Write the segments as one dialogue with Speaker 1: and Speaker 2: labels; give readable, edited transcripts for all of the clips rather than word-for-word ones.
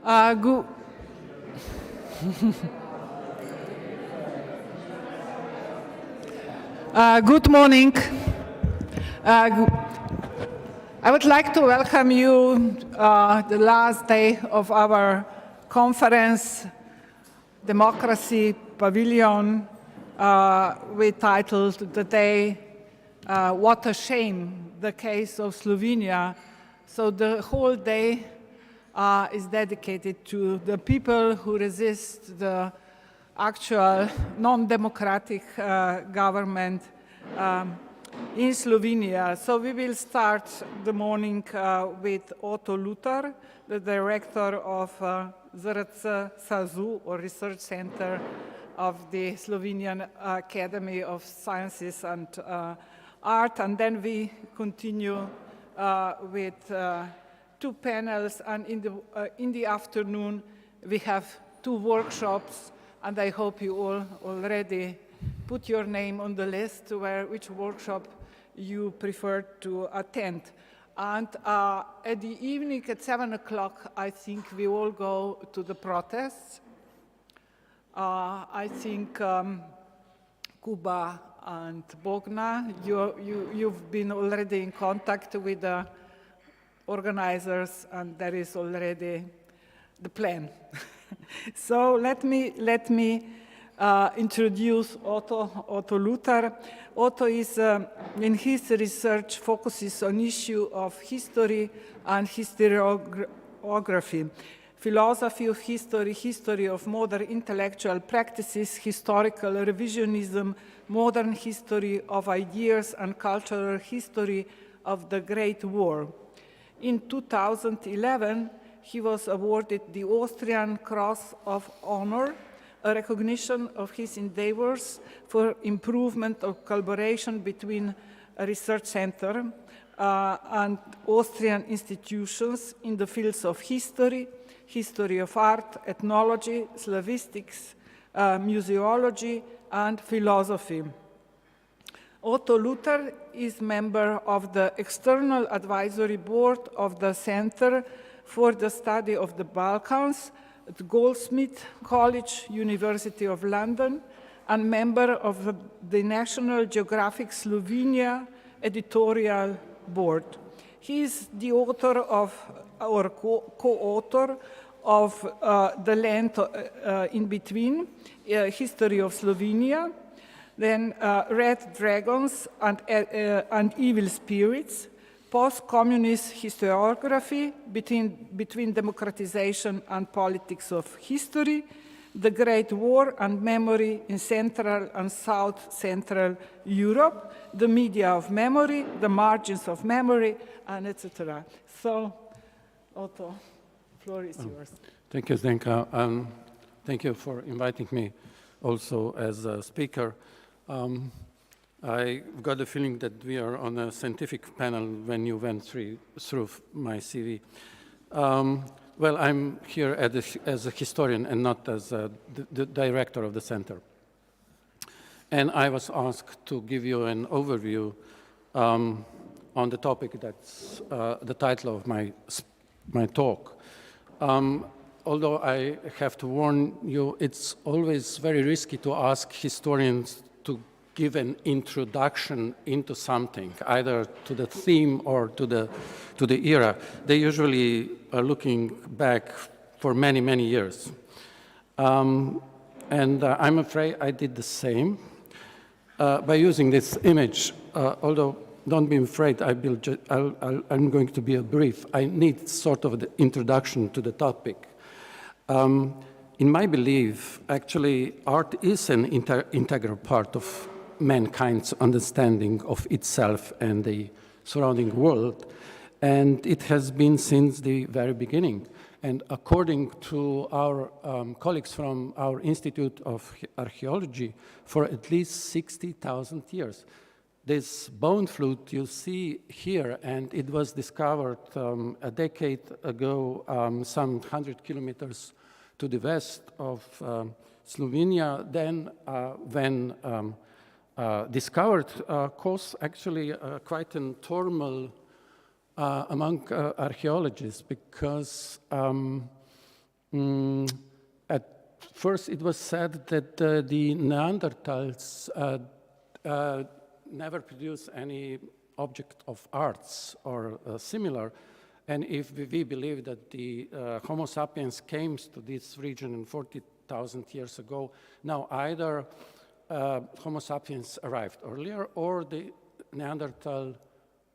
Speaker 1: Good. Good morning. I would like to welcome you the last day of our conference, Democracy Pavilion, we titled the day, What a Shame, the Case of Slovenia. So the whole day is dedicated to the people who resist the actual non-democratic government in Slovenia. So we will start the morning with Otto Lutar, the director of ZRC SAZU, or Research Center of the Slovenian Academy of Sciences and Art. And then we continue with two panels, and in the afternoon we have two workshops, and I hope you all already put your name on the list which workshop you prefer to attend. And at the evening at 7 o'clock, I think we all go to the protests. I think Kuba and Bogna, you've been already in contact with the organizers, and there is already the plan. So let me introduce Otto Lutar. Otto is, in his research, focuses on issue of history and historiography, philosophy of history, history of modern intellectual practices, historical revisionism, modern history of ideas, and cultural history of the Great War. In 2011, he was awarded the Austrian Cross of Honor, a recognition of his endeavors for improvement of collaboration between a research center and Austrian institutions in the fields of history, history of art, ethnology, slavistics, museology, and philosophy. Otto Lutar is member of the External Advisory Board of the Center for the Study of the Balkans at Goldsmith College, University of London, and member of the National Geographic Slovenia Editorial Board. He is the author of, or co-author of The Land in Between, History of Slovenia, then Red Dragons and Evil Spirits, Post-Communist Historiography between Democratization and Politics of History, The Great War and Memory in Central and South Central Europe, The Media of Memory, The Margins of Memory, and etc. So, Otto, the floor is yours.
Speaker 2: Thank you, Zdenka. Thank you for inviting me also as a speaker. I got the feeling that we are on a scientific panel when you went through my CV. Well, I'm here as a historian and not as the director of the center. And I was asked to give you an overview on the topic that's the title of my talk. Although I have to warn you, it's always very risky to ask historians to give an introduction into something, either to the theme or to the era. They usually are looking back for many, many years. And I'm afraid I did the same by using this image, although don't be afraid, I'm going to be brief. I need sort of the introduction to the topic. In my belief, actually, art is an integral part of mankind's understanding of itself and the surrounding world, and it has been since the very beginning. And according to our colleagues from our Institute of Archaeology, for at least 60,000 years. This bone flute you see here, and it was discovered a decade ago, some 100 kilometers to the west of Slovenia, then when discovered, caused actually quite a turmoil among archaeologists, because At first, it was said that the Neanderthals never produced any object of arts or similar. And if we believe that the Homo sapiens came to this region in 40,000 years ago, now either Homo sapiens arrived earlier or the Neanderthal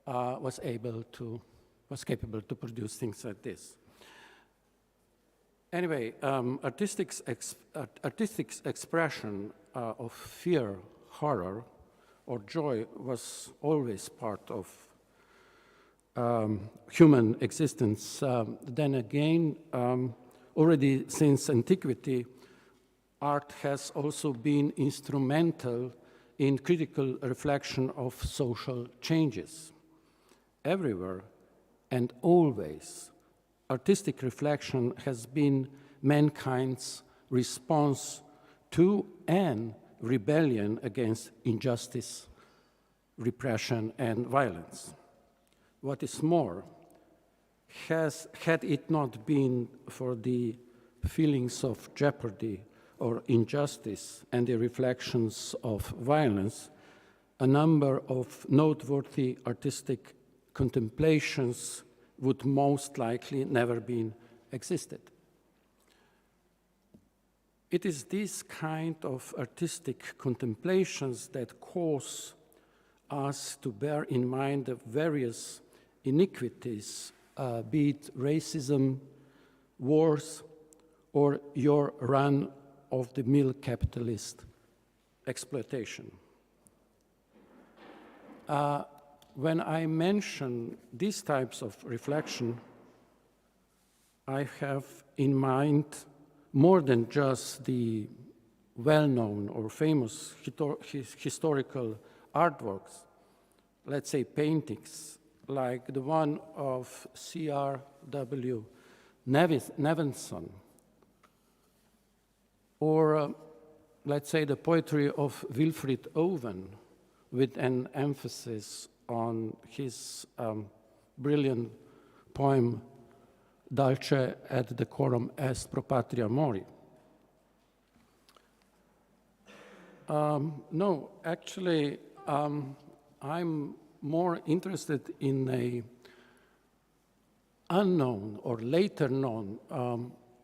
Speaker 2: was capable to produce things like this. Anyway, artistic expression of fear, horror, or joy was always part of human existence. Then again, already since antiquity, art has also been instrumental in critical reflection of social changes. Everywhere and always, artistic reflection has been mankind's response to and rebellion against injustice, repression, and violence. What is more, had it not been for the feelings of jeopardy or injustice and the reflections of violence, a number of noteworthy artistic contemplations would most likely never been existed. It is this kind of artistic contemplations that cause us to bear in mind the various iniquities, be it racism, wars, or your run-of-the-mill capitalist exploitation. When I mention these types of reflection, I have in mind more than just the well-known or famous historical artworks, let's say paintings, like the one of C.R.W. Nevinson, or let's say the poetry of Wilfrid Owen, with an emphasis on his brilliant poem Dulce et decorum est pro patria mori. No, actually, I'm more interested in a unknown or later known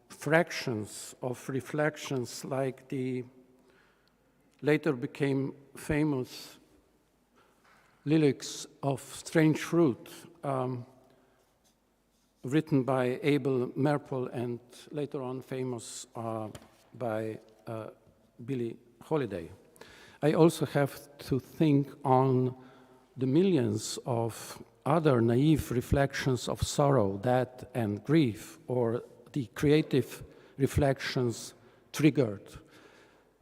Speaker 2: fractions of reflections like the later became famous lyrics of Strange Fruit, written by Abel Merpel and later on famous by Billie Holiday. I also have to think on the millions of other naive reflections of sorrow, death, and grief, or the creative reflections triggered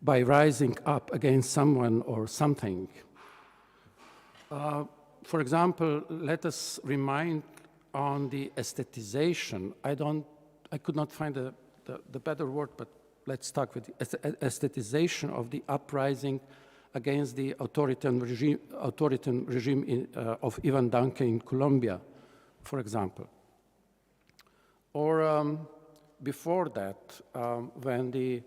Speaker 2: by rising up against someone or something. For example, let us remind on the aestheticization. I could not find the better word, but let's start with the aestheticization of the uprising against the authoritarian regime of Ivan Duque in Colombia, for example. Or before that, when the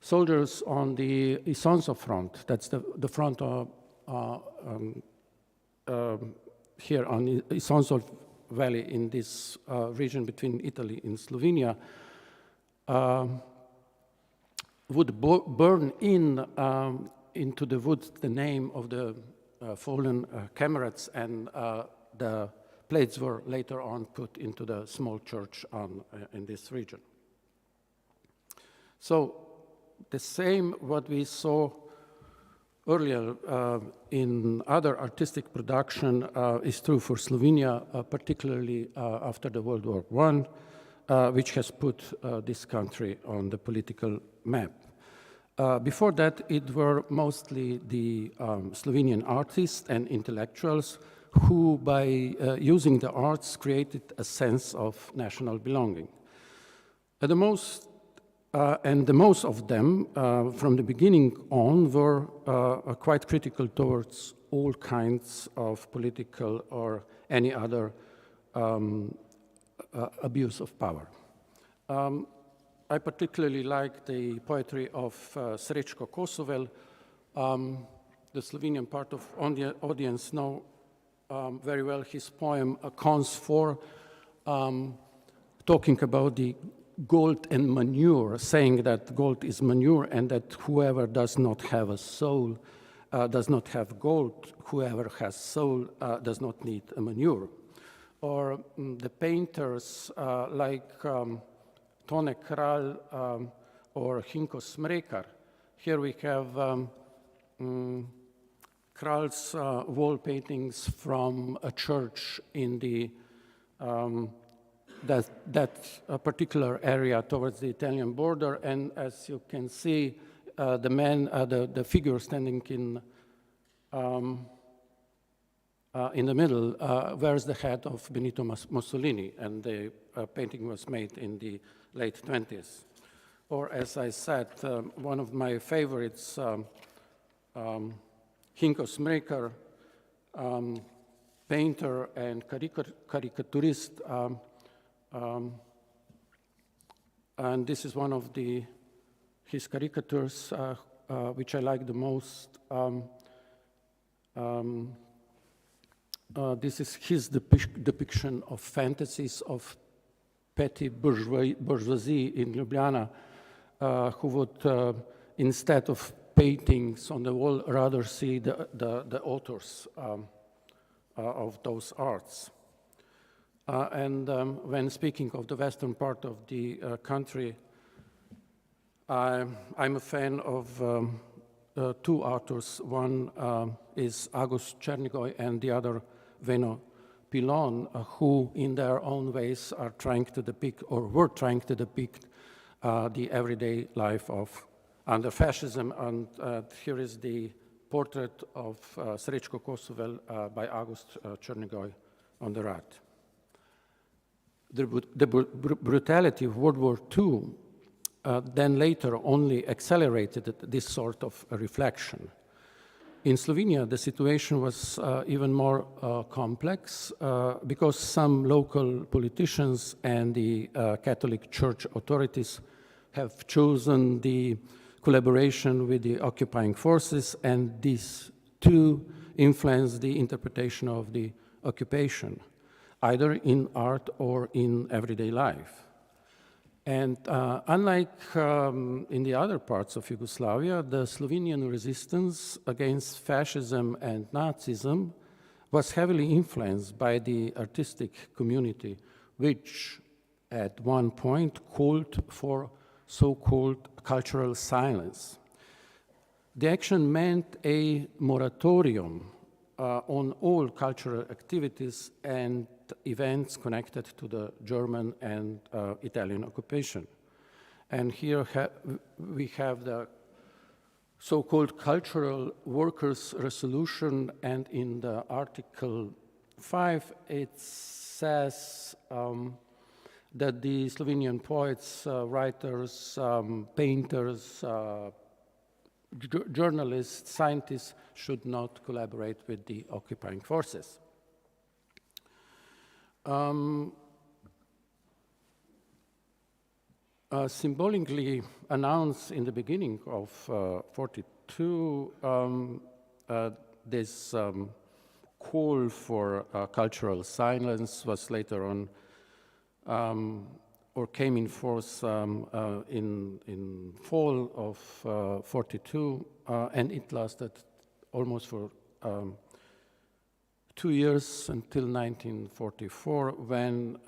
Speaker 2: soldiers on the Isonzo front, that's the front here on Isonzo Valley in this region between Italy and Slovenia, would burn into the woods the name of the fallen comrades, and the plates were later on put into the small church in this region. So the same what we saw earlier in other artistic production is true for Slovenia, particularly after the World War I, which has put this country on the political map. Before that, it were mostly the Slovenian artists and intellectuals who, by using the arts, created a sense of national belonging. The most of them, from the beginning on, were quite critical towards all kinds of political or any other abuse of power. I particularly like the poetry of Srečko Kosovel. The Slovenian part of the audience know very well his poem Cons 4, talking about the gold and manure, saying that gold is manure and that whoever does not have a soul does not have gold, whoever has soul does not need a manure. Or the painters like Tone Kralj or Hinko Smrekar. Here we have Kralj's wall paintings from a church in the that particular area towards the Italian border, and as you can see, the figure standing in the middle wears the head of Benito Mussolini, and the painting was made in the late 20s. Or, as I said, one of my favorites, Hinko Smrekar, painter and caricaturist, and this is one of his caricatures which I like the most. This is his depiction of fantasies of petty bourgeoisie in Ljubljana, who would, instead of paintings on the wall, rather see the authors of those arts. And when speaking of the western part of the country, I'm a fan of two authors. One is August Černigoj and the other Veno Pilon, who in their own ways are trying to depict, or were trying to depict, the everyday life of under fascism. And here is the portrait of Srečko Kosovel by August Černigoj on the right. The brutality of World War II then later only accelerated this sort of reflection. In Slovenia, the situation was even more complex because some local politicians and the Catholic Church authorities have chosen the collaboration with the occupying forces, and these two influence the interpretation of the occupation, either in art or in everyday life. And unlike in the other parts of Yugoslavia, the Slovenian resistance against fascism and Nazism was heavily influenced by the artistic community, which at one point called for so-called cultural silence. The action meant a moratorium on all cultural activities and events connected to the German and Italian occupation. And here we have the so-called Cultural Workers' Resolution, and in the Article 5 it says that the Slovenian poets, writers, painters, journalists, scientists should not collaborate with the occupying forces. Symbolically announced in the beginning of 42, this call for cultural silence was later on, or came in force in fall of 42, and it lasted almost for 2 years until 1944, when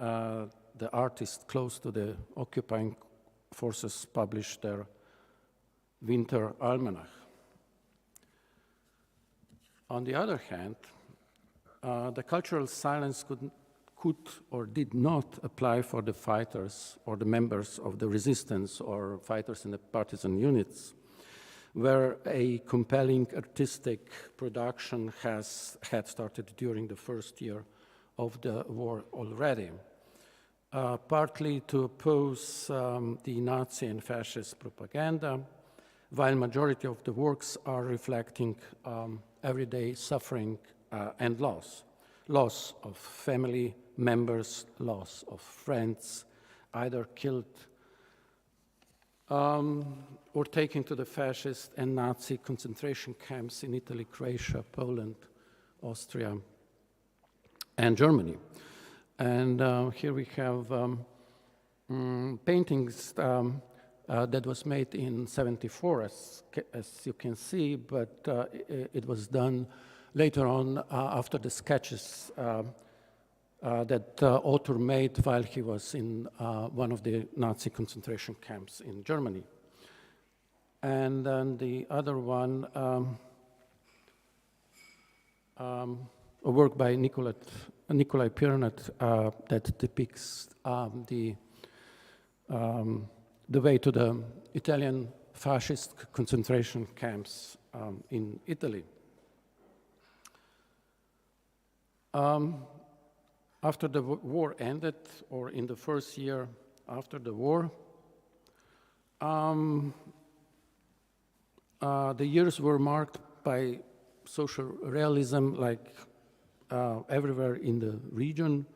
Speaker 2: the artists close to the occupying forces published their Winter Almanac. On the other hand, the cultural silence could or did not apply for the fighters or the members of the resistance or fighters in the partisan units, where a compelling artistic production had started during the first year of the war already, partly to oppose the Nazi and fascist propaganda, while majority of the works are reflecting everyday suffering and loss of family members, loss of friends, either killed or taken to the fascist and Nazi concentration camps in Italy, Croatia, Poland, Austria, and Germany. And here we have paintings that was made in '74, as you can see, but it was done later on after the sketches that the author made while he was in one of the Nazi concentration camps in Germany. And then the other one, a work by Nikolai Pirnat that depicts the way to the Italian fascist concentration camps in Italy. After the war ended, or in the first year after the war, the years were marked by social realism, like everywhere in the region,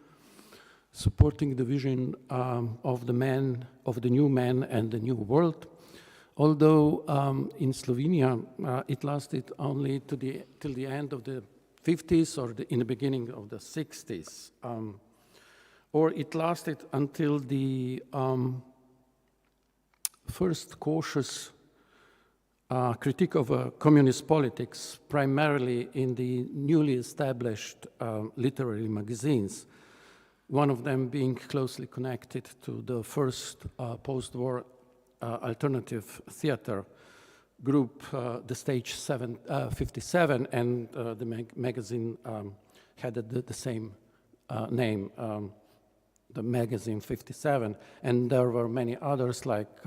Speaker 2: supporting the vision of the man, of the new man and the new world. Although in Slovenia, it lasted only till the end of the 50s or in the beginning of the 60s. Or it lasted until the first cautious critique of communist politics, primarily in the newly established literary magazines, one of them being closely connected to the first post-war alternative theater group, the Stage 57, and the magazine had the same name, the magazine 57, and there were many others like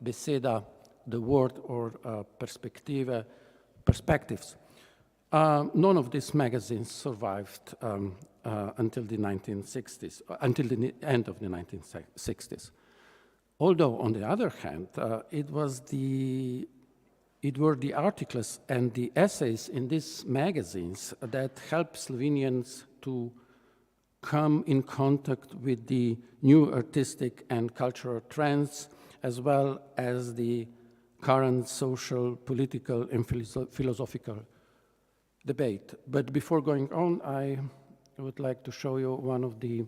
Speaker 2: Beseda, The Word, or Perspectives. None of these magazines survived until the 1960s, until the end of the 1960s. Although, on the other hand, it were the articles and the essays in these magazines that helped Slovenians to come in contact with the new artistic and cultural trends, as well as the current social, political, and philosophical debate. But before going on, I would like to show you one of the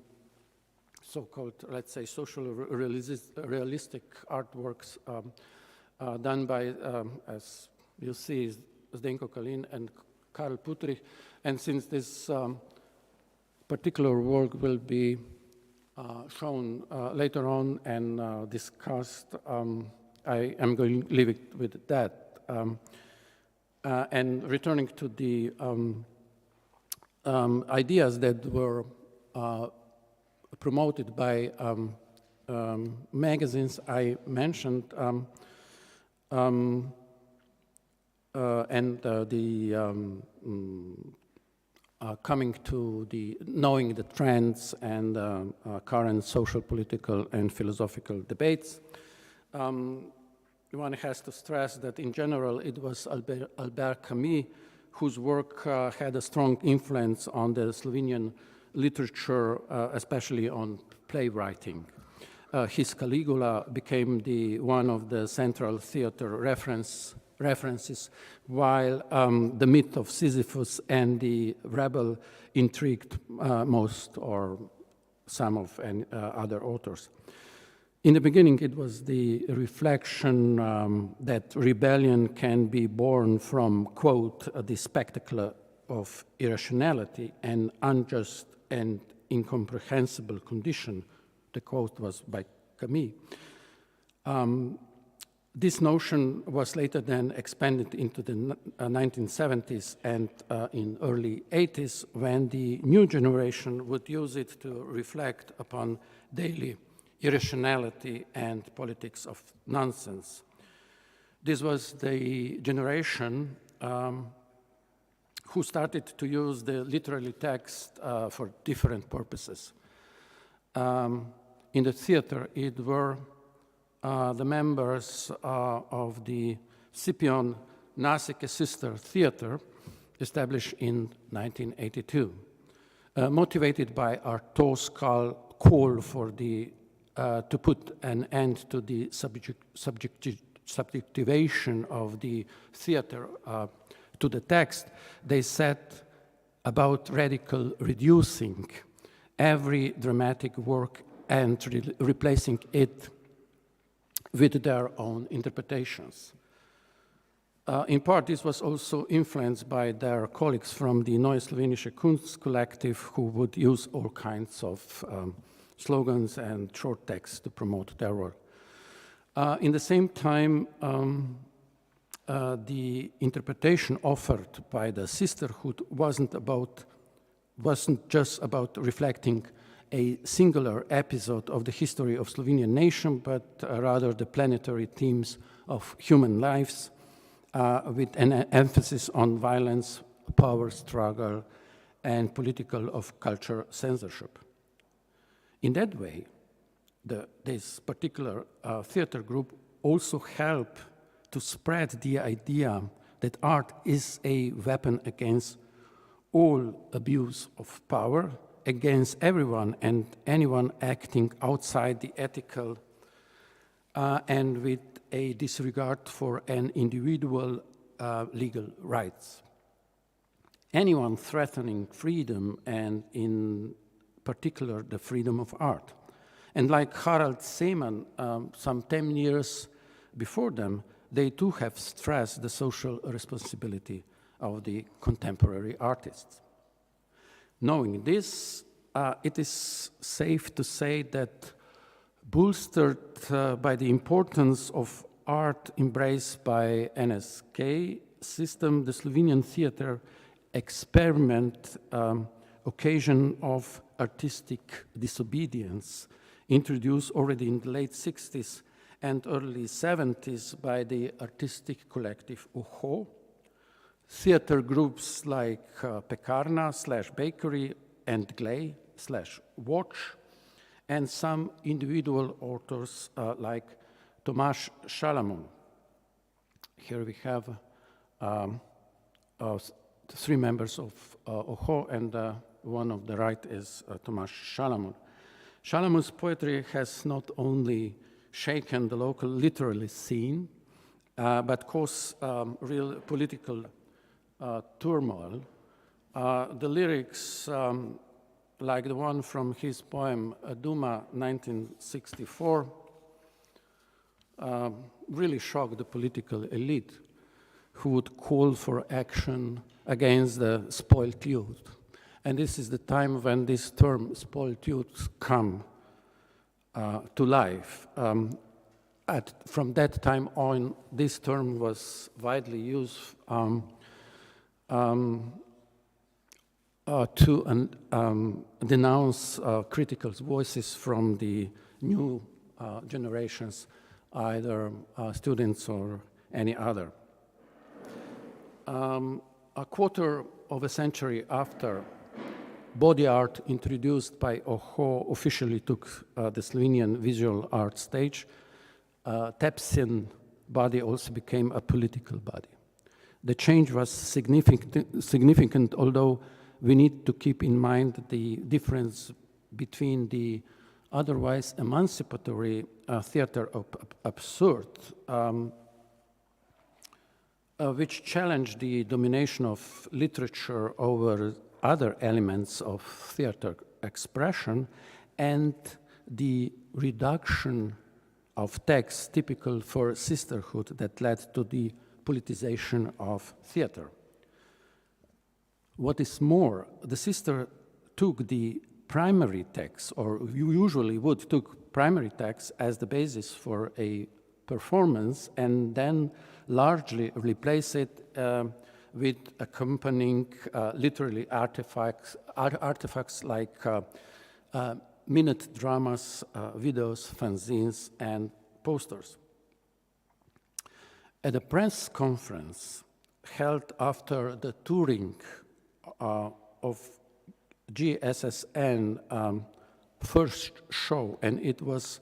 Speaker 2: so-called, let's say, social realistic artworks done by, as you see, Zdenko Kalin and Karl Putrich. And since this particular work will be shown later on and discussed, I am going to leave it with that. And returning to the ideas that were promoted by magazines I mentioned, and coming to the knowing the trends and current social, political, and philosophical debates. One has to stress that in general it was Albert Camus whose work had a strong influence on the Slovenian literature, especially on playwriting. His Caligula became one of the central theater references, while the myth of Sisyphus and the rebel intrigued most or some of other authors. In the beginning, it was the reflection that rebellion can be born from, quote, the spectacle of irrationality and unjust and incomprehensible condition. The quote was by Camus. This notion was later then expanded into the 1970s and in early 80s, when the new generation would use it to reflect upon daily irrationality and politics of nonsense. This was the generation who started to use the literary text for different purposes. In the theater, it were the members of the Scipion Nasike Sister Theater, established in 1982, motivated by Artaud's call for the to put an end to the subjectivation of the theater to the text, they set about radical reducing every dramatic work and replacing it with their own interpretations. In part, this was also influenced by their colleagues from the Neue Slowenische Kunst collective, who would use all kinds of slogans and short texts to promote their work. In the same time, the interpretation offered by the sisterhood wasn't just about reflecting a singular episode of the history of Slovenian nation, but rather the planetary themes of human lives, with an emphasis on violence, power struggle, and political of culture censorship. In that way, this particular theater group also helped to spread the idea that art is a weapon against all abuse of power, against everyone and anyone acting outside the ethical and with a disregard for an individual legal rights. Anyone threatening freedom, and in particular the freedom of art. And like Harald Seemann, some 10 years before them, they too have stressed the social responsibility of the contemporary artists. Knowing this, it is safe to say that, bolstered by the importance of art embraced by NSK system, the Slovenian theater experiment occasion of artistic disobedience, introduced already in the late 60s and early 70s by the artistic collective UHO, theater groups like Pekarna/Bakery and Glej/Watch, and some individual authors like Tomaž Šalamun. Here we have 3 members of UHO, and one of the right is Tomaž Šalamun. Šalamun's poetry has not only shaken the local literary scene, but caused real political turmoil. The lyrics, like the one from his poem Duma 1964, really shocked the political elite, who would call for action against the spoiled youth. And this is the time when this term spoiled youth come to life. From that time on, this term was widely used to denounce critical voices from the new generations, either students or any other. A quarter of a century after body art introduced by UHO officially took the Slovenian visual art stage, Tepsin body also became a political body. The change was significant, although we need to keep in mind the difference between the otherwise emancipatory theater of absurd, which challenged the domination of literature over other elements of theater expression, and the reduction of text typical for sisterhood that led to the politicization of theater. What is more, the sister took the primary text, or usually would took primary text as the basis for a performance, and then largely replace it with accompanying literary artifacts like minute dramas, videos, fanzines, and posters. At a press conference held after the touring of GSSN first show, and it was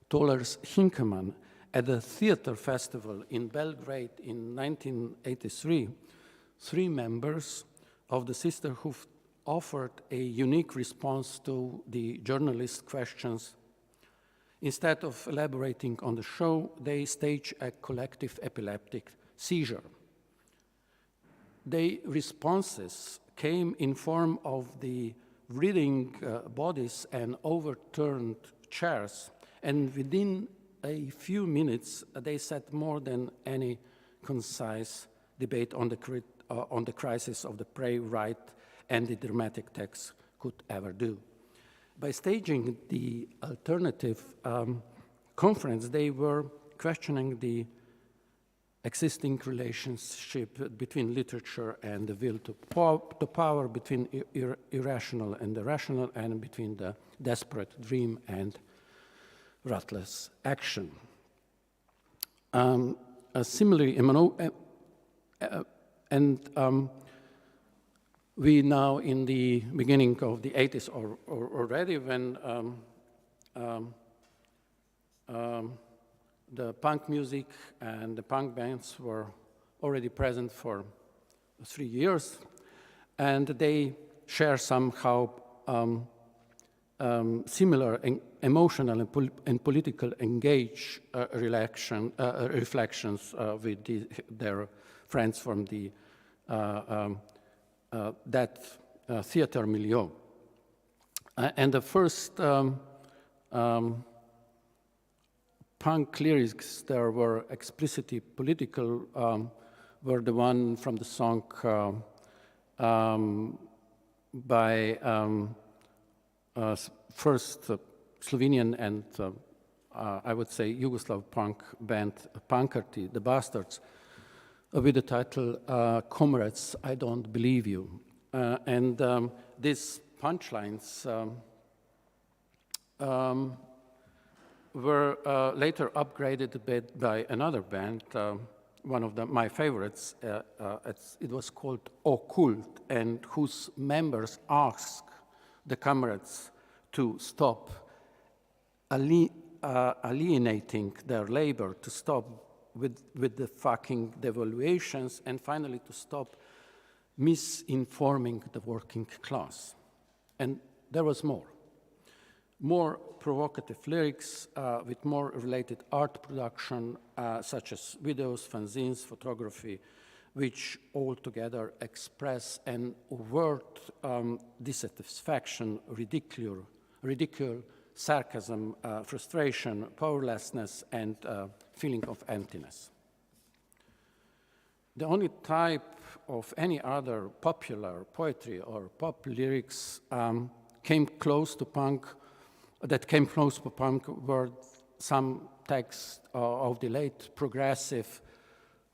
Speaker 2: Tollers Hinkemann at the theater festival in Belgrade in 1983, 3 members of the sisterhood offered a unique response to the journalist questions Instead of elaborating on the show, they stage a collective epileptic seizure. Their responses came in form of the writhing bodies and overturned chairs, and within a few minutes, they said more than any concise debate on the crisis of the prey right and the dramatic text could ever do. By staging the alternative conference, they were questioning the existing relationship between literature and the will to power, between irrational and the rational, and between the desperate dream and ruthless action. Similarly, we now in the beginning of the 80s or already, when the punk music and the punk bands were already present for 3 years, and they share somehow similar emotional and political reflections with their friends from the that theater milieu. And the first punk lyrics that were explicitly political were the one from the song by first Slovenian and I would say Yugoslav punk band Pankrti, the Bastards, with the title Comrades, I Don't Believe You. And these punchlines were later upgraded a bit by another band, one of my favorites. It was called Occult, and whose members asked the comrades to stop alienating their labor, to stop with the fucking devaluations, and finally to stop misinforming the working class. And there was more provocative lyrics with more related art production, such as videos, fanzines, photography, which altogether express an overt dissatisfaction, ridicule, sarcasm, frustration, powerlessness, and feeling of emptiness. The only type of any other popular poetry or pop lyrics came close to punk were some texts of the late progressive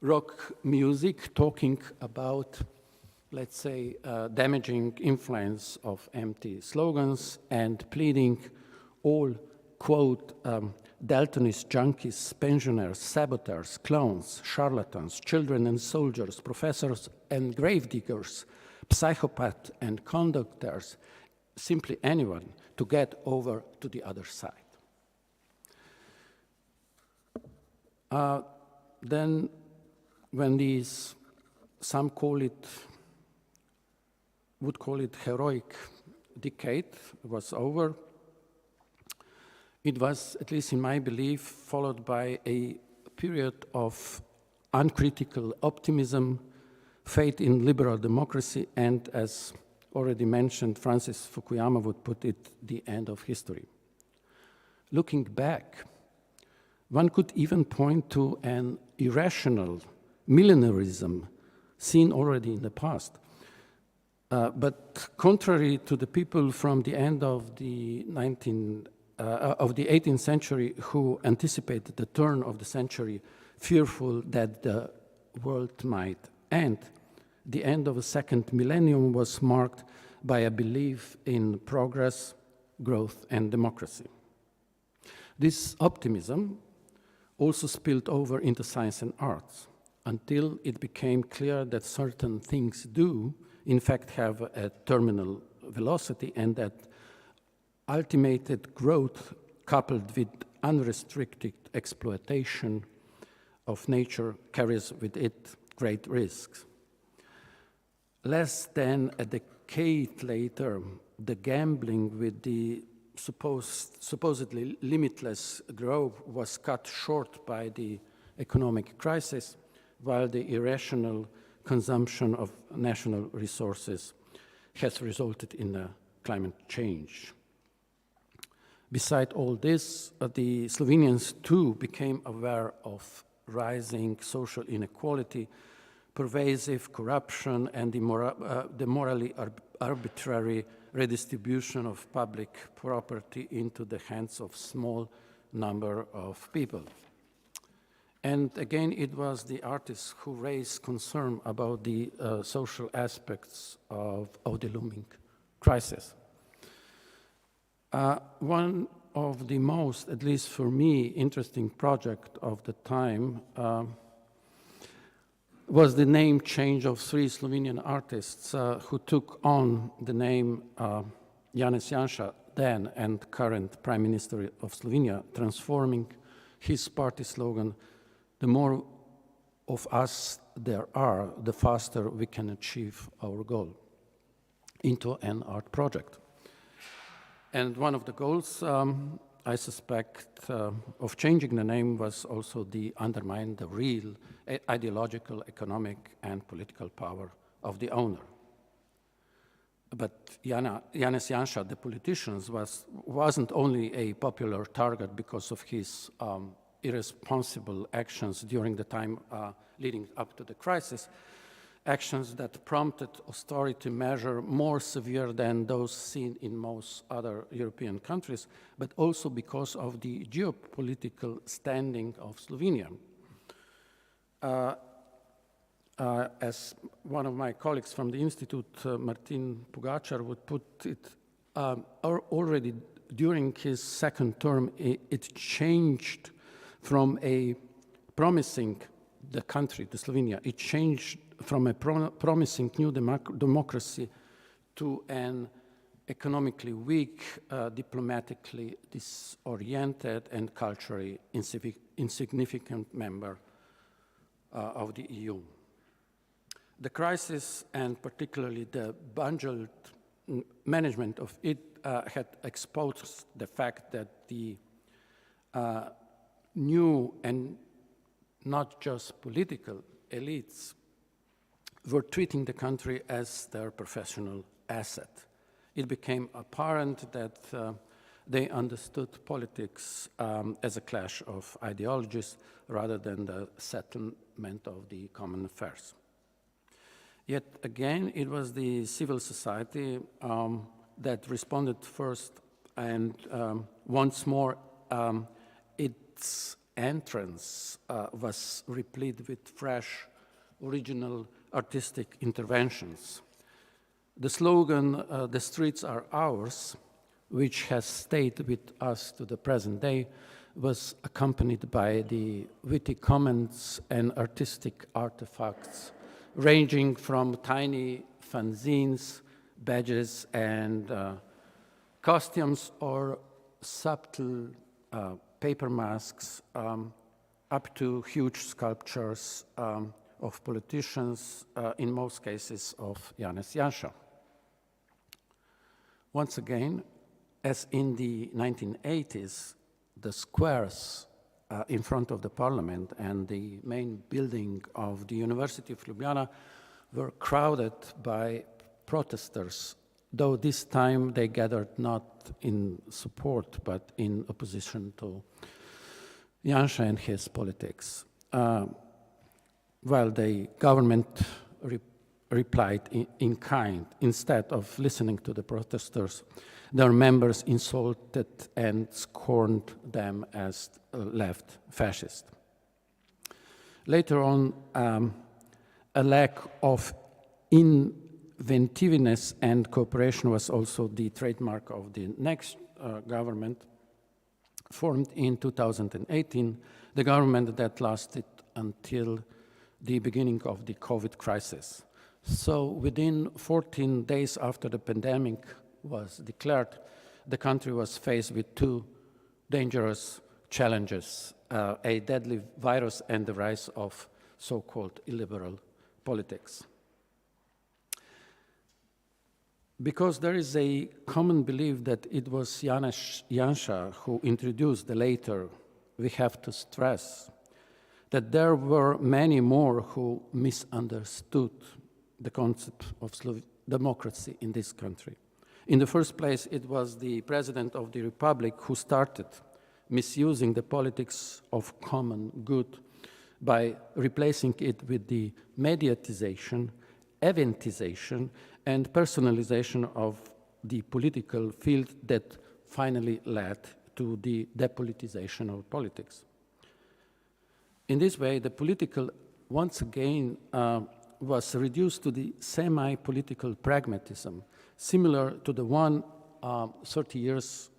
Speaker 2: rock music talking about, let's say, damaging influence of empty slogans and pleading all, quote, Daltonist junkies, pensioners, saboteurs, clowns, charlatans, children and soldiers, professors and gravediggers, psychopaths and conductors, simply anyone to get over to the other side. Then when these, some would call it heroic decade was over, it was, at least in my belief, followed by a period of uncritical optimism, faith in liberal democracy, and, as already mentioned, Francis Fukuyama would put it, the end of history. Looking back, one could even point to an irrational millenarism seen already in the past. But contrary to the people from the end of the 18th century who anticipated the turn of the century, fearful that the world might end, the end of the second millennium was marked by a belief in progress, growth, and democracy. This optimism also spilled over into science and arts, until it became clear that certain things do, in fact, have a terminal velocity, and that ultimated growth coupled with unrestricted exploitation of nature carries with it great risks. Less than a decade later, the gambling with the supposedly limitless growth was cut short by the economic crisis, while the irrational consumption of national resources has resulted in a climate change. Beside all this, the Slovenians too became aware of rising social inequality, pervasive corruption, and the morally arbitrary redistribution of public property into the hands of small number of people. And again, it was the artists who raised concern about the social aspects of the looming crisis. One of the most, at least for me, interesting project of the time was the name change of 3 Slovenian artists who took on the name Janez Janša, then and current Prime Minister of Slovenia, transforming his party slogan, "The more of us there are, the faster we can achieve our goal," into an art project. And one of the goals, I suspect, of changing the name was also the undermine the real ideological, economic, and political power of the owner. But Janez Janša, the politician, wasn't only a popular target because of his irresponsible actions during the time leading up to the crisis, actions that prompted austerity measures more severe than those seen in most other European countries, but also because of the geopolitical standing of Slovenia. As one of my colleagues from the Institute, Martin Pogačar, would put it, already during his second term, it changed from a promising, the country, the Slovenia, it changed from a promising new democracy to an economically weak, diplomatically disoriented, and culturally insignificant member of the EU. The crisis, and particularly the bungled management of it, had exposed the fact that the new and not just political elites were treating the country as their professional asset. It became apparent that they understood politics as a clash of ideologies rather than the settlement of the common affairs. Yet again, it was the civil society that responded first, and once more, its entrance was replete with fresh, original artistic interventions. The slogan, "The streets are ours," which has stayed with us to the present day, was accompanied by the witty comments and artistic artifacts, ranging from tiny fanzines, badges, and costumes, or subtle paper masks, up to huge sculptures of politicians, in most cases of Janez Janša. Once again, as in the 1980s, the squares in front of the parliament and the main building of the University of Ljubljana were crowded by protesters, though this time they gathered not in support but in opposition to Janša and his politics. While the government replied in kind, instead of listening to the protesters, their members insulted and scorned them as left fascist. Later on, a lack of inventiveness and cooperation was also the trademark of the next government, formed in 2018, the government that lasted until the beginning of the COVID crisis. So within 14 days after the pandemic was declared, the country was faced with 2 dangerous challenges, a deadly virus and the rise of so-called illiberal politics. because there is a common belief that it was Janez Janša who introduced the later, we have to stress that there were many more who misunderstood the concept of democracy in this country. In the first place, it was the President of the Republic who started misusing the politics of common good by replacing it with the mediatization, eventization, and personalization of the political field that finally led to the depolitization of politics. In this way, the political, once again, was reduced to the semi-political pragmatism, similar to the one 30 years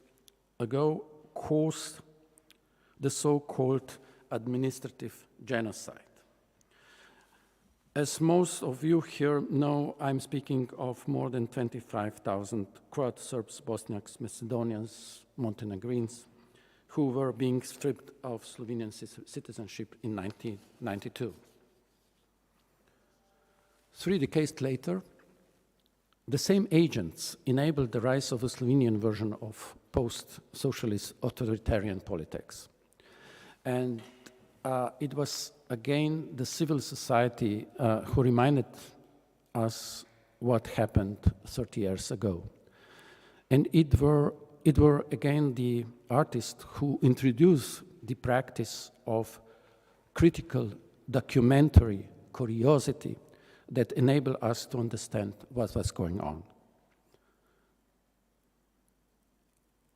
Speaker 2: ago caused the so-called administrative genocide. As most of you here know, I'm speaking of more than 25,000 Croats, Serbs, Bosniaks, Macedonians, Montenegrins, who were being stripped of Slovenian citizenship in 1992. 3 decades later, the same agents enabled the rise of a Slovenian version of post-socialist authoritarian politics. And it was again the civil society who reminded us what happened 30 years ago. And it were again the artists who introduced the practice of critical documentary curiosity that enabled us to understand what was going on.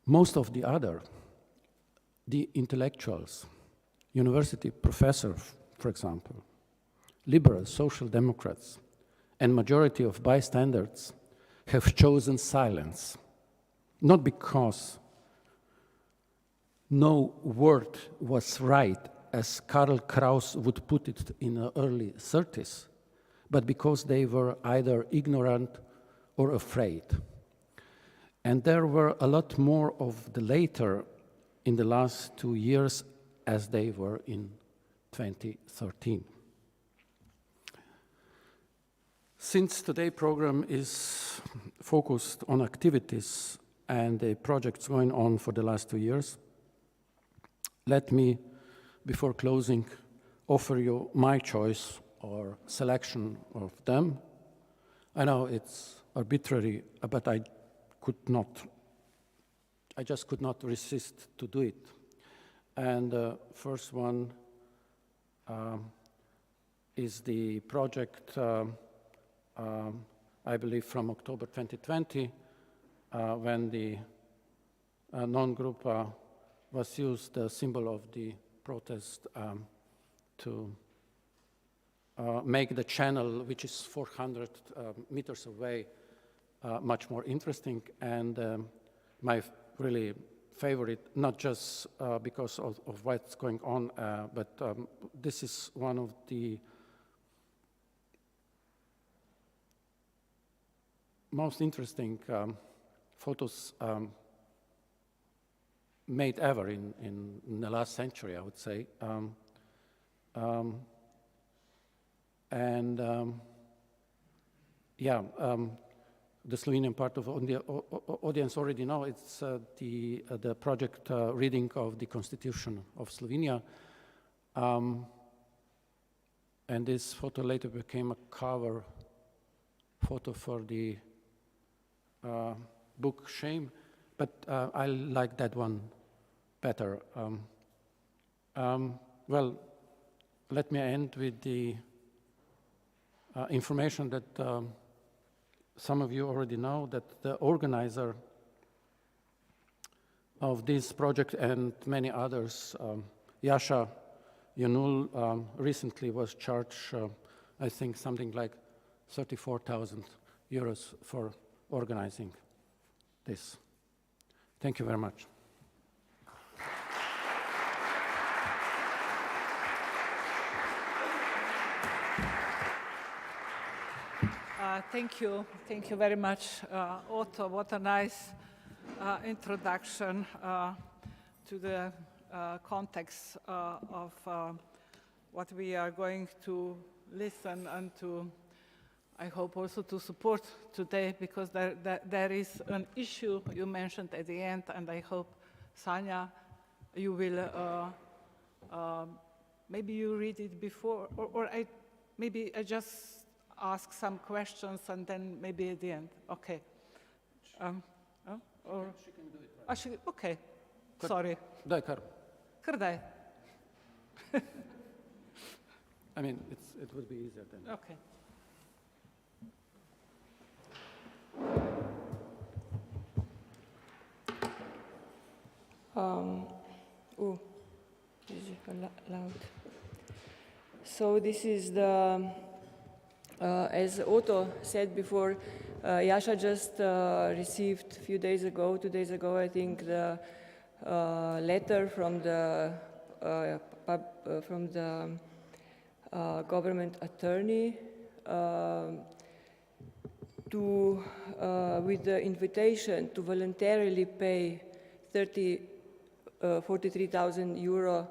Speaker 2: Most of the intellectuals, university professors, for example, liberals, social democrats, and majority of bystanders have chosen silence, not because no word was right, as Karl Kraus would put it in the early 30s, but because they were either ignorant or afraid. And there were a lot more of the later in the last 2 years as they were in 2013. Since today's program is focused on activities and the projects going on for the last 2 years, let me, before closing, offer you my choice or selection of them. I know it's arbitrary, but I just could not resist to do it. And the first one is the project, I believe from October 2020, when the non-group was used, the symbol of the protest, to make the channel, which is 400 meters away, much more interesting. And my really favorite, not just because of what's going on, but this is one of the most interesting photos made ever in the last century, I would say. The Slovenian part of the audience already know it's the project reading of the Constitution of Slovenia. And this photo later became a cover photo for the book Shame, but I like that one better. Well, let me end with the information that some of you already know, that the organizer of this project and many others, Jascha Janul, recently was charged, I think, something like 34,000 euros for organizing this. Thank you very much.
Speaker 1: Thank you very much, Otto. What a nice introduction to the context of what we are going to listen and to, I hope also to support today, because there is an issue you mentioned at the end, and I hope, Sanja, you will, maybe you read it before, or maybe I just ask some questions and then maybe at the end. Okay. Or
Speaker 2: She can do it right.
Speaker 1: okay. Sorry.
Speaker 2: Daj kar.
Speaker 1: Kar daj.
Speaker 2: I mean, it would be easier then.
Speaker 1: Okay.
Speaker 3: This is loud. So this is the, as Otto said before, Jascha just received a few days ago, 2 days ago, I think, the letter from the government attorney with the invitation to voluntarily pay 43,000 euro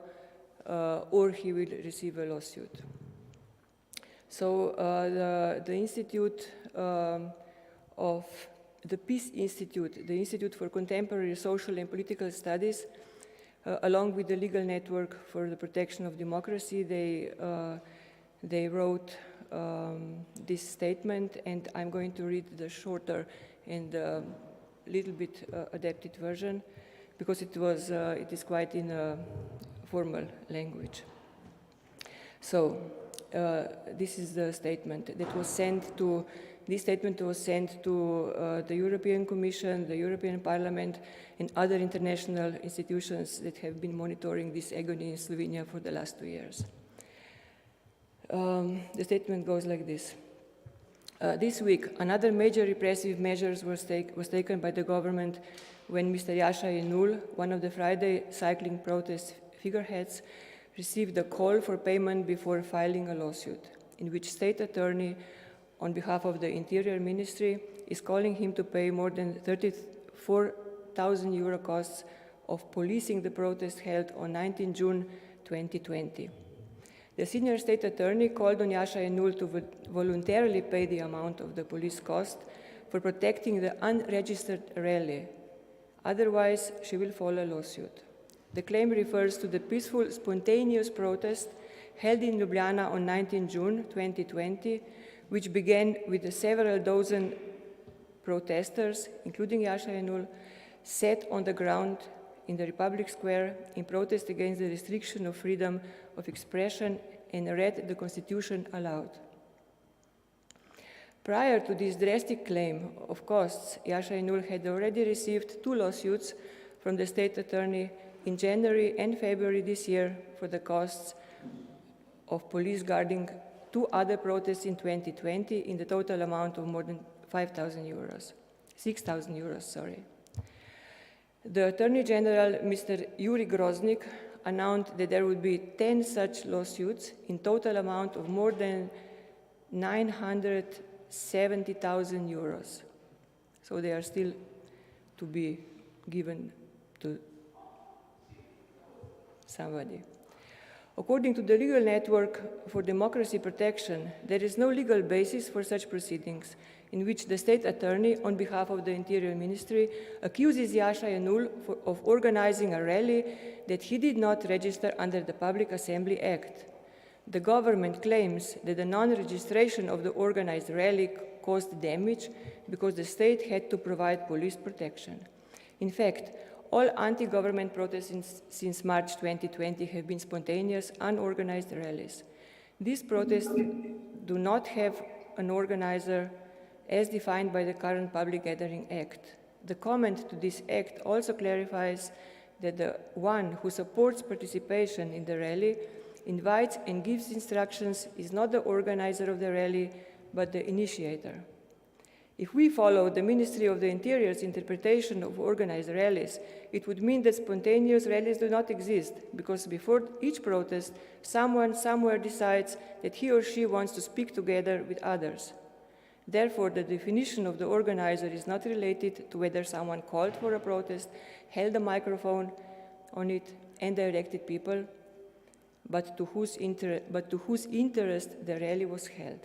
Speaker 3: or he will receive a lawsuit. So the Institute of the Peace Institute, the Institute for Contemporary Social and Political Studies, along with the Legal Network for the Protection of Democracy, they wrote this statement, and I'm going to read the shorter and little bit adapted version, because it is quite in a formal language. So this is the statement that was sent to. This statement was sent to the European Commission, the European Parliament, and other international institutions that have been monitoring this agony in Slovenia for the last 2 years. The statement goes like this. This week, another major repressive measures was taken by the government when Mr. Jascha Jenull, one of the Friday cycling protest figureheads, received a call for payment before filing a lawsuit, in which state attorney, on behalf of the Interior Ministry, is calling him to pay more than 34,000 euro costs of policing the protest held on 19 June 2020. The senior state attorney called on Jascha Jenull to voluntarily pay the amount of the police cost for protecting the unregistered rally. Otherwise, she will file a lawsuit. The claim refers to the peaceful, spontaneous protest held in Ljubljana on 19 June 2020, which began with several dozen protesters, including Jascha Jenull, set on the ground in the Republic Square in protest against the restriction of freedom of expression and read the Constitution aloud. Prior to this drastic claim of costs, Jascha Jenull had already received 2 lawsuits from the state attorney in January and February this year for the costs of police guarding 2 other protests in 2020 in the total amount of more than 6,000 euros, sorry. The Attorney General, Mr. Yuri Groznik, announced that there would be 10 such lawsuits in total amount of more than 970,000 euros. So they are still to be given to somebody. According to the Legal Network for Democracy Protection, there is no legal basis for such proceedings in which the state attorney, on behalf of the Interior Ministry, accuses Jascha Jenull of organizing a rally that he did not register under the Public Assembly Act. The government claims that the non-registration of the organized rally caused damage because the state had to provide police protection. In fact, all anti-government protests since March 2020 have been spontaneous, unorganized rallies. These protests do not have an organizer as defined by the current Public Gathering Act. The comment to this act also clarifies that the one who supports participation in the rally, invites and gives instructions is not the organizer of the rally, but the initiator. If we follow the Ministry of the Interior's interpretation of organized rallies, it would mean that spontaneous rallies do not exist, because before each protest, someone somewhere decides that he or she wants to speak together with others. Therefore, the definition of the organizer is not related to whether someone called for a protest, held a microphone on it, and directed people, but to whose interest the rally was held.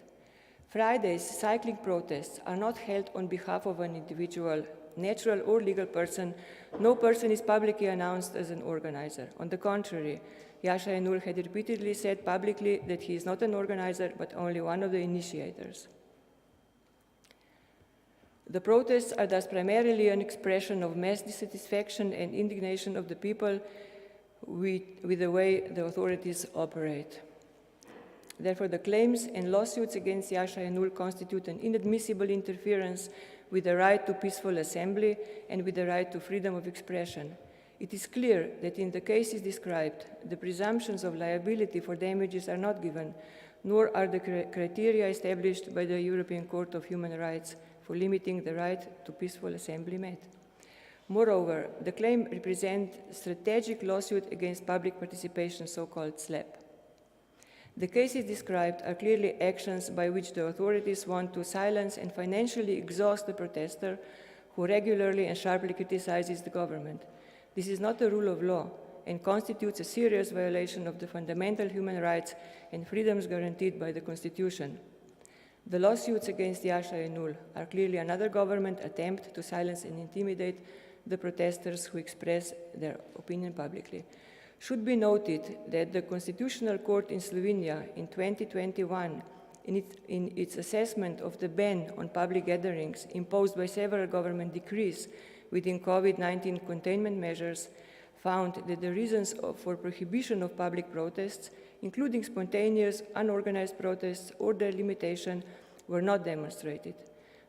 Speaker 3: Friday's cycling protests are not held on behalf of an individual, natural or legal person. No person is publicly announced as an organizer. On the contrary, Yasha Ainul had repeatedly said publicly that he is not an organizer, but only one of the initiators. The protests are thus primarily an expression of mass dissatisfaction and indignation of the people with the way the authorities operate. Therefore, the claims and lawsuits against Yasha Ainul constitute an inadmissible interference with the right to peaceful assembly and with the right to freedom of expression. It is clear that in the cases described, the presumptions of liability for damages are not given, nor are the criteria established by the European Court of Human Rights for limiting the right to peaceful assembly met. Moreover, the claim represents strategic lawsuit against public participation, so-called SLAP. The cases described are clearly actions by which the authorities want to silence and financially exhaust the protester who regularly and sharply criticizes the government. This is not a rule of law and constitutes a serious violation of the fundamental human rights and freedoms guaranteed by the Constitution. The lawsuits against Yasha Ainul are clearly another government attempt to silence and intimidate the protesters who express their opinion publicly. Should be noted that the Constitutional Court in Slovenia in 2021, in its assessment of the ban on public gatherings imposed by several government decrees within COVID-19 containment measures, found that the reasons for prohibition of public protests, including spontaneous, unorganized protests or their limitation, were not demonstrated.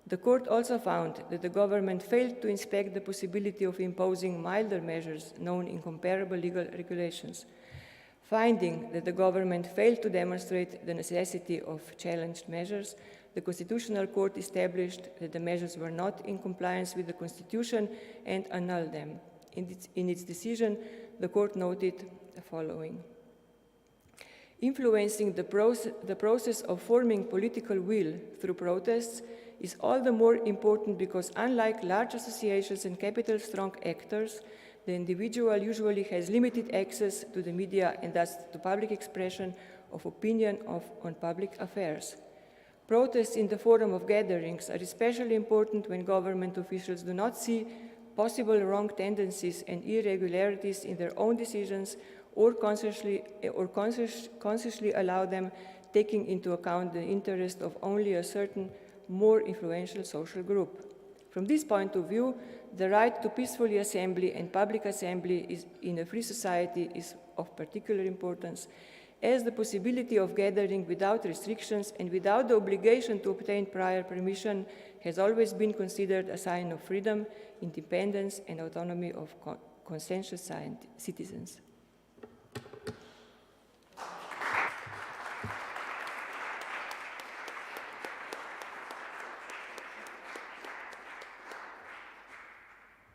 Speaker 3: The court also found that the government failed to inspect the possibility of imposing milder measures known in comparable legal regulations. Finding that the government failed to demonstrate the necessity of challenged measures, the Constitutional Court established that the measures were not in compliance with the Constitution and annulled them. In its decision, the court noted the following. Influencing the process of forming political will through protests is all the more important because unlike large associations and capital-strong actors, the individual usually has limited access to the media and thus to public expression of opinion on public affairs. Protests in the forum of gatherings are especially important when government officials do not see possible wrong tendencies and irregularities in their own decisions or consciously allow them, taking into account the interest of only a certain more influential social group. From this point of view, the right to peacefully assembly and public assembly in a free society is of particular importance, as the possibility of gathering without restrictions and without the obligation to obtain prior permission has always been considered a sign of freedom, independence, and autonomy of conscientious citizens.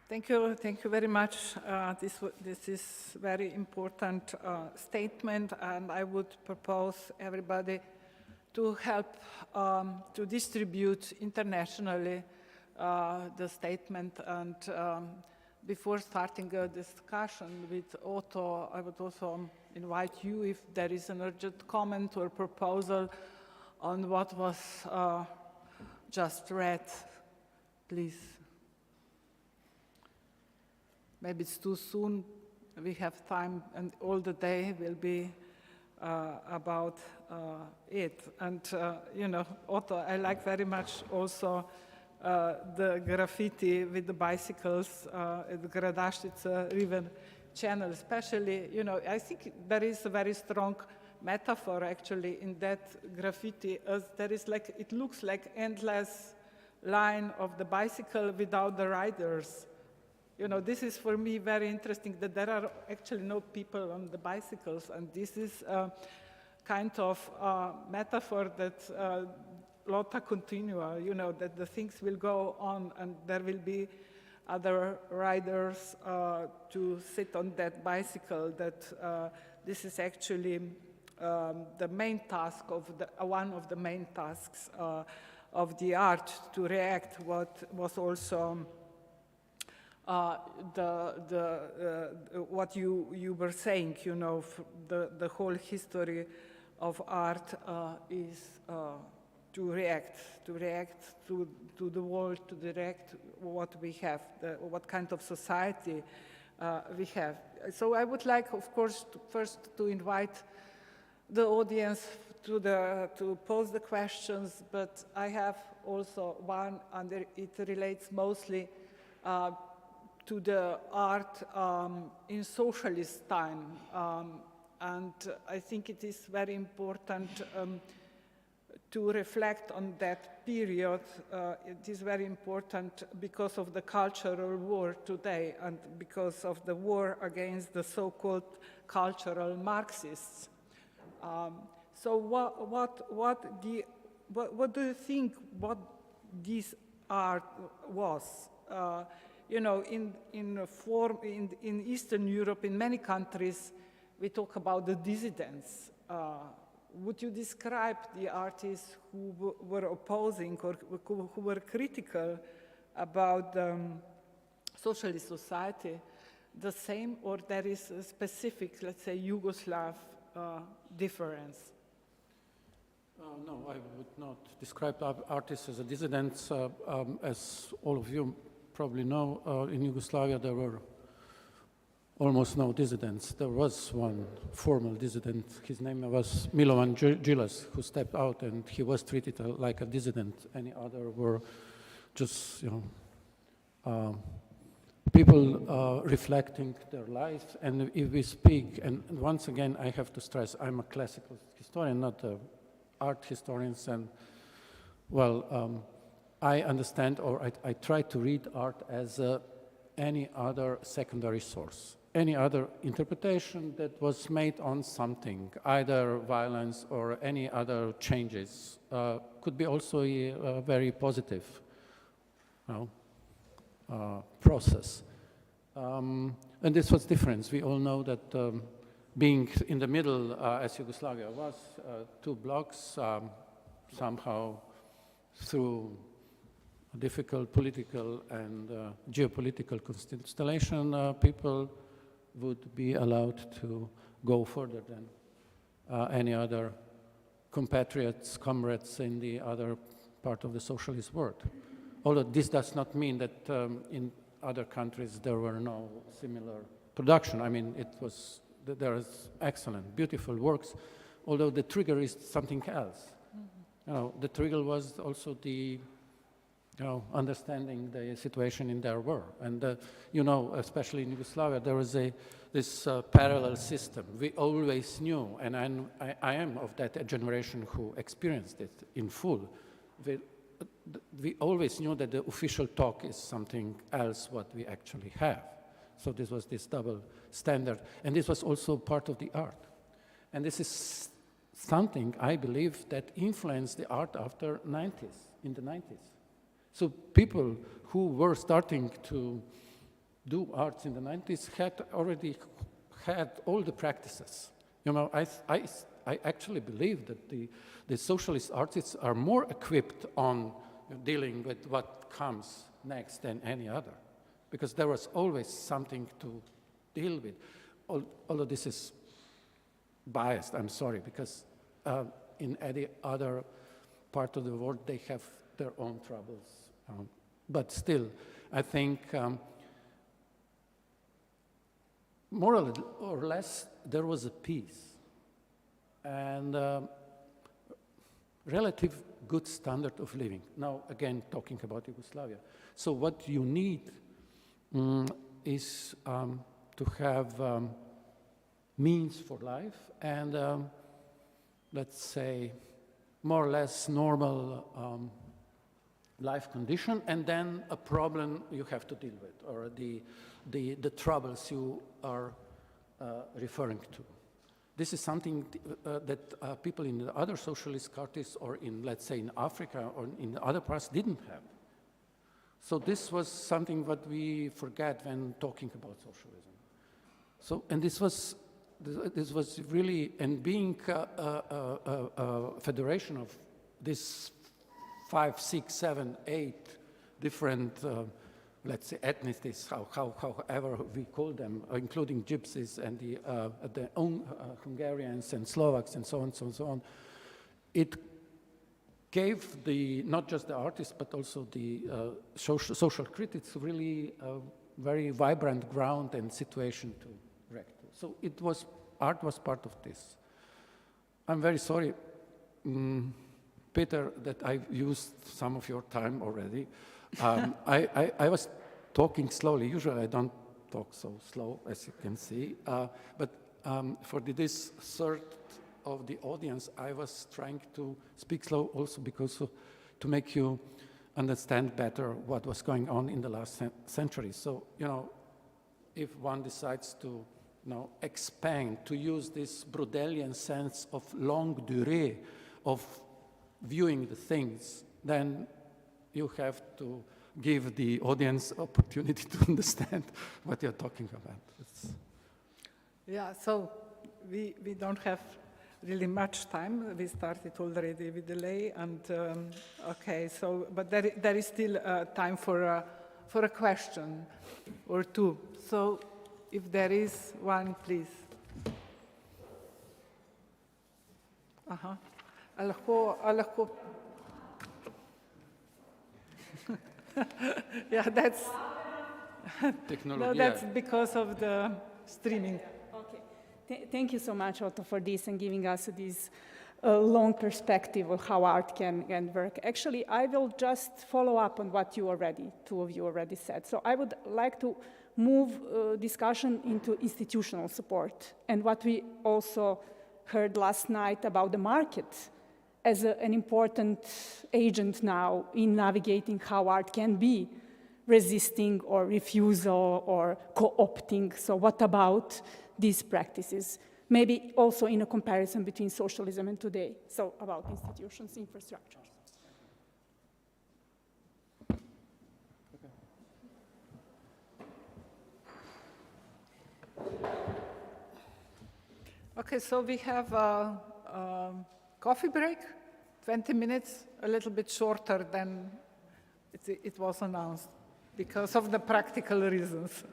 Speaker 1: Thank you very much. This is very important statement, and I would propose everybody to help to distribute internationally the statement. And before starting a discussion with Otto, I would also invite you if there is an urgent comment or proposal on what was just read, please. Maybe it's too soon. We have time, and all the day will be about it. And, you know, Otto, I like very much also the graffiti with the bicycles at the Gradaštica River channel, especially, you know, I think there is a very strong metaphor actually in that graffiti, as there is like, it looks like endless line of the bicycle without the riders. You know, this is for me very interesting that there are actually no people on the bicycles, and this is a kind of metaphor that lotta continua, you know, that the things will go on and there will be other riders to sit on that bicycle, that this is actually the main task of one of the main tasks of the art, to react what was also what you were saying, you know, the whole history of art is react to the world, to react what we have, what kind of society we have. So I would like, of course, first to invite the audience to pose the questions, but I have also one, and it relates mostly to the art in socialist time. And I think it is very important to reflect on that period. It is very important because of the cultural war today and because of the war against the so-called cultural Marxists. So what do you think what this art was? You know, in Eastern Europe, in many countries, we talk about the dissidents. Would you describe the artists who were opposing or who were critical about socialist society the same, or there is a specific, let's say, Yugoslav difference?
Speaker 2: No, I would not describe artists as a dissidents. As all of you probably know, in Yugoslavia there were almost no dissidents. There was one formal dissident. His name was Milovan Djilas, who stepped out, and he was treated like a dissident. Any other were just, you know, people reflecting their lives. And if we speak, and once again, I have to stress, I'm a classical historian, not an art historian, and well, I understand, or I try to read art as any other secondary source, any other interpretation that was made on something, either violence or any other changes, could be also a very positive, you know, process. And this was different. We all know that being in the middle, as Yugoslavia was, 2 blocks, somehow through difficult political and geopolitical constellation, people would be allowed to go further than any other compatriots, comrades in the other part of the socialist world. Although this does not mean that in other countries there were no similar production. I mean, there is excellent, beautiful works, although the trigger is something else. Mm-hmm. You know, the trigger was also the, you know, understanding the situation in their war. And, you know, especially in Yugoslavia, there was this parallel system. We always knew, and I am of that generation who experienced it in full. We always knew that the official talk is something else what we actually have. So this was this double standard. And this was also part of the art. And this is something, I believe, that influenced the art after in the 90s. So people who were starting to do arts in the 90s had already had all the practices. You know, I actually believe that the socialist artists are more equipped on dealing with what comes next than any other, because there was always something to deal with. Although this is biased, I'm sorry, because in any other part of the world they have their own troubles. But still, I think more or less there was a peace and relative good standard of living. Now, again, talking about Yugoslavia. So what you need is to have means for life and, let's say, more or less normal life condition, and then a problem you have to deal with, or the troubles you are referring to. This is something that people in the other socialist countries, or in, let's say, in Africa or in other parts didn't have. So this was something that we forget when talking about socialism. So, and this was really, and being a federation of this 5, 6, 7, 8 different, let's say, ethnicities, however we call them, including Gypsies and the own Hungarians and Slovaks and so on, it gave not just the artists, but also the social critics really a very vibrant ground and situation to react to. So art was part of this. I'm very sorry, Peter, that I've used some of your time already. I was talking slowly. Usually I don't talk so slow, as you can see. But for this third of the audience, I was trying to speak slow also because to make you understand better what was going on in the last century. So, you know, if one decides to expand, to use this Brodelian sense of longue durée, of viewing the things, then you have to give the audience opportunity to understand what you're talking about.
Speaker 1: Yeah, so we don't have really much time. We started already with delay, and okay. So, but there is still time for a question or two. So, if there is one, please. Lahko. Yeah, that's. No, that's because of the streaming.
Speaker 4: Okay. Thank you so much, Otto, for this and giving us this long perspective of how art can work. Actually, I will just follow up on what two of you already said. So I would like to move discussion into institutional support and what we also heard last night about the market as an important agent now in navigating how art can be resisting or refusal or co-opting. So what about these practices? Maybe also in a comparison between socialism and today. So about institutions, infrastructure.
Speaker 1: Okay, so we have a coffee break, 20 minutes, a little bit shorter than it was announced because of the practical reasons.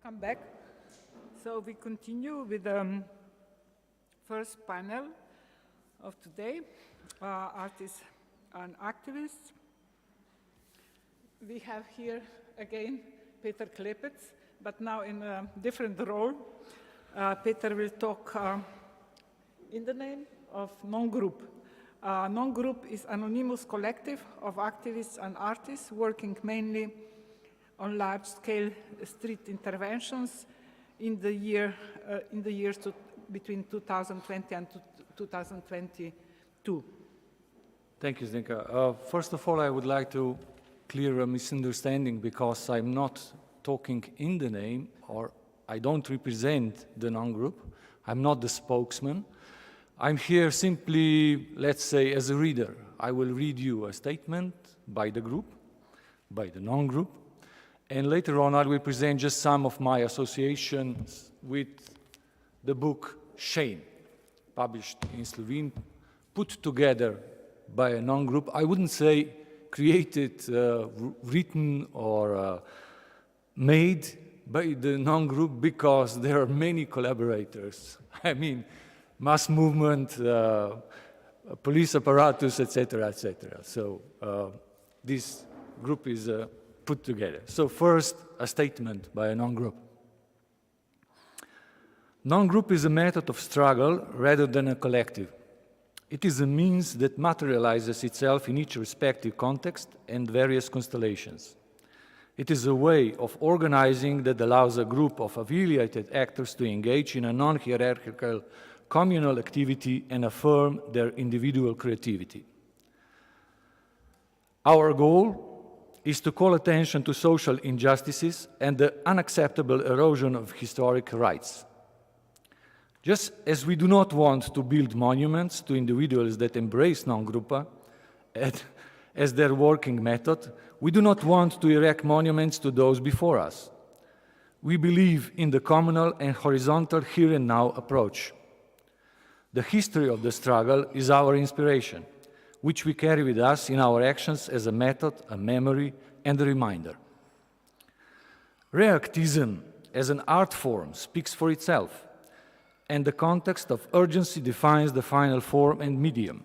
Speaker 1: Come back. So we continue with the first panel of today, artists and activists. We have here again Peter Klepets, but now in a different role. Peter will talk in the name of Non-Group. Non-Group is an anonymous collective of activists and artists working mainly on large-scale street interventions in the years between 2020 and 2022.
Speaker 5: Thank you, Zdenka. First of all, I would like to clear a misunderstanding because I'm not talking in the name, or I don't represent the non-group. I'm not the spokesman. I'm here simply, let's say, as a reader. I will read you a statement by the group, by the non-group, and later on I will present just some of my associations with the book Shame, published in Slovene, put together by a non-group. I wouldn't say created, written, or made by the non-group because there are many collaborators. I mean, mass movement, police apparatus, etc., etc. So this group is put together. So first, a statement by a non-group. Non-group is a method of struggle rather than a collective. It is a means that materializes itself in each respective context and various constellations. It is a way of organizing that allows a group of affiliated actors to engage in a non-hierarchical communal activity and affirm their individual creativity. Our goal is to call attention to social injustices and the unacceptable erosion of historic rights. Just as we do not want to build monuments to individuals that embrace non-gruppa as their working method, we do not want to erect monuments to those before us. We believe in the communal and horizontal here and now approach. The history of the struggle is our inspiration, which we carry with us in our actions as a method, a memory, and a reminder. Reactism as an art form speaks for itself, and the context of urgency defines the final form and medium.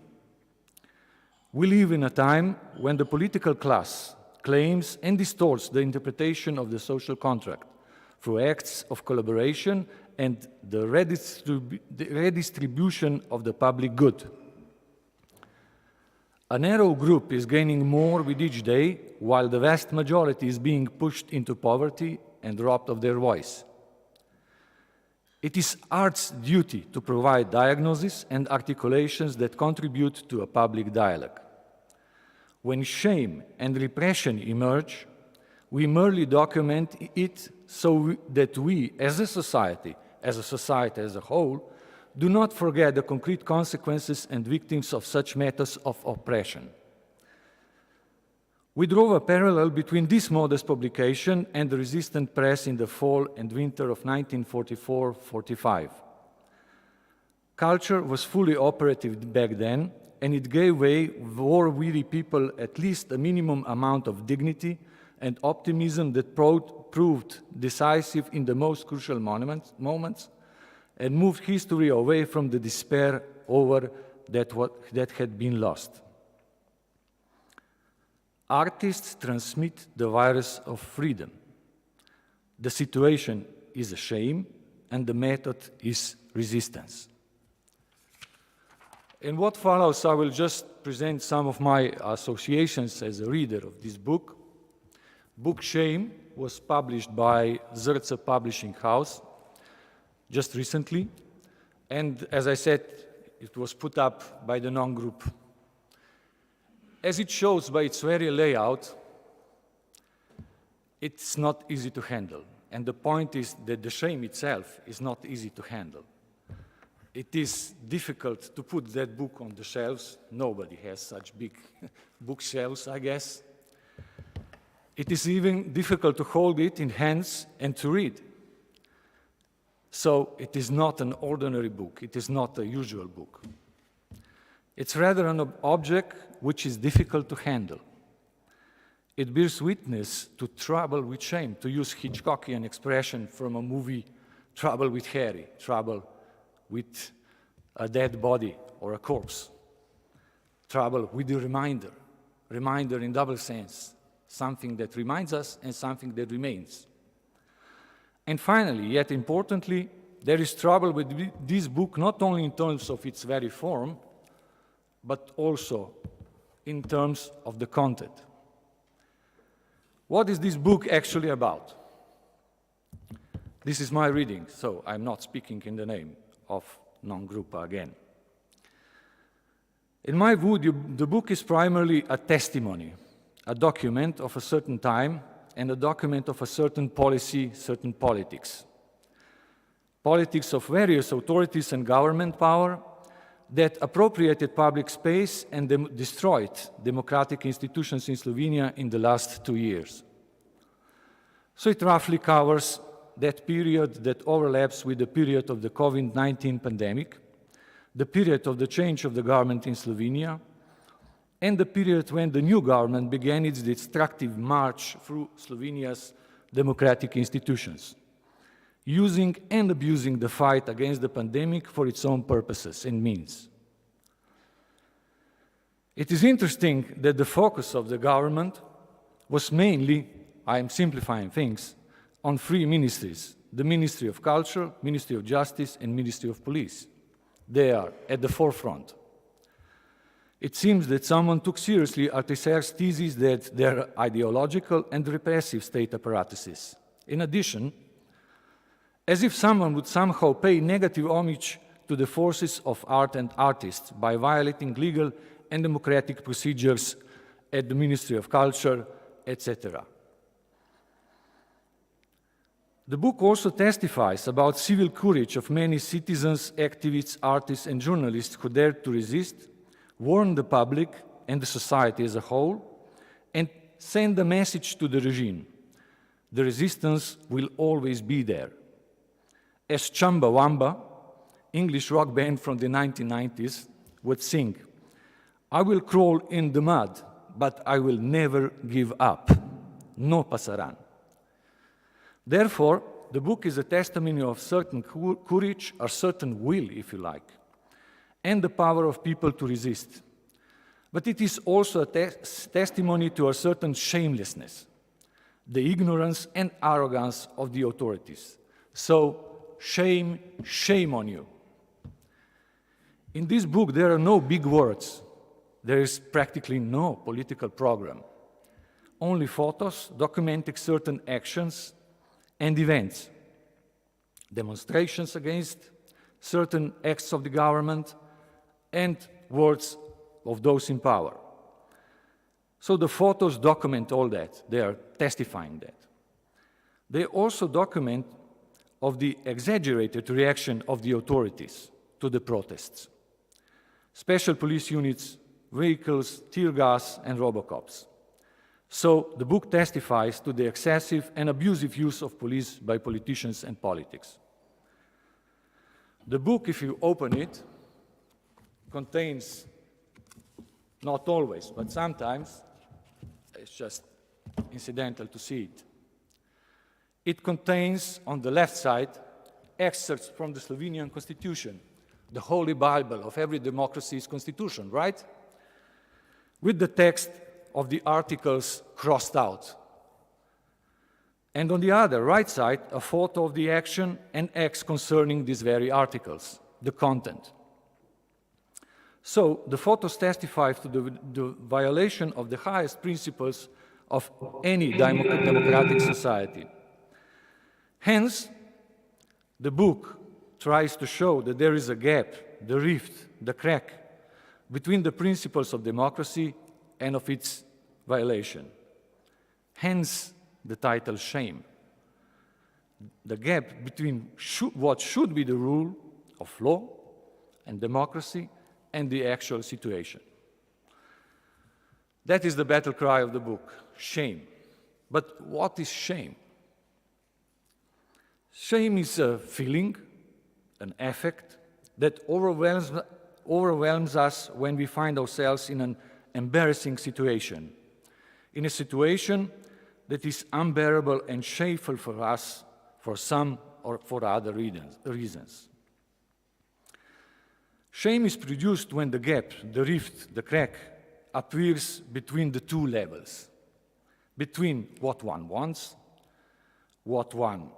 Speaker 5: We live in a time when the political class claims and distorts the interpretation of the social contract through acts of collaboration and the redistribution of the public good. A narrow group is gaining more with each day, while the vast majority is being pushed into poverty and robbed of their voice. It is art's duty to provide diagnoses and articulations that contribute to a public dialogue. When shame and repression emerge, we merely document it so that we, as a society as a whole, do not forget the concrete consequences and victims of such methods of oppression. We draw a parallel between this modest publication and the resistant press in the fall and winter of 1944-45. Culture was fully operative back then, and it gave way war-weary people at least a minimum amount of dignity and optimism that proved decisive in the most crucial moments and moved history away from the despair over that had been lost. Artists transmit the virus of freedom. The situation is a shame, and the method is resistance. In what follows, I will just present some of my associations as a reader of this book. Book Shame was published by ZRC Publishing House just recently, and as I said, it was put up by the non-group. As it shows by its very layout, it's not easy to handle. And the point is that the shame itself is not easy to handle. It is difficult to put that book on the shelves. Nobody has such big bookshelves, I guess. It is even difficult to hold it in hands and to read. So it is not an ordinary book. It is not a usual book. It's rather an object which is difficult to handle. It bears witness to trouble with shame, to use Hitchcockian expression from a movie, trouble with Harry, trouble with a dead body or a corpse. Trouble with the reminder in double sense, something that reminds us and something that remains. And finally, yet importantly, there is trouble with this book not only in terms of its very form, but also in terms of the content. What is this book actually about? This is my reading, so I'm not speaking in the name of non-Gruppa again. In my view, the book is primarily a testimony, a document of a certain time and a document of a certain policy, certain politics. Politics of various authorities and government power that appropriated public space and destroyed democratic institutions in Slovenia in the last 2 years. So it roughly covers that period that overlaps with the period of the COVID-19 pandemic, the period of the change of the government in Slovenia, and the period when the new government began its destructive march through Slovenia's democratic institutions, using and abusing the fight against the pandemic for its own purposes and means. It is interesting that the focus of the government was mainly, I am simplifying things, on 3 ministries: the Ministry of Culture, Ministry of Justice, and Ministry of Police. They are at the forefront. It seems that someone took seriously Althusser's thesis that there are ideological and repressive state apparatuses. In addition, as if someone would somehow pay negative homage to the forces of art and artists by violating legal and democratic procedures at the Ministry of Culture, etc. The book also testifies about civil courage of many citizens, activists, artists, and journalists who dared to resist, warn the public and the society as a whole, and send a message to the regime. The resistance will always be there. As Chumbawamba, English rock band from the 1990s, would sing, "I will crawl in the mud, but I will never give up. No pasaran." Therefore, the book is a testimony of certain courage, or certain will, if you like, and the power of people to resist. But it is also a testimony to a certain shamelessness, the ignorance and arrogance of the authorities. So, shame, shame on you. In this book, there are no big words. There is practically no political program. Only photos documenting certain actions and events, demonstrations against certain acts of the government, and words of those in power. So the photos document all that. They are testifying that. They also document of the exaggerated reaction of the authorities to the protests. Special police units, vehicles, tear gas, and robocops. So the book testifies to the excessive and abusive use of police by politicians and politics. The book, if you open it, contains, not always, but sometimes, it's just incidental to see it. It contains, on the left side, excerpts from the Slovenian Constitution, the holy Bible of every democracy's constitution, right? With the text of the articles crossed out. And on the other, right side, a photo of the action and acts concerning these very articles, the content. So the photos testify to the violation of the highest principles of any democratic society. Hence, the book tries to show that there is a gap, the rift, the crack between the principles of democracy and of its violation. Hence, the title Shame. The gap between what should be the rule of law and democracy and the actual situation. That is the battle cry of the book, shame. But what is shame? Shame is a feeling, an affect, that overwhelms us when we find ourselves in an embarrassing situation. in a situation that is unbearable and shameful for us for some or for other reasons. Shame is produced when the gap, the rift, the crack appears between the two levels, between what one wants, what one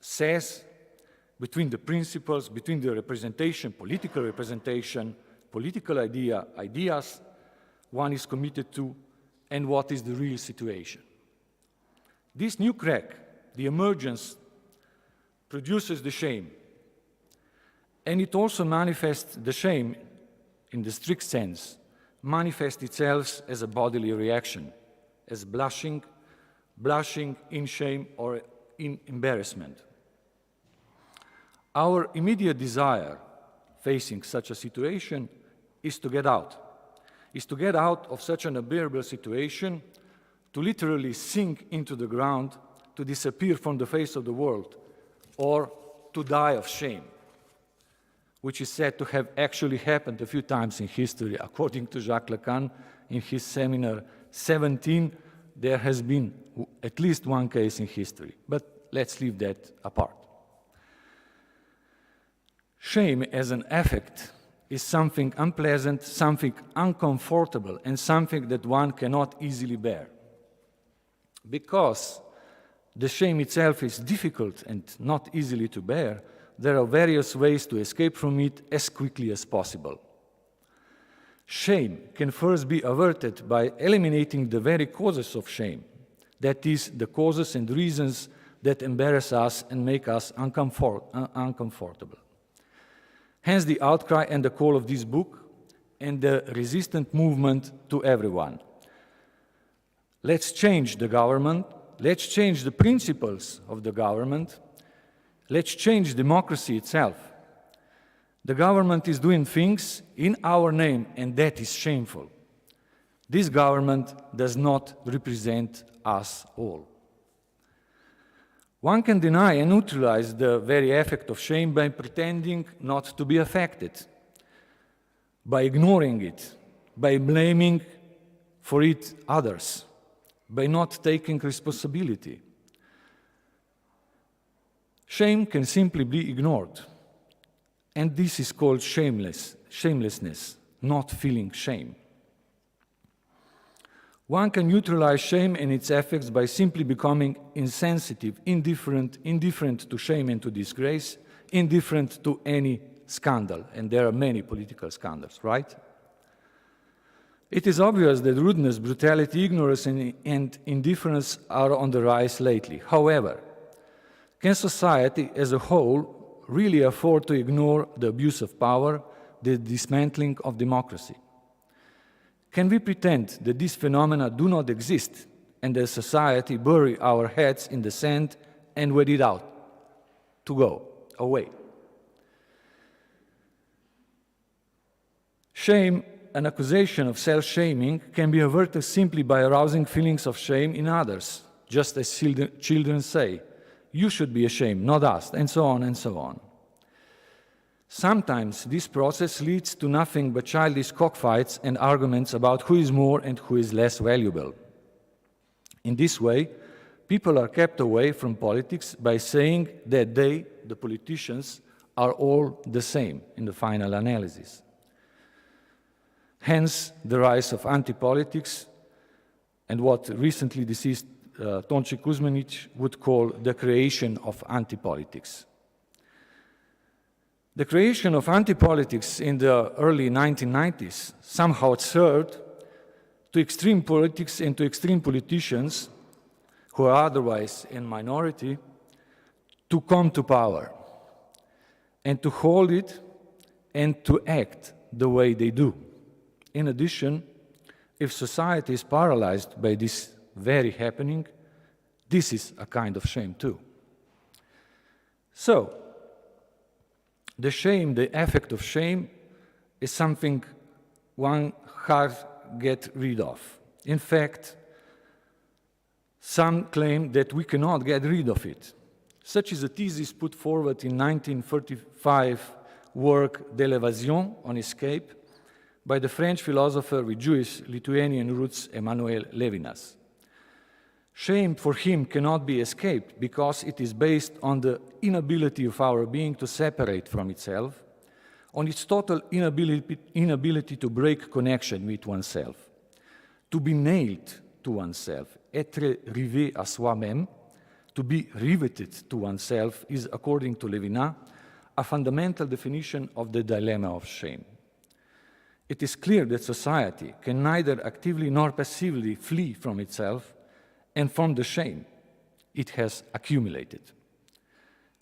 Speaker 5: says, between the principles, between the representation, political ideas one is committed to, and what is the real situation. This new crack, the emergence, produces the shame, and it also manifests the shame, in the strict sense, manifests itself as a bodily reaction, as blushing in shame or in embarrassment. Our immediate desire facing such a situation is to get out of such an unbearable situation, to literally sink into the ground, to disappear from the face of the world, or to die of shame, which is said to have actually happened a few times in history. According to Jacques Lacan, in his seminar 17, there has been at least one case in history. But let's leave that apart. Shame as an affect is something unpleasant, something uncomfortable, and something that one cannot easily bear. Because the shame itself is difficult and not easily to bear, there are various ways to escape from it as quickly as possible. Shame can first be averted by eliminating the very causes of shame, that is, the causes and reasons that embarrass us and make us uncomfortable. Hence the outcry and the call of this book and the resistant movement to everyone. Let's change the government, let's change the principles of the government, let's change democracy itself. The government is doing things in our name, and that is shameful. This government does not represent us all. One can deny and neutralize the very effect of shame by pretending not to be affected, by ignoring it, by blaming for it others, by not taking responsibility. Shame can simply be ignored, and this is called shamelessness, not feeling shame. One can neutralize shame and its effects by simply becoming insensitive, indifferent to shame and to disgrace, indifferent to any scandal, and there are many political scandals, right? It is obvious that rudeness, brutality, ignorance, and indifference are on the rise lately. However, can society as a whole really afford to ignore the abuse of power, the dismantling of democracy? Can we pretend that these phenomena do not exist and as society bury our heads in the sand and wait it out to go away? Shame, an accusation of self-shaming, can be averted simply by arousing feelings of shame in others, just as children say, "You should be ashamed, not us," and so on and so on. Sometimes this process leads to nothing but childish cockfights and arguments about who is more and who is less valuable. In this way, people are kept away from politics by saying that they, the politicians, are all the same in the final analysis. Hence, the rise of anti-politics and what recently deceased Tonči Kuzmanić would call the creation of anti-politics. The creation of anti-politics in the early 1990s somehow served to extreme politics and to extreme politicians who are otherwise in minority to come to power and to hold it and to act the way they do. In addition, if society is paralyzed by this very happening, this is a kind of shame too. So, the shame, the effect of shame, is something one can't get rid of. In fact, some claim that we cannot get rid of it. Such is a thesis put forward in 1935 work De l'évasion, on escape, by the French philosopher with Jewish Lithuanian roots Emmanuel Levinas. Shame for him cannot be escaped because it is based on the inability of our being to separate from itself, on its total inability to break connection with oneself, to be nailed to oneself, être rivé à soi-même, to be riveted to oneself is, according to Levinas, a fundamental definition of the dilemma of shame. It is clear that society can neither actively nor passively flee from itself and from the shame it has accumulated.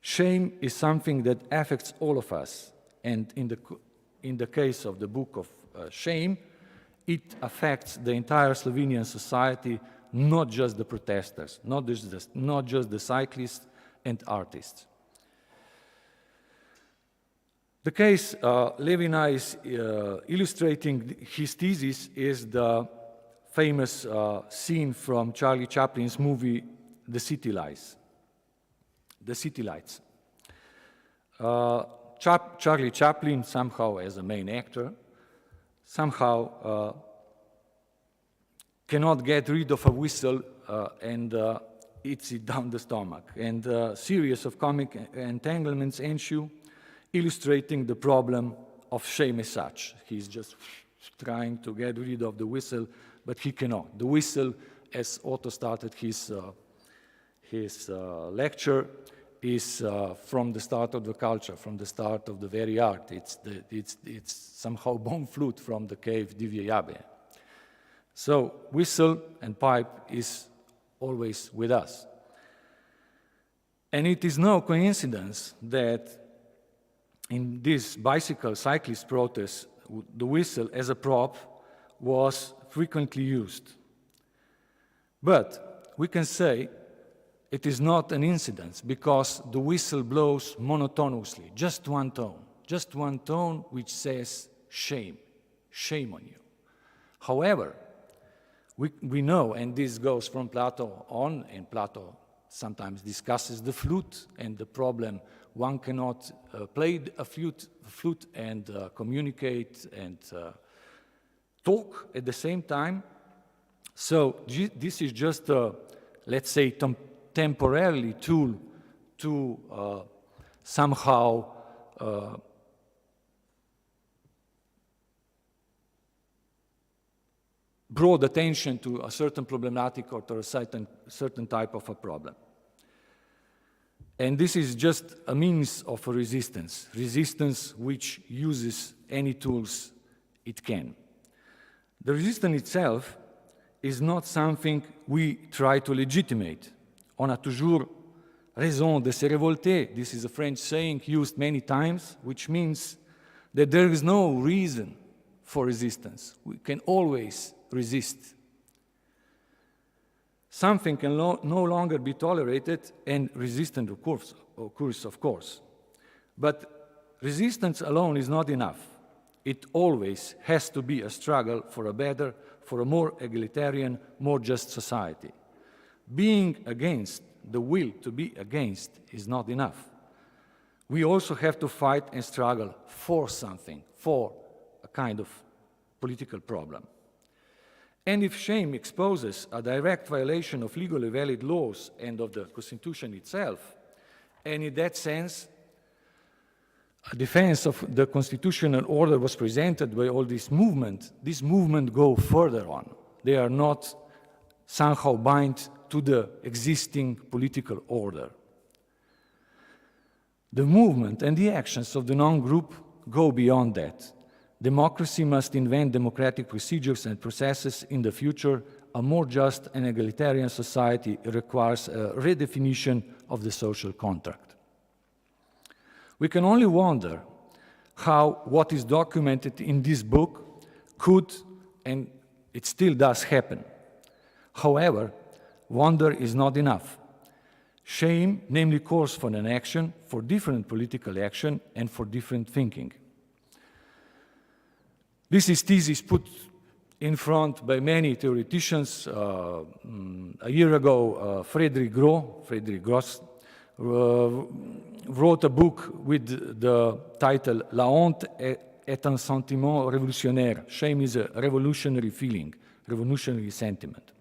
Speaker 5: Shame is something that affects all of us, and in the case of the book of shame, it affects the entire Slovenian society, not just the protesters, not just the cyclists and artists. The case Levinas is illustrating his thesis is the famous scene from Charlie Chaplin's movie The City Lights. Charlie Chaplin, somehow as a main actor, somehow cannot get rid of a whistle and eats it down the stomach. And a series of comic entanglements ensue, illustrating the problem of shame as such. He's just trying to get rid of the whistle, but he cannot. The whistle, as Otto started his lecture, is from the start of the culture, from the start of the very art. It's somehow bone flute from the cave Divje Jabe. So whistle and pipe is always with us. And it is no coincidence that in this bicycle cyclist protest, the whistle as a prop was frequently used. But we can say it is not an incidence because the whistle blows monotonously, just one tone which says shame, shame on you. However, we know, and this goes from Plato on, and Plato sometimes discusses the flute and the problem one cannot play a flute and communicate and talk at the same time. So this is just a, let's say, temporarily tool to somehow brought attention to a certain problematic or to a certain type of a problem. And this is just a means of a resistance which uses any tools it can. The resistance itself is not something we try to legitimate. On a toujours raison de se révolter. This is a French saying used many times, which means that there is no reason for resistance. We can always resist. Something can no longer be tolerated, and resistance occurs, of course. But resistance alone is not enough. It always has to be a struggle for a better, for a more egalitarian, more just society. Being against, the will to be against, is not enough. We also have to fight and struggle for something, for a kind of political problem. And if shame exposes a direct violation of legally valid laws and of the Constitution itself, and in that sense, a defense of the constitutional order was presented by all this movement go further on. They are not somehow bind to the existing political order. The movement and the actions of the non-group go beyond that. Democracy must invent democratic procedures and processes in the future. A more just and egalitarian society requires a redefinition of the social contract. We can only wonder how what is documented in this book could, and it still does happen. However, wonder is not enough. Shame, namely, calls for an action, for different political action, and for different thinking. This is thesis put in front by many theoreticians. A year ago, Frederick Gross wrote a book with the title La honte est un sentiment révolutionnaire. Shame is a revolutionary feeling, revolutionary sentiment.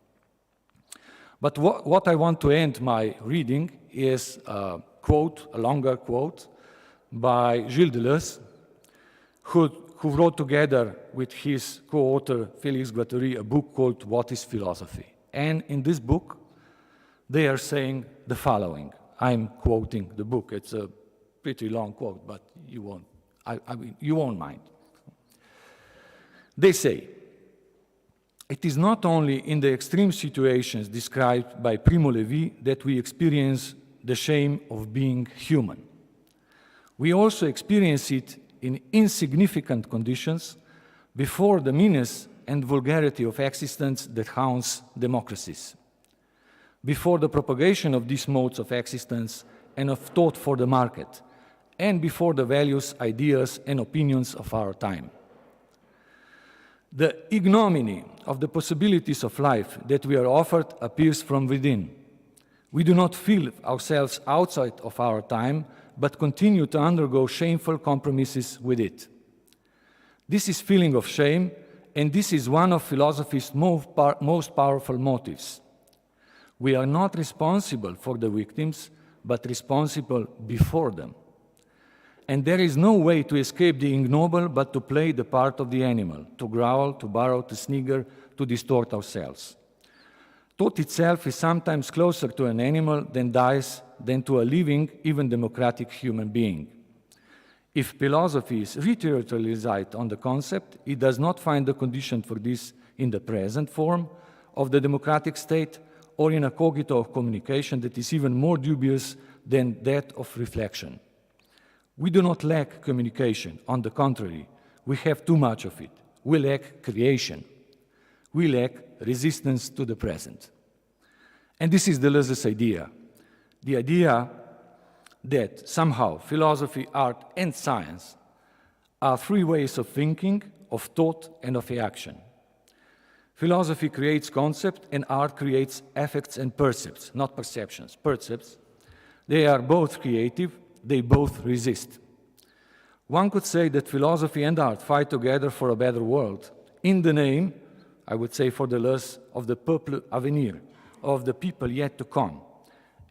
Speaker 5: But what I want to end my reading is a quote, a longer quote, by Gilles Deleuze, who wrote together with his co-author Félix Guattari a book called What is Philosophy? And in this book, they are saying the following. I'm quoting the book. It's a pretty long quote, but you won't, you won't mind. They say, it is not only in the extreme situations described by Primo Levi that we experience the shame of being human. We also experience it in insignificant conditions before the meanness and vulgarity of existence that haunts democracies, before the propagation of these modes of existence and of thought for the market, and before the values, ideas, and opinions of our time. The ignominy of the possibilities of life that we are offered appears from within. We do not feel ourselves outside of our time, but continue to undergo shameful compromises with it. This is feeling of shame, and this is one of philosophy's most powerful motives. We are not responsible for the victims, but responsible before them. And there is no way to escape the ignoble but to play the part of the animal, to growl, to burrow, to snigger, to distort ourselves. Thought itself is sometimes closer to an animal than to a living, even democratic human being. If philosophy is rhetoricalized on the concept, it does not find the condition for this in the present form of the democratic state or in a cogito of communication that is even more dubious than that of reflection. We do not lack communication. On the contrary, we have too much of it. We lack creation. We lack resistance to the present. And this is Deleuze's idea. The idea that somehow philosophy, art, and science are three ways of thinking, of thought, and of action. Philosophy creates concept, and art creates affects and percepts, not perceptions, percepts. They are both creative, they both resist. One could say that philosophy and art fight together for a better world, in the name, I would say for Deleuze, of the peuple à venir, of the people yet to come.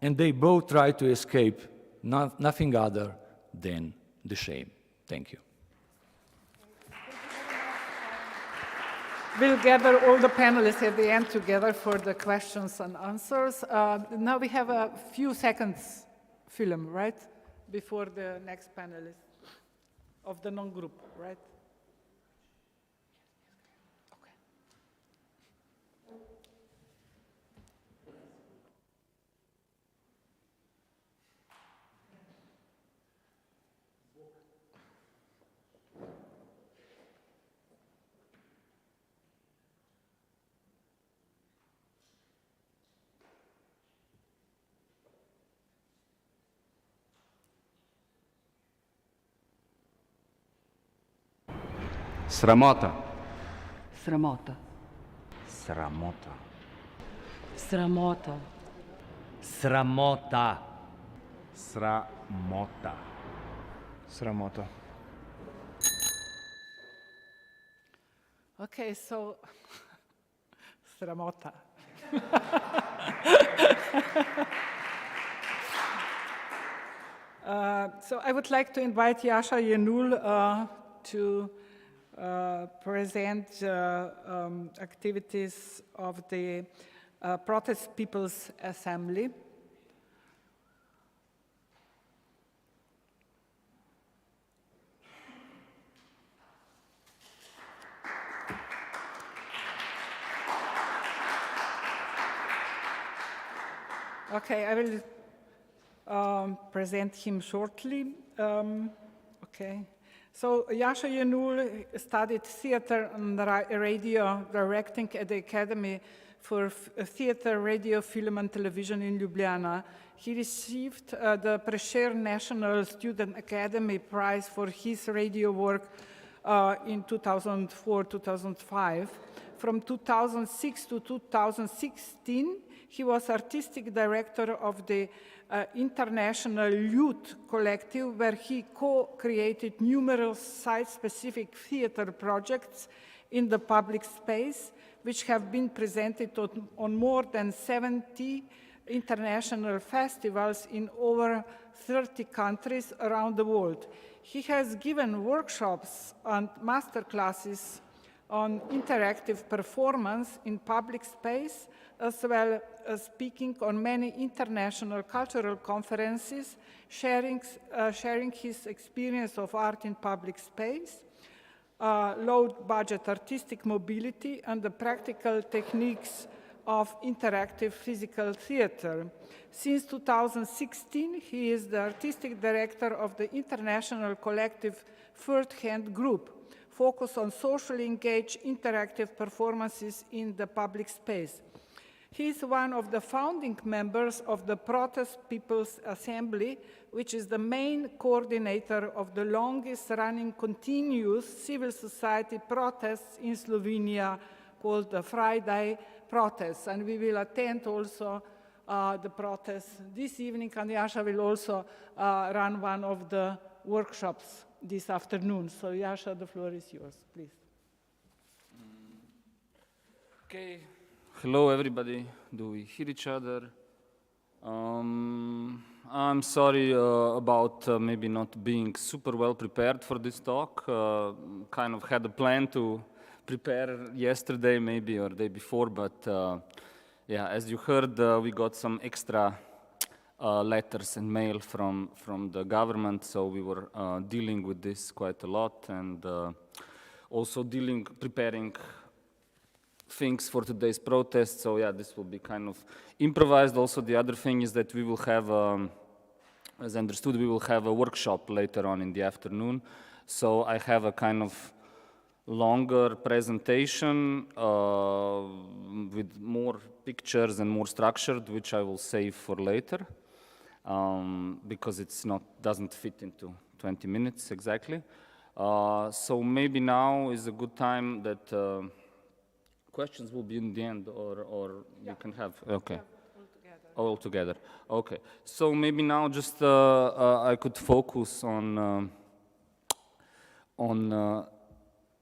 Speaker 5: And they both try to escape nothing other than the shame. Thank you.
Speaker 1: We'll gather all the panelists at the end together for the questions and answers. Now we have a few seconds film, right? Before the next panelist of the non-group, right? Okay.
Speaker 6: Sramota.
Speaker 7: Sramota.
Speaker 6: Sramota.
Speaker 7: Sramota.
Speaker 6: Sramota. Sramota.
Speaker 8: Sramota.
Speaker 1: Okay, so Sramota. So I would like to invite Jascha Jenul to present activities of the Protest People's Assembly. Okay, I will present him shortly. Okay. So Jascha Jenul studied theater and radio directing at the Academy for Theater, Radio, Film and Television in Ljubljana. He received the Prešeren National Student Academy Prize for his radio work in 2004-2005. From 2006 to 2016, He was artistic director of the International Youth Collective, where he co-created numerous site-specific theater projects in the public space, which have been presented on more than 70 international festivals in over 30 countries around the world. He has given workshops and masterclasses on interactive performance in public space, as well as speaking on many international cultural conferences, sharing his experience of art in public space, low-budget artistic mobility, and the practical techniques of interactive physical theater. Since 2016, he is the artistic director of the international collective Third Hand Group, focused on socially engaged interactive performances in the public space. He is one of the founding members of the Protest People's Assembly, which is the main coordinator of the longest-running continuous civil society protests in Slovenia, called the Friday protests. And we will attend also the protests this evening, and Jascha will also run one of the workshops this afternoon. So Jascha, the floor is yours, please.
Speaker 9: Okay. Hello, everybody. Do we hear each other? I'm sorry about maybe not being super well prepared for this talk. Kind of had a plan to prepare yesterday maybe or day before, but yeah, as you heard, we got some extra letters and mail from the government, so we were dealing with this quite a lot, and also preparing things for today's protest. So yeah, this will be kind of improvised. Also, the other thing is that we will have, as I understood, we will have a workshop later on in the afternoon. So I have a kind of longer presentation with more pictures and more structured, which I will save for later, because it's doesn't fit into 20 minutes exactly. So maybe now is a good time that questions will be in the end, or yeah, you can have, okay. All together. Okay. So maybe now just I could focus on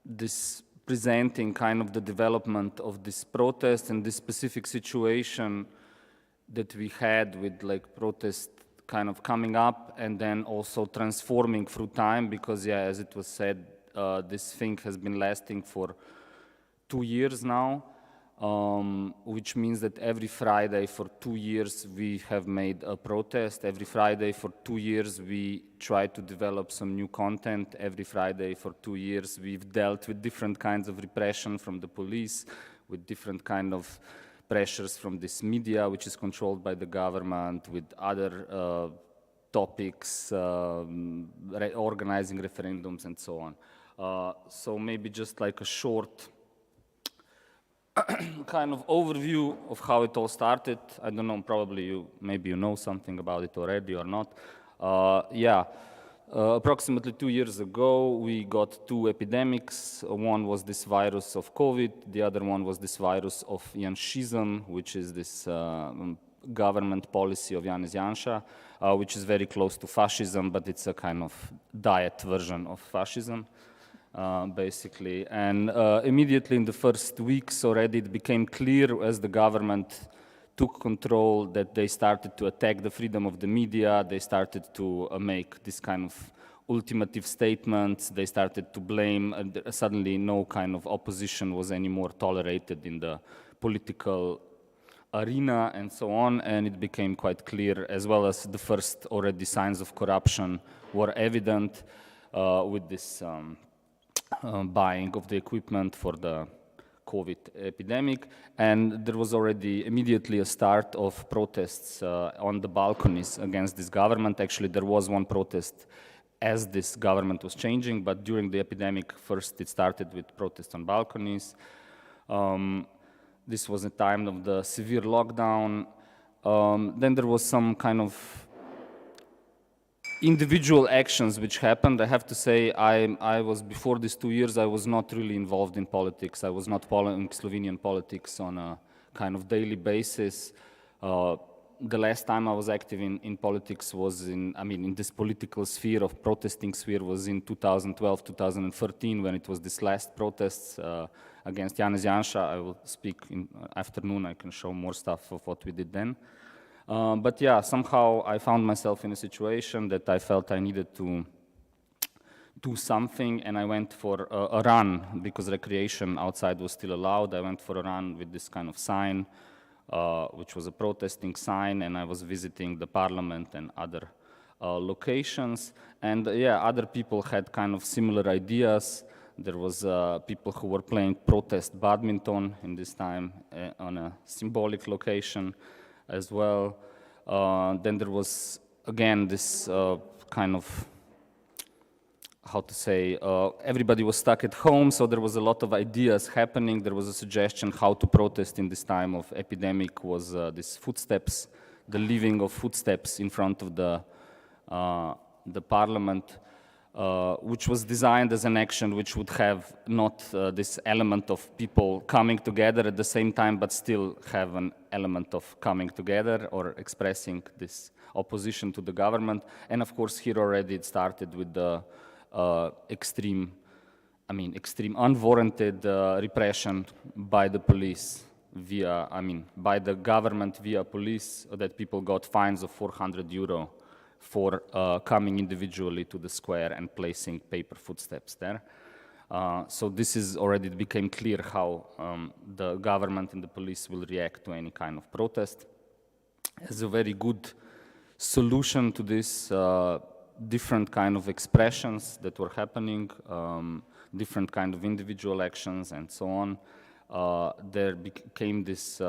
Speaker 9: this presenting kind of the development of this protest and this specific situation that we had with like protest kind of coming up and then also transforming through time, because yeah, as it was said, this thing has been lasting for 2 years now, which means that every Friday for 2 years we have made a protest. Every Friday for 2 years we try to develop some new content. Every Friday for 2 years we've dealt with different kinds of repression from the police, with different kind of pressures from this media, which is controlled by the government, with other topics, organizing referendums and so on. So maybe just like a short kind of overview of how it all started. I don't know, probably maybe you know something about it already or not. Yeah, approximately 2 years ago, we got 2 epidemics. One was this virus of COVID. The other one was this virus of Janšism, which is this government policy of Janez Janša, which is very close to fascism, but it's a kind of diet version of fascism. Basically, and immediately in the first weeks already it became clear as the government took control that they started to attack the freedom of the media, they started to make this kind of ultimative statements, they started to blame, and suddenly no kind of opposition was anymore tolerated in the political arena and so on, and it became quite clear, as well as the first already signs of corruption were evident with this buying of the equipment for the COVID epidemic, and there was already immediately a start of protests on the balconies against this government. Actually, there was one protest as this government was changing, but during the epidemic, first it started with protests on balconies. This was a time of the severe lockdown. Then there was some kind of individual actions which happened. I have to say, I was, before these 2 years, I was not really involved in politics. I was not following Slovenian politics on a kind of daily basis. The last time I was active in politics was in this political sphere of protesting sphere was in 2012, 2013, when it was this last protests against Janez Janša. I will speak in afternoon, I can show more stuff of what we did then. But yeah, somehow I found myself in a situation that I felt I needed to do something, and I went for a run, because recreation outside was still allowed. I went for a run with this kind of sign, which was a protesting sign, and I was visiting the parliament and other locations. And yeah, other people had kind of similar ideas. There was people who were playing protest badminton in this time on a symbolic location as well. Then there was, again, this kind of, how to say, everybody was stuck at home, so there was a lot of ideas happening. There was a suggestion how to protest in this time of epidemic was this footsteps, the leaving of footsteps in front of the parliament, which was designed as an action which would have not this element of people coming together at the same time, but still have an element of coming together or expressing this opposition to the government. And of course, here already it started with the extreme unwarranted repression by the police via, by the government via police, that people got fines of 400 euro for coming individually to the square and placing paper footsteps there. So this is already became clear how the government and the police will react to any kind of protest. As a very good solution to this, different kind of expressions that were happening, different kind of individual actions and so on. There became this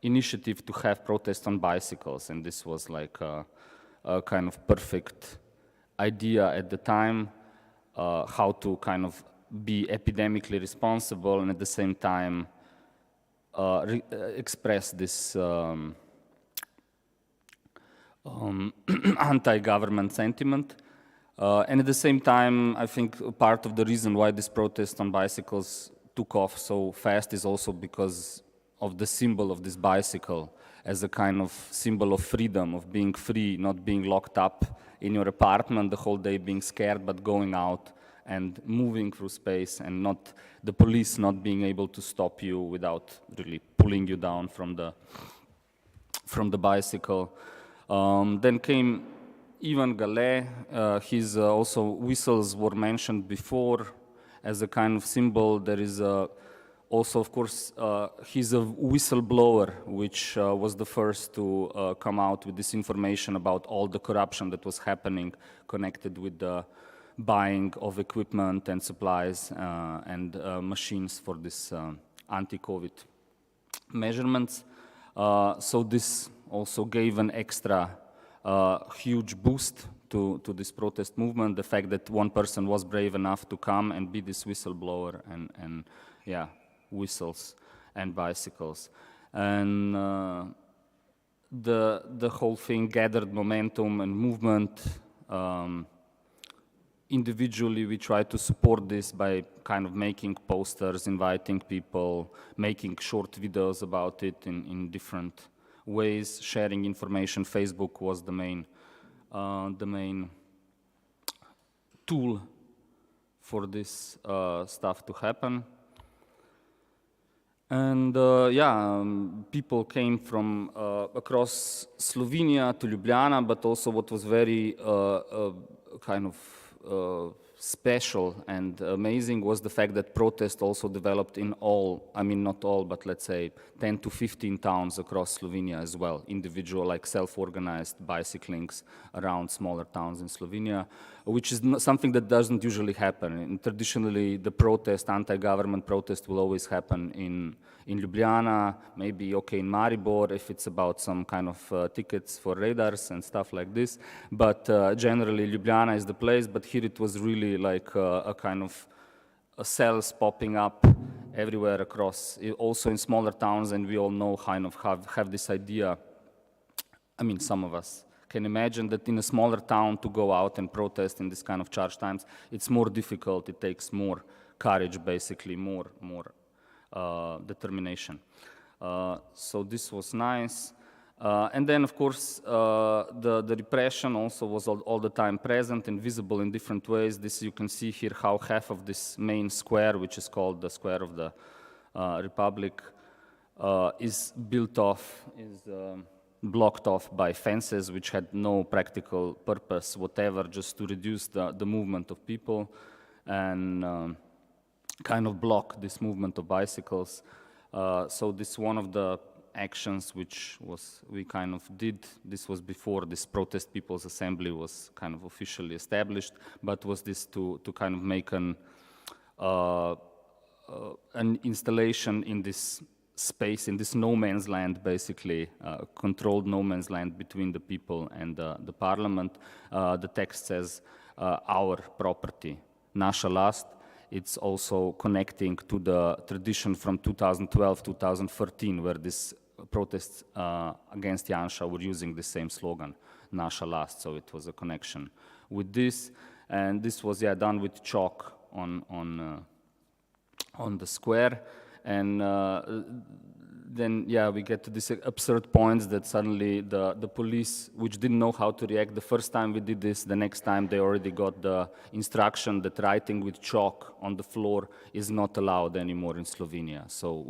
Speaker 9: initiative to have protests on bicycles, and this was like a kind of perfect idea at the time, how to kind of be epidemically responsible and at the same time express this anti-government sentiment. And at the same time, I think part of the reason why this protest on bicycles took off so fast is also because of the symbol of this bicycle as a kind of symbol of freedom, of being free, not being locked up in your apartment the whole day, being scared, but going out and moving through space, and not the police not being able to stop you without really pulling you down from the bicycle. Then came Ivan Gale. His also whistles were mentioned before as a kind of symbol. There is also, of course, he's a whistleblower, which was the first to come out with this information about all the corruption that was happening connected with the buying of equipment and supplies and machines for this anti-COVID measurements. So this also gave an extra huge boost to this protest movement, the fact that one person was brave enough to come and be this whistleblower and yeah, whistles and bicycles. And the whole thing gathered momentum and movement. Individually, we try to support this by kind of making posters, inviting people, making short videos about it in different ways, sharing information. Facebook was the main tool for this stuff to happen. And yeah, people came from across Slovenia to Ljubljana, but also what was very kind of special and amazing was the fact that protest also developed in all, I mean not all, but let's say 10 to 15 towns across Slovenia as well, individual like self-organized bicyclings around smaller towns in Slovenia, which is something that doesn't usually happen. And traditionally the protest, anti-government protest will always happen in Ljubljana, maybe okay in Maribor if it's about some kind of tickets for radars and stuff like this, but generally Ljubljana is the place, but here it was really like a kind of cells popping up everywhere across, also in smaller towns, and we all know kind of have this idea. I mean, some of us can imagine that in a smaller town to go out and protest in this kind of charged times, it's more difficult, it takes more courage, basically, more determination. So this was nice. And then, of course, the repression also was all the time present and visible in different ways. This you can see here how half of this main square, which is called the Square of the Republic, is built off, blocked off by fences which had no practical purpose whatever, just to reduce the movement of people and kind of block this movement of bicycles. So this one of the actions which we kind of did. This was before this Protest People's Assembly was kind of officially established, but was this to kind of make an installation in this space, in this no man's land, basically, controlled no man's land between the people and the parliament. The text says, our property, naša last. It's also connecting to the tradition from 2012-2013, where this protests against Janša were using the same slogan, naša last, so it was a connection with this. And this was, done with chalk on the square. And then, we get to this absurd points that suddenly the police, which didn't know how to react the first time we did this, the next time they already got the instruction that writing with chalk on the floor is not allowed anymore in Slovenia. So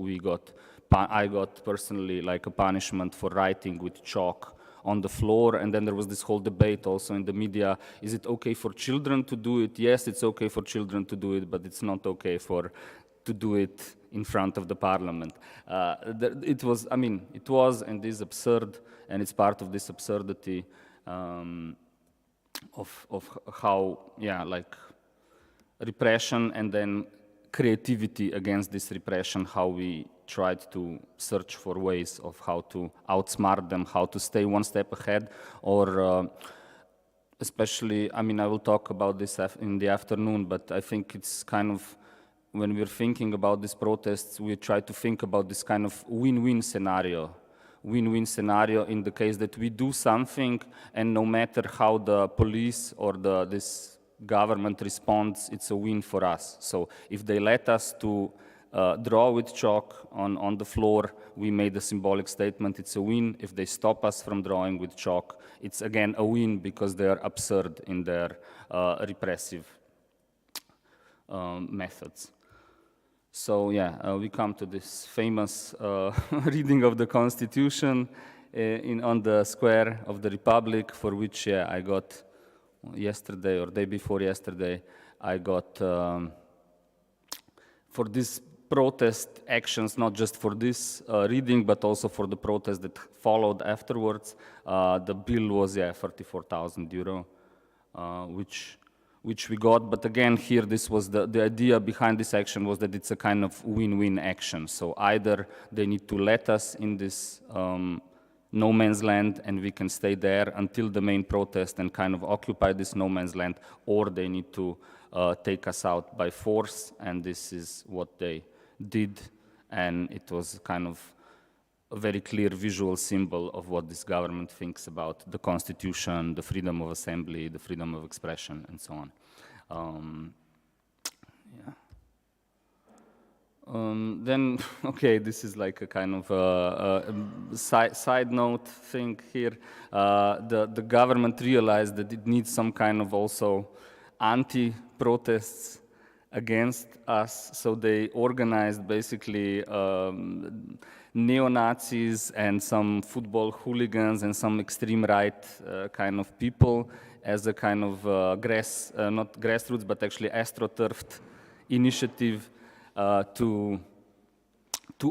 Speaker 9: I got personally like a punishment for writing with chalk on the floor, and then there was this whole debate also in the media, is it okay for children to do it? Yes, it's okay for children to do it, but it's not okay to do it in front of the parliament. It was and is absurd, and it's part of this absurdity of how, like repression and then creativity against this repression, how we tried to search for ways of how to outsmart them, how to stay one step ahead, or especially, I will talk about this in the afternoon, but I think it's kind of, when we're thinking about these protests, we try to think about this kind of win-win scenario. Win-win scenario in the case that we do something, and no matter how the police or this government responds, it's a win for us. So if they let us to draw with chalk on the floor, we made a symbolic statement, it's a win. If they stop us from drawing with chalk, it's again a win because they are absurd in their repressive methods. So we come to this famous reading of the Constitution on the Square of the Republic, for which I got yesterday or day before yesterday, I got for this protest actions, not just for this reading, but also for the protest that followed afterwards. The bill was 34,000 euro, which we got, but again here this was the idea behind this action was that it's a kind of win-win action. So either they need to let us in this no man's land and we can stay there until the main protest and kind of occupy this no man's land, or they need to take us out by force, and this is what they did, and it was kind of a very clear visual symbol of what this government thinks about the Constitution, the freedom of assembly, the freedom of expression, and so on. Then, this is like a kind of side note thing here. The government realized that it needs some kind of also anti-protests against us, so they organized basically neo-Nazis and some football hooligans and some extreme right kind of people as a kind of not grassroots, but actually astroturfed initiative to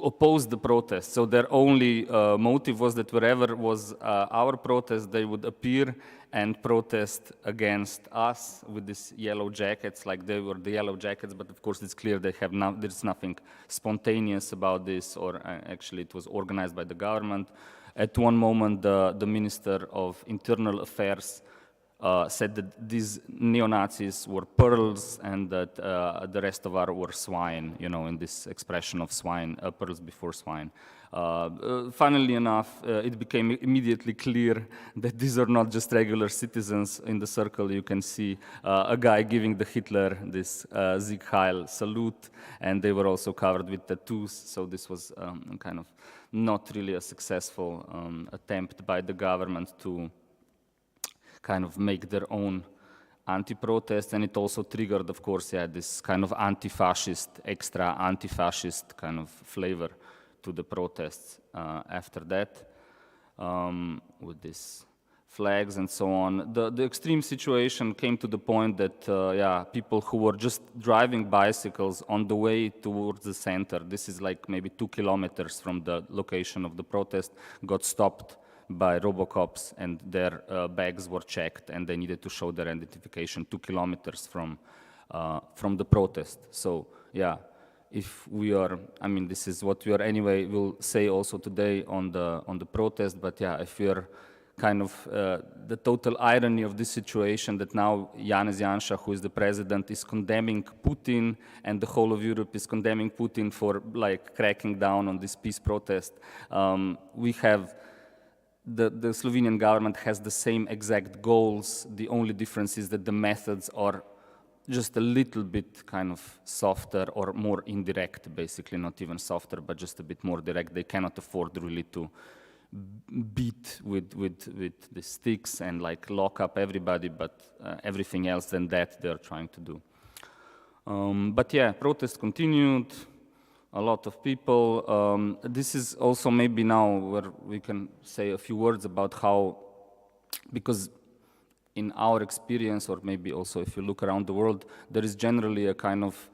Speaker 9: oppose the protest. So their only motive was that wherever was our protest, they would appear and protest against us with these yellow jackets, like they were the yellow jackets, but of course it's clear they have there's nothing spontaneous about this, or actually it was organized by the government. At one moment, the Minister of Internal Affairs said that these neo-Nazis were pearls and that the rest of us were swine, you know, in this expression of swine, pearls before swine. Funnily enough, it became immediately clear that these are not just regular citizens. In the circle, you can see a guy giving the Hitler this Sieg Heil salute, and they were also covered with tattoos. So this was kind of not really a successful attempt by the government to kind of make their own anti-protest, and it also triggered, of course, yeah, this kind of anti-fascist, extra anti-fascist kind of flavor to the protests after that, with these flags and so on. The extreme situation came to the point that, yeah, people who were just driving bicycles on the way towards the center, this is like maybe 2 kilometers from the location of the protest, got stopped by Robocops, and their bags were checked, and they needed to show their identification 2 kilometers from the protest. So, yeah. If we are, I mean, this is what we are anyway, we'll say also today on the protest, but yeah, if we are kind of the total irony of this situation that now Janez Janša, who is the president, is condemning Putin, and the whole of Europe is condemning Putin for like cracking down on this peace protest. We have, the Slovenian government has the same exact goals. The only difference is that the methods are just a little bit kind of softer or more indirect, basically, not even softer, but just a bit more direct. They cannot afford really to beat with the sticks and like lock up everybody, but everything else than that they're trying to do. But yeah, protests continued, a lot of people. This is also maybe now where we can say a few words about how, because in our experience, or maybe also if you look around the world, there is generally a kind of,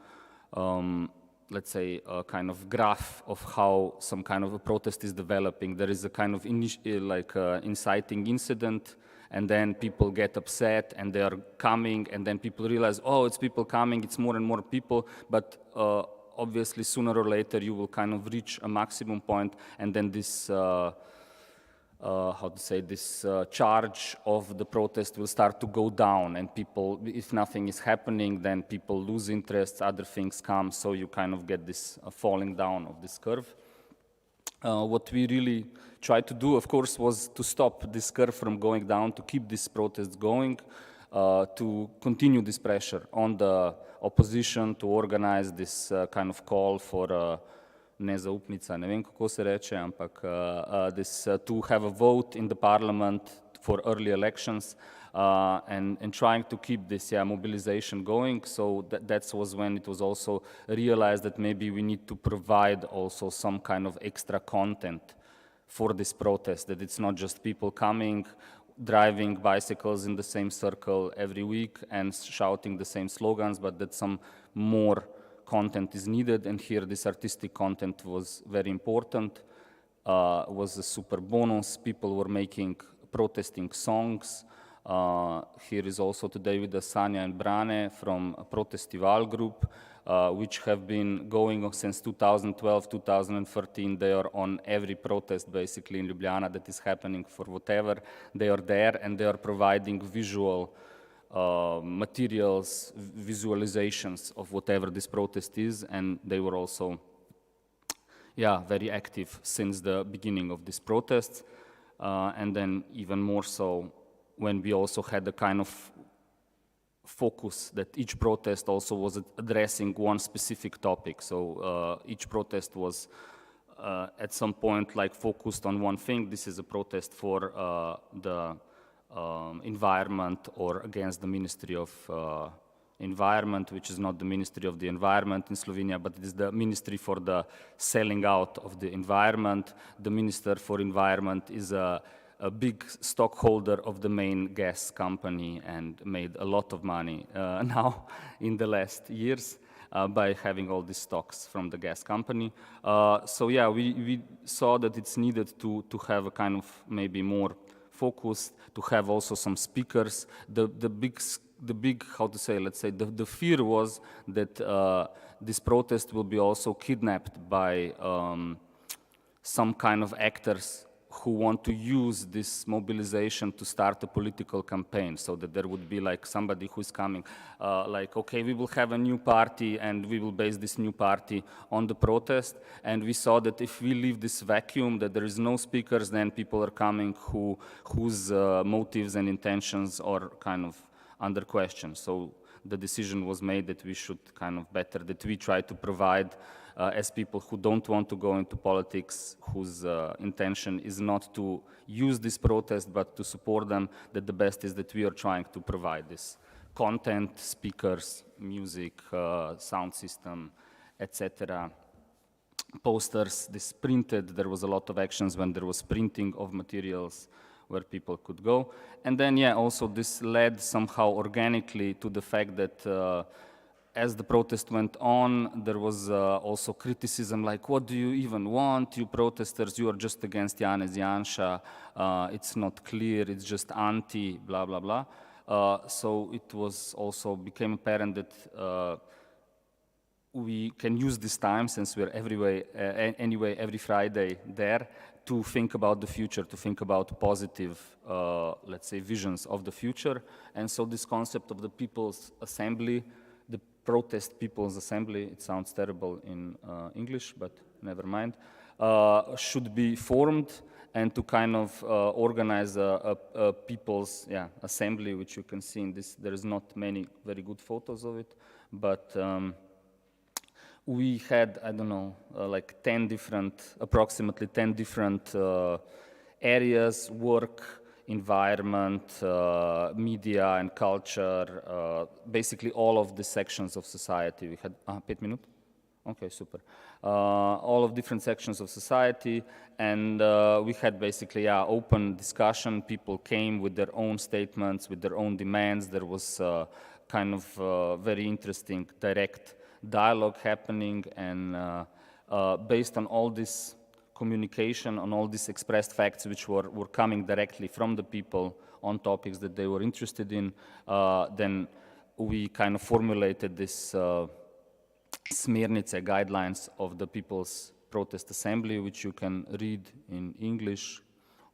Speaker 9: let's say, a kind of graph of how some kind of a protest is developing. There is a kind of inciting incident, and then people get upset, and they are coming, and then people realize, oh, it's people coming, it's more and more people, but obviously sooner or later you will kind of reach a maximum point, and then this this charge of the protest will start to go down, and people, if nothing is happening, then people lose interest, other things come, so you kind of get this falling down of this curve. What we really tried to do, of course, was to stop this curve from going down, to keep this protest going, to continue this pressure on the opposition, to organize this kind of call for nezaupnica, ne vem kako se reče, ampak to have a vote in the parliament for early elections, and trying to keep this mobilization going. So that was when it was also realized that maybe we need to provide also some kind of extra content for this protest, that it's not just people coming, driving bicycles in the same circle every week and shouting the same slogans, but that some more content is needed, and here this artistic content was very important, was a super bonus. People were making protesting songs. Here is also today with us Sanja and Brane from a Protestival group, which have been going on since 2012, 2013. They are on every protest basically in Ljubljana that is happening for whatever. They are there, and they are providing visual materials, visualizations of whatever this protest is, and they were also, very active since the beginning of this protest, and then even more so when we also had a kind of focus that each protest also was addressing one specific topic. So each protest was at some point like focused on one thing. This is a protest for the environment or against the Ministry of Environment, which is not the Ministry of the Environment in Slovenia, but it is the Ministry for the selling out of the environment. The Minister for Environment is a big stockholder of the main gas company and made a lot of money now in the last years by having all these stocks from the gas company. So yeah, we saw that it's needed to have a kind of maybe more focus, to have also some speakers. The big, how to say, let's say, the fear was that this protest will be also kidnapped by some kind of actors who want to use this mobilization to start a political campaign, so that there would be like somebody who's coming, like, okay, we will have a new party and we will base this new party on the protest. And we saw that if we leave this vacuum, that there is no speakers, then people are coming whose motives and intentions are kind of under question. So the decision was made that we should kind of better, that we try to provide as people who don't want to go into politics, whose intention is not to use this protest, but to support them, that the best is that we are trying to provide this content, speakers, music, sound system, etc. Posters, this printed, there was a lot of actions when there was printing of materials where people could go. And then, yeah, also this led somehow organically to the fact that as the protest went on, there was also criticism like, what do you even want, you protesters? You are just against Janez Janša. It's not clear, it's just anti, blah, blah, blah. So it was also became apparent that we can use this time, since we're anyway every Friday there, to think about the future, to think about positive, let's say, visions of the future. And so this concept of the People's Assembly, the Protest People's Assembly, it sounds terrible in English, but never mind, should be formed, and to kind of organize a people's assembly, which you can see in this. There is not many very good photos of it, but we had, I don't know, like approximately 10 different areas: work, environment, media and culture, basically all of the sections of society. We had, 5 minutes? Okay, super. All of different sections of society, and we had basically open discussion. People came with their own statements, with their own demands. There was kind of very interesting direct dialogue happening, and based on all this communication, on all these expressed facts which were coming directly from the people on topics that they were interested in, then we kind of formulated this smernice, guidelines of the People's Protest Assembly, which you can read in English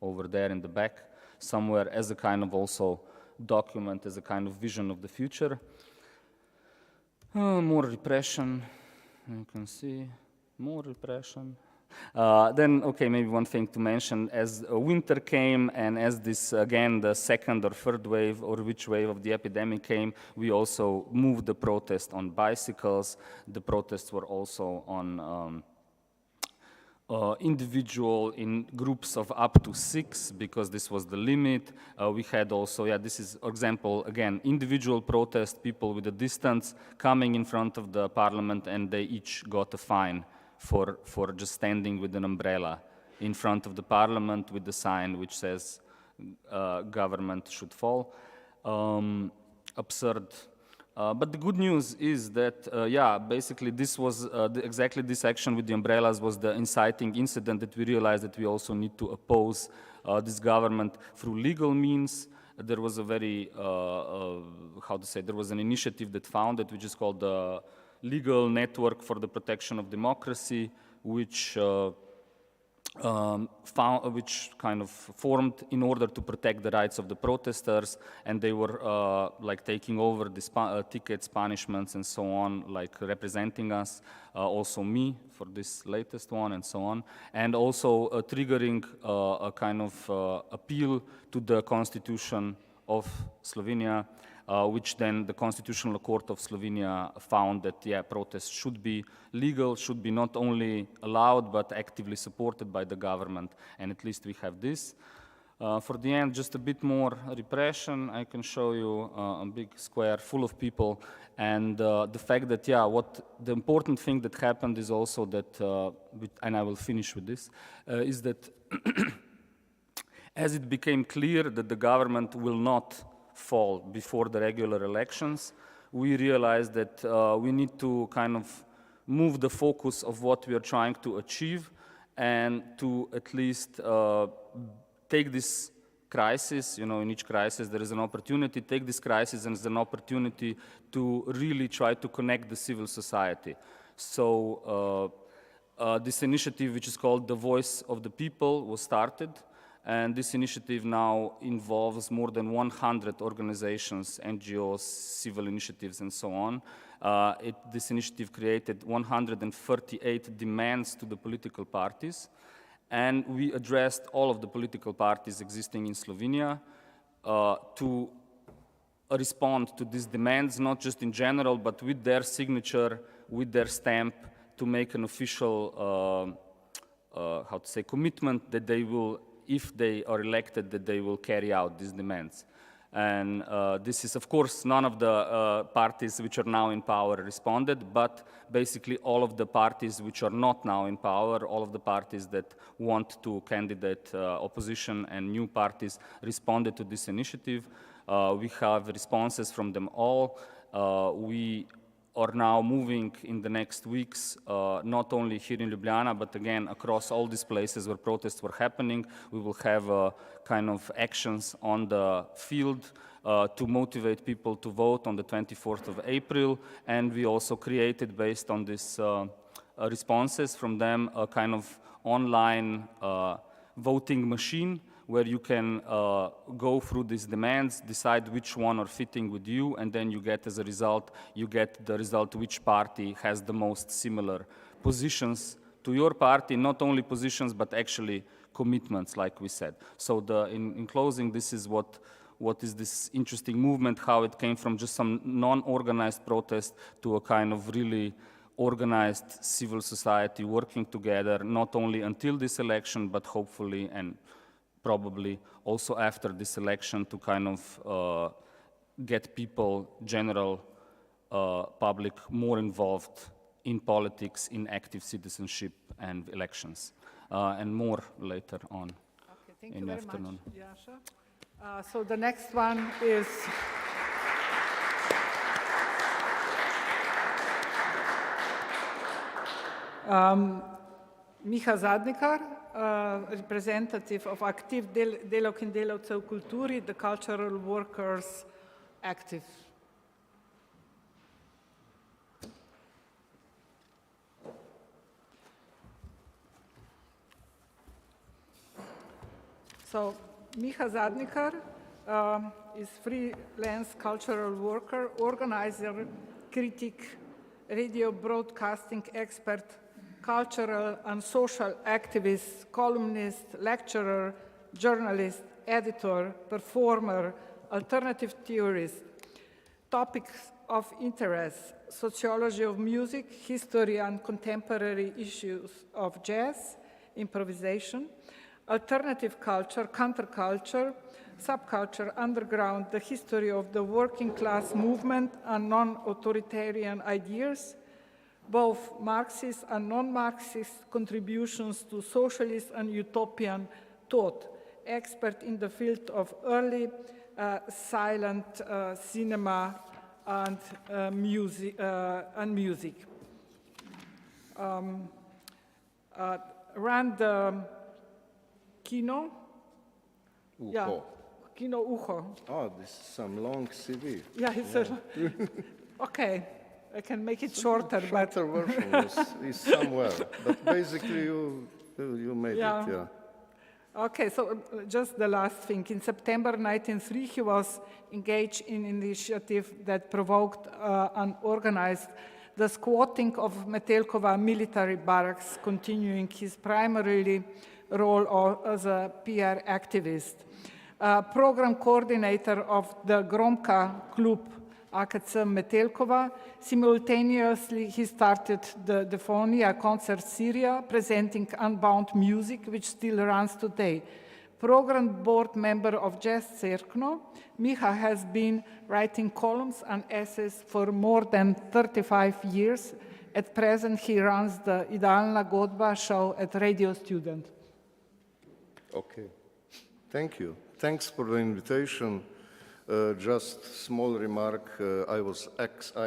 Speaker 9: over there in the back somewhere, as a kind of also document, as a kind of vision of the future. More repression, you can see, more repression. Then, okay, maybe one thing to mention, as winter came and as this, again, the second or third wave, or which wave of the epidemic came, we also moved the protest on bicycles. The protests were also on individual, in groups of up to 6, because this was the limit. We had also, this is example, again, individual protest, people with a distance coming in front of the parliament, and they each got a fine for just standing with an umbrella in front of the parliament with the sign which says government should fall. Absurd. But the good news is that, basically this was exactly this action with the umbrellas was the inciting incident that we realized that we also need to oppose this government through legal means. There was a very, there was an initiative that founded, which is called the Legal Network for the Protection of Democracy, which which kind of formed in order to protect the rights of the protesters, and they were like taking over the tickets, punishments, and so on, like representing us, also me for this latest one, and so on, and also triggering a kind of appeal to the Constitution of Slovenia, which then the Constitutional Court of Slovenia found that, protests should be legal, should be not only allowed, but actively supported by the government, and at least we have this. For the end, just a bit more repression. I can show you a big square full of people, and the fact that, the important thing that happened is also that, and I will finish with this, is that as it became clear that the government will not fall before the regular elections, we realized that we need to kind of move the focus of what we are trying to achieve, and to at least take this crisis, in each crisis there is an opportunity, take this crisis as an opportunity to really try to connect the civil society. So this initiative, which is called The Voice of the People, was started. And this initiative now involves more than 100 organizations, NGOs, civil initiatives, and so on. This initiative created 138 demands to the political parties. And we addressed all of the political parties existing in Slovenia to respond to these demands, not just in general, but with their signature, with their stamp, to make an official, commitment that they will, if they are elected, that they will carry out these demands. And this is, of course, none of the parties which are now in power responded, but basically all of the parties which are not now in power, all of the parties that want to candidate opposition and new parties responded to this initiative. We have responses from them all. We are now moving in the next weeks, not only here in Ljubljana, but again, across all these places where protests were happening. We will have kind of actions on the field to motivate people to vote on the 24th of April. And we also created, based on these responses from them, a kind of online voting machine where you can go through these demands, decide which one are fitting with you, and then you get, as a result, which party has the most similar positions to your party, not only positions, but actually commitments, like we said. So in closing, this is what is this interesting movement, how it came from just some non-organized protest to a kind of really organized civil society working together, not only until this election, but hopefully and probably also after this election, to kind of get people, general public, more involved in politics, in active citizenship and elections, and more later on in the afternoon.
Speaker 1: Thank you very much, Jasha. So the next one is Miha Zadnikar, representative of Aktiv delavk in delavcev v kulturi, the Cultural Workers Active. So Miha Zadnikar is freelance cultural worker, organizer, critic, radio broadcasting expert, cultural and social activist, columnist, lecturer, journalist, editor, performer, alternative theorist. Topics of interest: sociology of music, history and contemporary issues of jazz, improvisation, alternative culture, counterculture, subculture, underground, the history of the working class movement and non-authoritarian ideas, both Marxist and non-Marxist contributions to socialist and utopian thought, expert in the field of early silent cinema and music. Ran the Kino?
Speaker 10: Uho.
Speaker 1: Yeah, Kino Uho.
Speaker 10: Oh, this is some long CV.
Speaker 1: Yeah, it's okay. I can make it shorter, but
Speaker 10: Shorter version is somewhere. But basically, you made it, yeah.
Speaker 1: Okay, so just the last thing. In September 1903, he was engaged in an initiative that provoked and organized the squatting of Metelkova military barracks, continuing his primarily role as a PR activist. Program coordinator of the Gromka Club AKC Metelkova. Simultaneously, he started the Defonia concert series, presenting unbound music, which still runs today. Program board member of Jazz Cerkno, Miha has been writing columns and essays for more than 35 years. At present, he runs the Idealna Godba show at Radio Student.
Speaker 10: Okay, thank you. Thanks for the invitation. Just small remark, I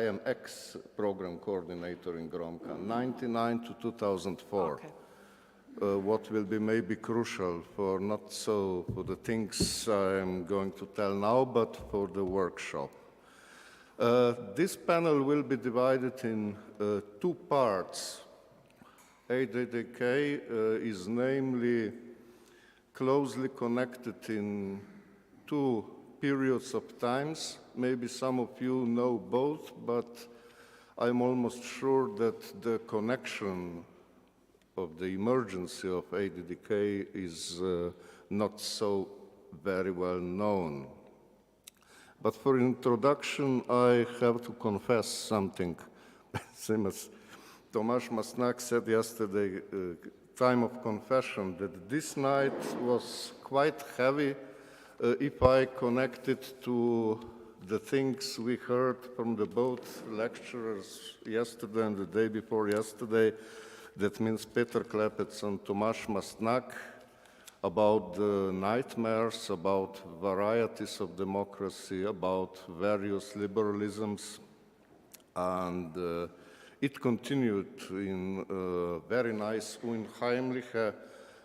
Speaker 10: am ex-program coordinator in Gromka, 1999 to 2004.
Speaker 1: Okay.
Speaker 10: What will be maybe crucial for not so for the things I am going to tell now, but for the workshop. This panel will be divided in two parts. ADDK is namely closely connected in two periods of times. Maybe some of you know both, but I'm almost sure that the connection of the emergency of ADDK is not so very well known. But for introduction, I have to confess something. Same as Tomasz Masnak said yesterday, time of confession, that this night was quite heavy if I connect it to the things we heard from the both lecturers yesterday and the day before yesterday. That means Peter Klepec and Tomasz Masnak, about the nightmares, about varieties of democracy, about various liberalisms, and it continued in very nice Unheimliche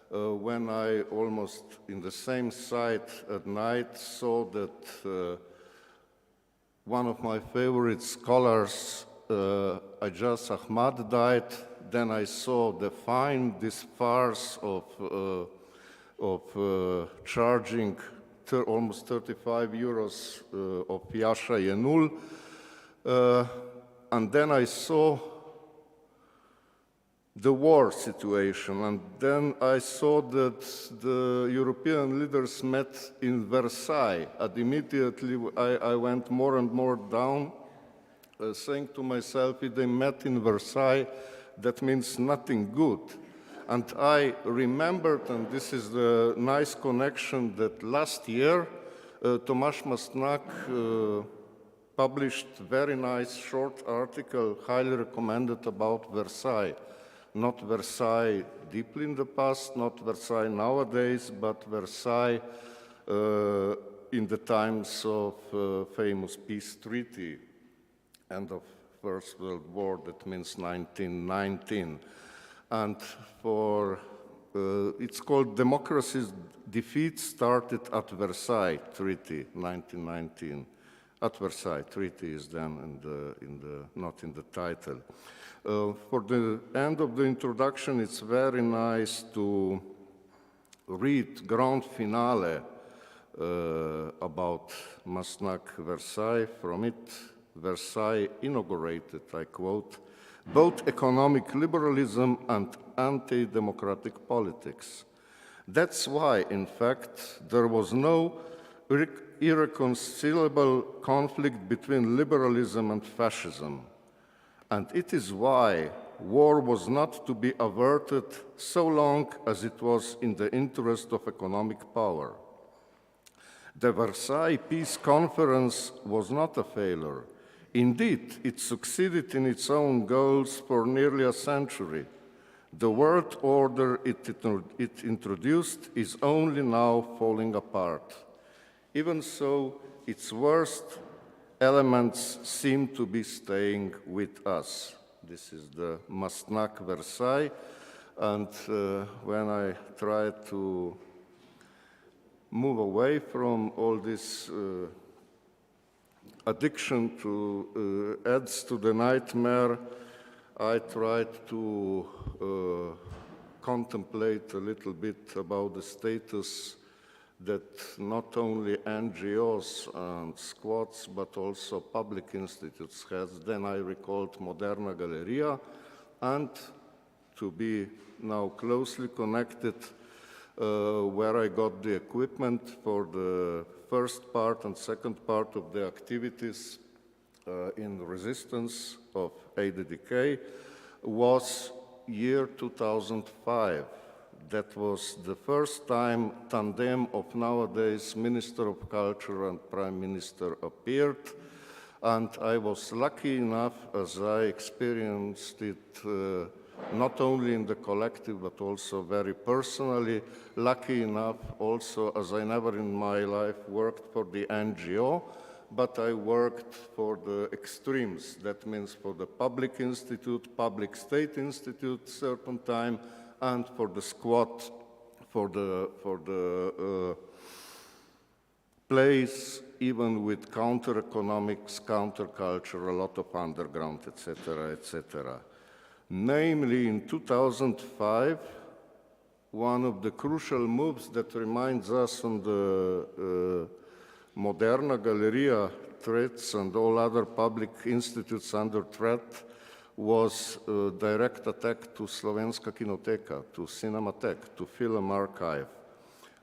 Speaker 10: when I almost in the same site at night saw that one of my favorite scholars, Ajaz Ahmad, died. Then I saw this farce of charging almost 35 euros of Jascha Jenul. And then I saw the war situation, and then I saw that the European leaders met in Versailles, and immediately I went more and more down, saying to myself, if they met in Versailles, that means nothing good. And I remembered, and this is the nice connection, that last year Tomasz Masnak published very nice short article, highly recommended, about Versailles. Not Versailles deeply in the past, not Versailles nowadays, but Versailles in the times of famous peace treaty, end of First World War, that means 1919. And it's called Democracy's Defeat Started at Versailles Treaty, 1919. At Versailles Treaty is then not in the title. For the end of the introduction, it's very nice to read grand finale about Masnak Versailles. From it, Versailles inaugurated, I quote, both economic liberalism and anti-democratic politics. That's why, in fact, there was no irreconcilable conflict between liberalism and fascism. And it is why war was not to be averted so long as it was in the interest of economic power. The Versailles Peace Conference was not a failure. Indeed, it succeeded in its own goals for nearly a century. The world order it introduced is only now falling apart. Even so, its worst elements seem to be staying with us. This is the Masnak Versailles, and when I try to move away from all this addiction to adds to the nightmare, I tried to contemplate a little bit about the status that not only NGOs and squads, but also public institutes has. Then I recalled Moderna Galleria, and to be now closely connected, where I got the equipment for the first part and second part of the activities in resistance of ADDK, was year 2005. That was the first time tandem of nowadays Minister of Culture and Prime Minister appeared, and I was lucky enough, as I experienced it not only in the collective but also very personally, lucky enough also as I never in my life worked for the NGO, but I worked for the extremes. That means for the public institute, public state institute certain time, and for the squad, for the place, even with counter-economics, counter-culture, a lot of underground, etc., etc. Namely, in 2005, one of the crucial moves that reminds us on the Moderna, Galleria threats and all other public institutes under threat was a direct attack to Slovenska Kinoteka, to Cinematheque, to Film Archive.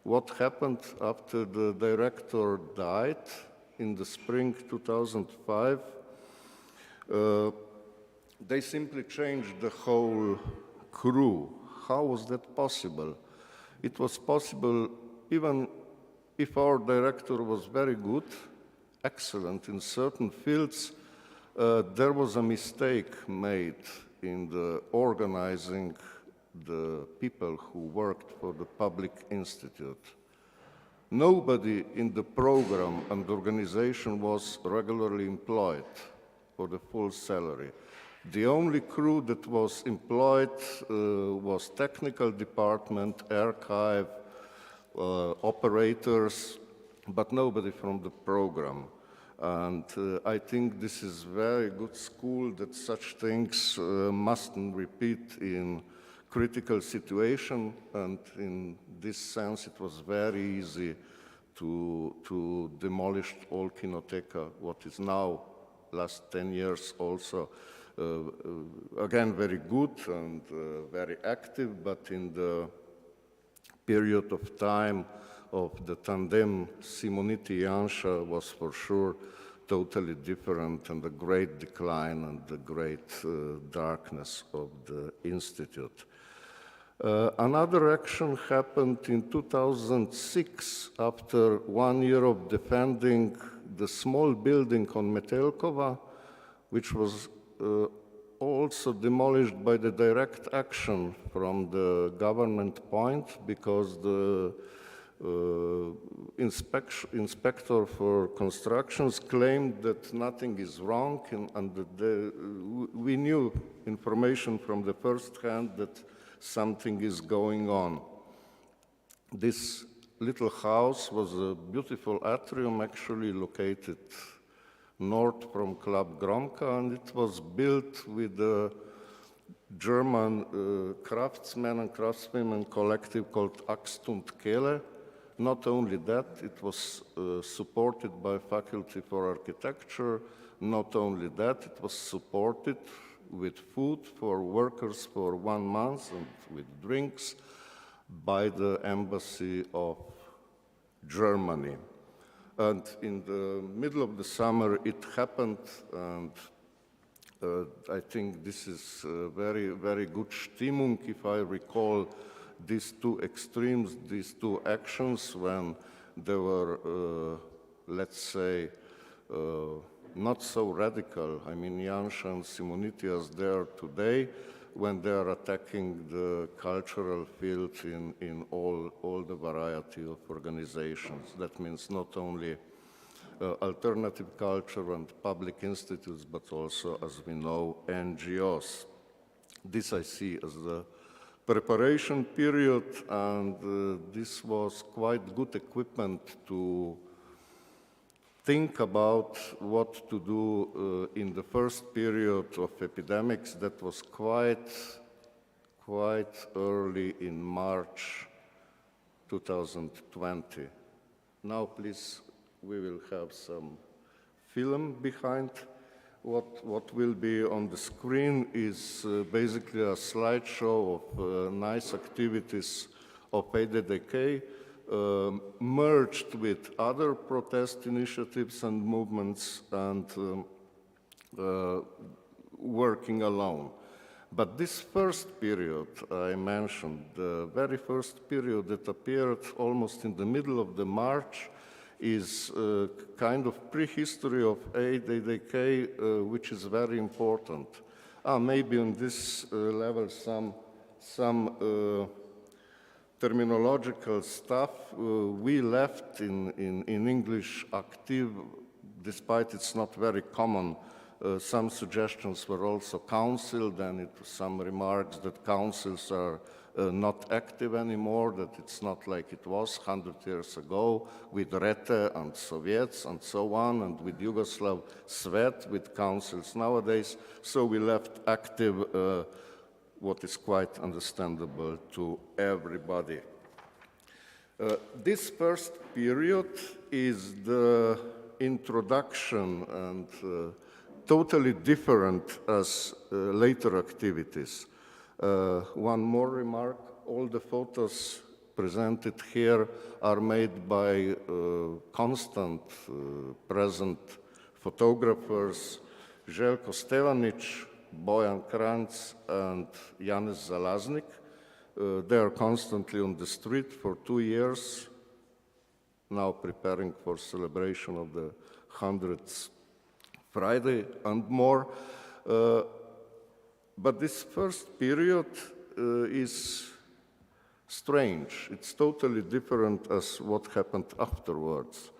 Speaker 10: What happened after the director died in the spring 2005? They simply changed the whole crew. How was that possible? It was possible even if our director was very good, excellent in certain fields. There was a mistake made in the organizing the people who worked for the Public Institute. Nobody in the program and organization was regularly employed for the full salary. The only crew that was employed was technical department, archive, operators, but nobody from the program. And I think this is very good school that such things mustn't repeat in critical situation, and in this sense it was very easy to demolish all Kinoteka, what is now, last 10 years also, again very good and very active, but in the period of time of the tandem Simoniti-Janša was for sure totally different, and the great decline and the great darkness of the Institute. Another action happened in 2006 after 1 year of defending the small building on Metelkova, which was also demolished by the direct action from the government point, because the inspector for constructions claimed that nothing is wrong, and that we knew information from the first hand that something is going on. This little house was a beautiful atrium, actually located north from Club Gromka, and it was built with a German craftsman and craftswomen collective called Axtund Kehle. Not only that, it was supported by Faculty for Architecture. Not only that, it was supported with food for workers for 1 month and with drinks by the Embassy of Germany. And in the middle of the summer it happened, and I think this is a very, very good Stimmung, if I recall these two extremes, these two actions, when they were, let's say, not so radical. I mean, Janša and Simoniti are there today, when they are attacking the cultural field in all the variety of organizations. That means not only alternative culture and public institutes, but also, as we know, NGOs. This I see as the preparation period, and this was quite good equipment to think about what to do in the first period of epidemics. That was quite early in March 2020. Now, please, we will have some film behind. What will be on the screen is basically a slideshow of nice activities of ADDK, merged with other protest initiatives and movements, and working alone. But this first period I mentioned, the very first period that appeared almost in the middle of the March, is a kind of prehistory of ADDK, which is very important. Maybe on this level some terminological stuff. We left in English active, despite it's not very common. Some suggestions were also council, then it was some remarks that councils are not active anymore, that it's not like it was 100 years ago with Rete and Soviets and so on, and with Yugoslav Svet, with councils nowadays. So we left active what is quite understandable to everybody. This first period is the introduction and totally different as later activities. One more remark, all the photos presented here are made by constant present photographers, Željko Stevanić, Bojan Kranz, and Janez Zalaznik. They are constantly on the street for 2 years, now preparing for celebration of the 100th Friday and more. But this first period is strange. It's totally different as what happened afterwards.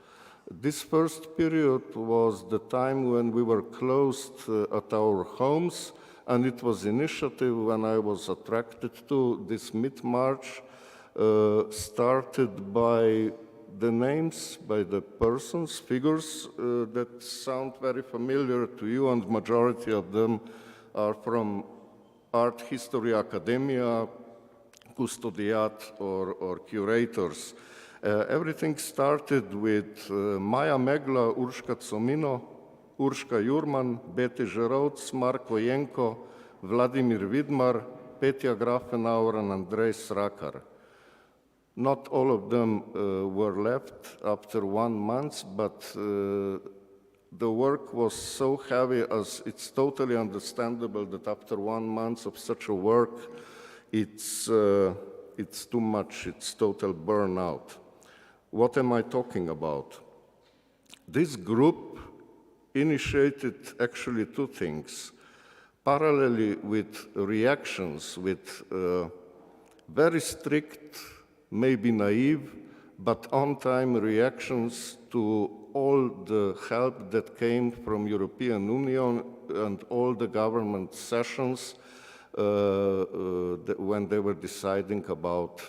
Speaker 10: This first period was the time when we were closed at our homes, and it was initiative when I was attracted to this mid-March, started by the names, by the persons, figures that sound very familiar to you, and majority of them are from Art History Academia, Custodiat, or curators. Everything started with Maja Megla, Urška Comino, Urška Jurman, Bete Žerovc, Marko Jenko, Vladimir Vidmar, Petja Grafenauer, and Andrej Srakar. Not all of them were left after 1 month, but the work was so heavy, as it's totally understandable that after 1 month of such a work, it's too much, it's total burnout. What am I talking about? This group initiated actually 2 things. Parallelly with reactions, with very strict, maybe naive, but on-time reactions to all the help that came from European Union and all the government sessions when they were deciding about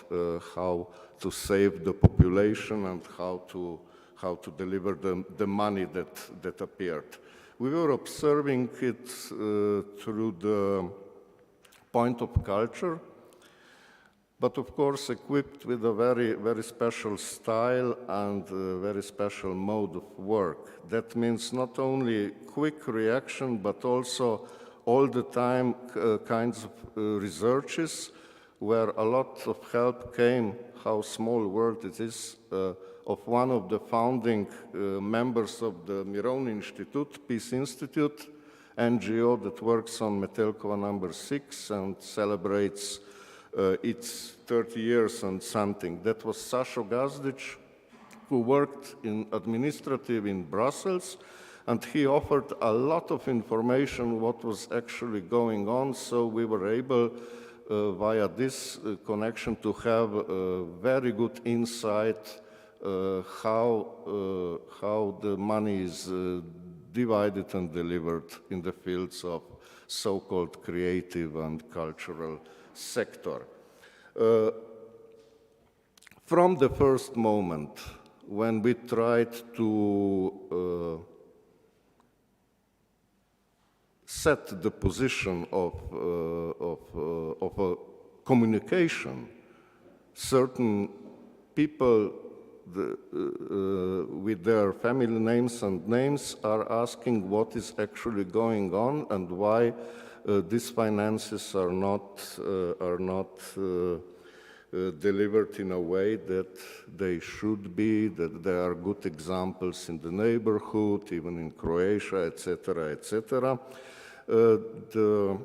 Speaker 10: how to save the population and how to deliver the money that appeared. We were observing it through the point of culture, but of course equipped with a very, very special style and a very special mode of work. That means not only quick reaction, but also all the time kinds of researches where a lot of help came, how small world it is, of one of the founding members of the Mirovni Institute, Peace Institute, NGO that works on Metelkova number 6 and celebrates its 30 years and something. That was Sašo Gazdic, who worked in administrative in Brussels, and he offered a lot of information what was actually going on, so we were able via this connection to have very good insight how the money is divided and delivered in the fields of so-called creative and cultural sector. From the first moment when we tried to set the position of a communication, certain people with their family names and names are asking what is actually going on and why these finances are not delivered in a way that they should be, that there are good examples in the neighborhood, even in Croatia, etc., etc. The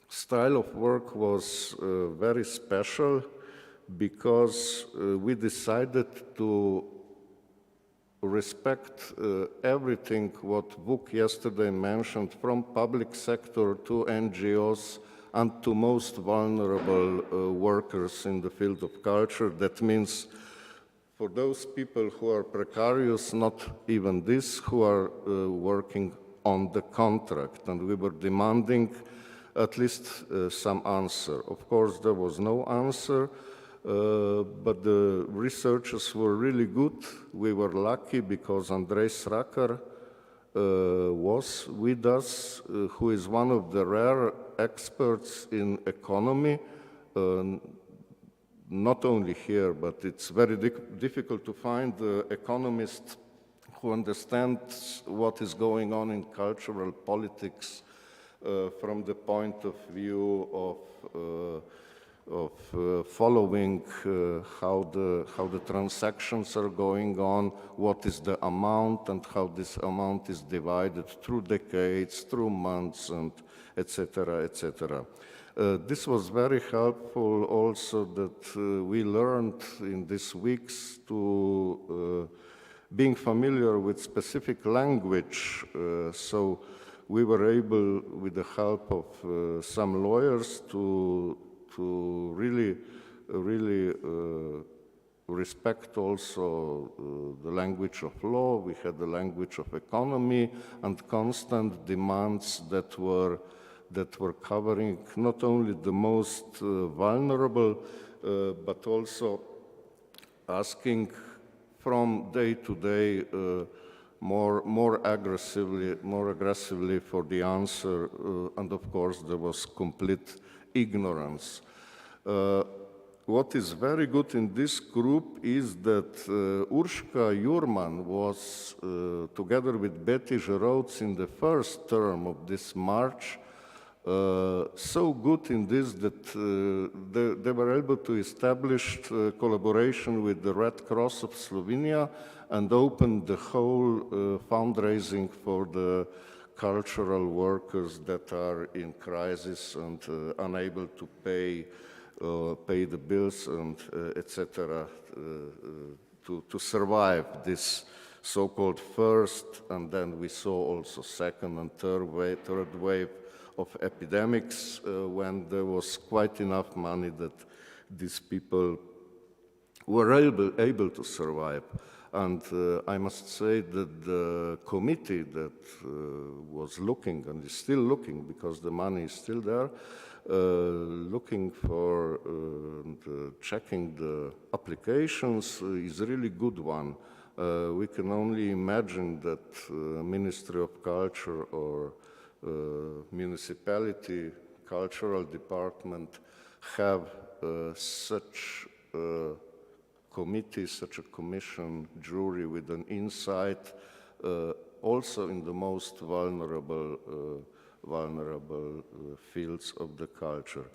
Speaker 10: style of work was very special because we decided to respect everything what Vuk yesterday mentioned, from public sector to NGOs and to most vulnerable workers in the field of culture. That means for those people who are precarious, not even this, who are working on the contract, and we were demanding at least some answer. Of course, there was no answer, but the researchers were really good. We were lucky because Andrej Srakar was with us, who is one of the rare experts in economy, not only here, but it's very difficult to find economists who understand what is going on in cultural politics from the point of view of following how the transactions are going on, what is the amount, and how this amount is divided through decades, through months, and etc., etc. This was very helpful also that we learned in these weeks to being familiar with specific language, so we were able, with the help of some lawyers, to really respect also the language of law. We had the language of economy and constant demands that were covering not only the most vulnerable, but also asking from day to day more aggressively for the answer, and of course there was complete ignorance. What is very good in this group is that Urška Jurman was, together with Betty Gerodes in the first term of this march, so good in this that they were able to establish collaboration with the Red Cross of Slovenia and open the whole fundraising for the cultural workers that are in crisis and unable to pay the bills and etc. To survive this so-called first, and then we saw also second and third wave of epidemics when there was quite enough money that these people were able to survive. And I must say that the committee that was looking, and is still looking because the money is still there, looking for checking the applications is a really good one. We can only imagine that Ministry of Culture or municipality cultural department have such a committee, such a commission, jury with an insight also in the most vulnerable fields of the culture.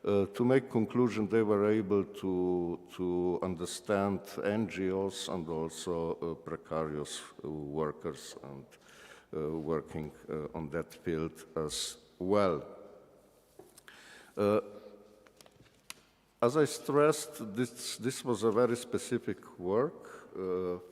Speaker 10: To make conclusion, they were able to understand NGOs and also precarious workers and working on that field as well. As I stressed, this was a very specific work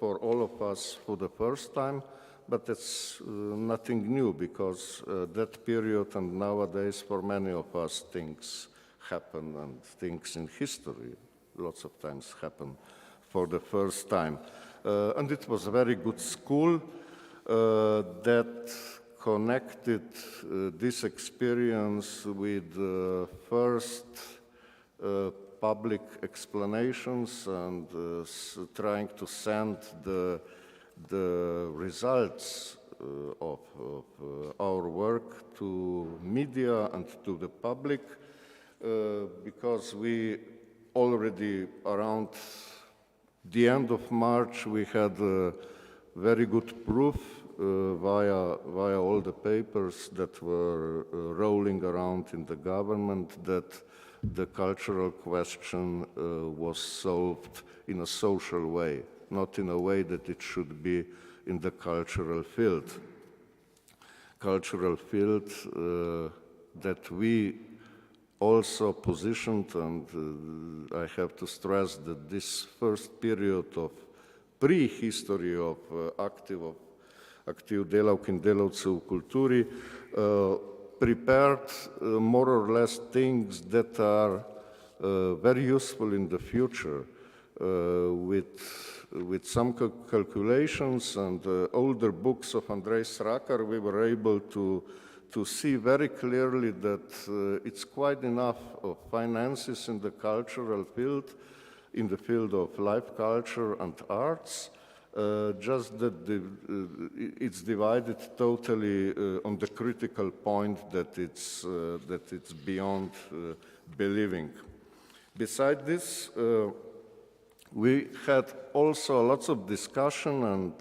Speaker 10: for all of us for the first time, but it's nothing new because that period and nowadays for many of us things happen, and things in history lots of times happen for the first time. And it was a very good school that connected this experience with the first public explanations and trying to send the results of our work to media and to the public, because we already around the end of March we had very good proof via all the papers that were rolling around in the government that the cultural question was solved in a social way, not in a way that it should be in the cultural field. Cultural field that we also positioned, and I have to stress that this first period of prehistory of aktiv delavk in delavcev v kulturi prepared more or less things that are very useful in the future. With some calculations and older books of Andrej Srakar, we were able to see very clearly that it's quite enough of finances in the cultural field, in the field of life culture and arts, just that it's divided totally on the critical point that it's beyond believing. Besides this, we had also lots of discussion, and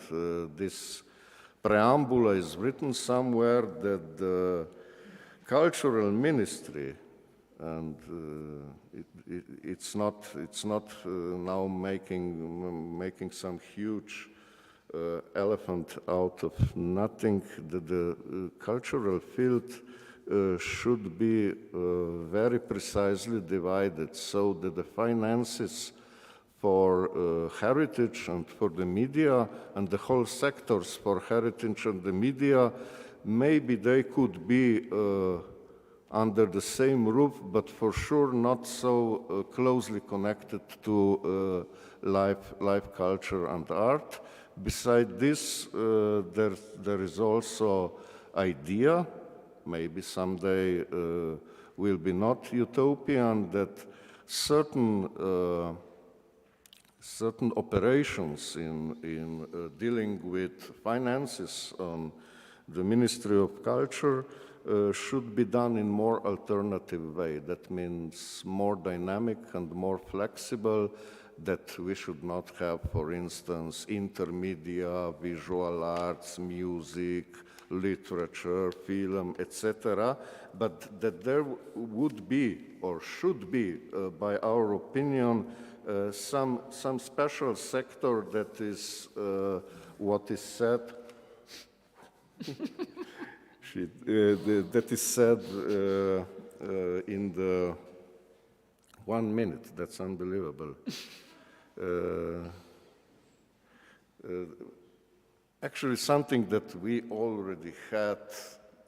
Speaker 10: this preamble is written somewhere that the cultural ministry, and it's not now making some huge elephant out of nothing, that the cultural field should be very precisely divided so that the finances for heritage and for the media and the whole sectors for heritage and the media, maybe they could be under the same roof, but for sure not so closely connected to life culture and art. Besides this, there is also idea, maybe someday will be not utopian, that certain operations in dealing with finances on the Ministry of Culture should be done in more alternative way. That means more dynamic and more flexible, that we should not have, for instance, intermedia, visual arts, music, literature, film, etc., but that there would be, or should be, by our opinion, some special sector that is what is said that is said in the 1 minute. That's unbelievable. Actually, something that we already had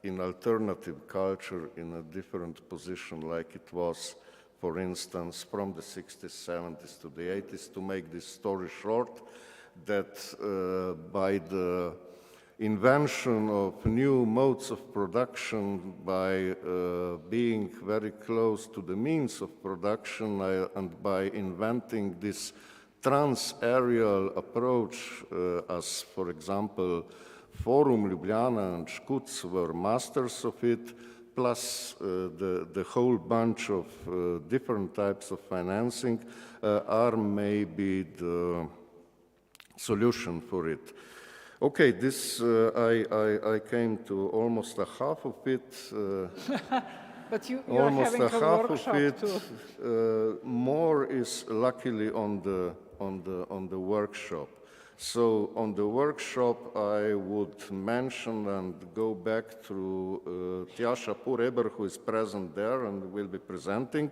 Speaker 10: in alternative culture in a different position, like it was, for instance, from the 60s, 70s to the 80s, to make this story short, that by the invention of new modes of production, by being very close to the means of production, and by inventing this trans-aerial approach, as, for example, Forum, Ljubljana, and Škuc were masters of it, plus the whole bunch of different types of financing are maybe the solution for it. Okay, this I came to almost a half of it.
Speaker 1: But you
Speaker 10: almost
Speaker 1: are having
Speaker 10: a half
Speaker 1: workshop
Speaker 10: of it.
Speaker 1: too.
Speaker 10: More is luckily on the workshop. So on the workshop, I would mention and go back to Tjaša Pureber, who is present there and will be presenting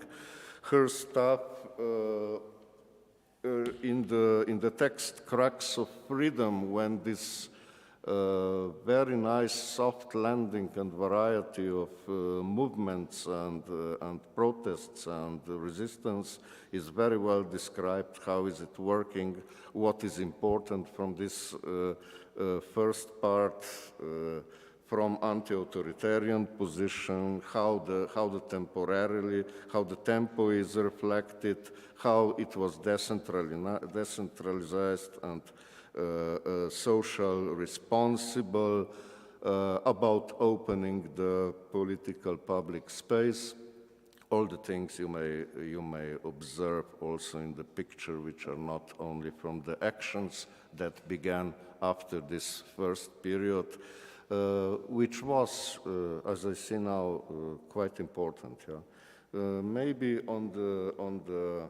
Speaker 10: her stuff in the text Cracks of Freedom, when this very nice soft landing and variety of movements and protests and resistance is very well described. How is it working? What is important from this first part, from anti-authoritarian position, how the tempo is reflected, how it was decentralized and social responsible, about opening the political public space. All the things you may observe also in the picture, which are not only from the actions that began after this first period, which was, as I see now, quite important. Yeah? Maybe on the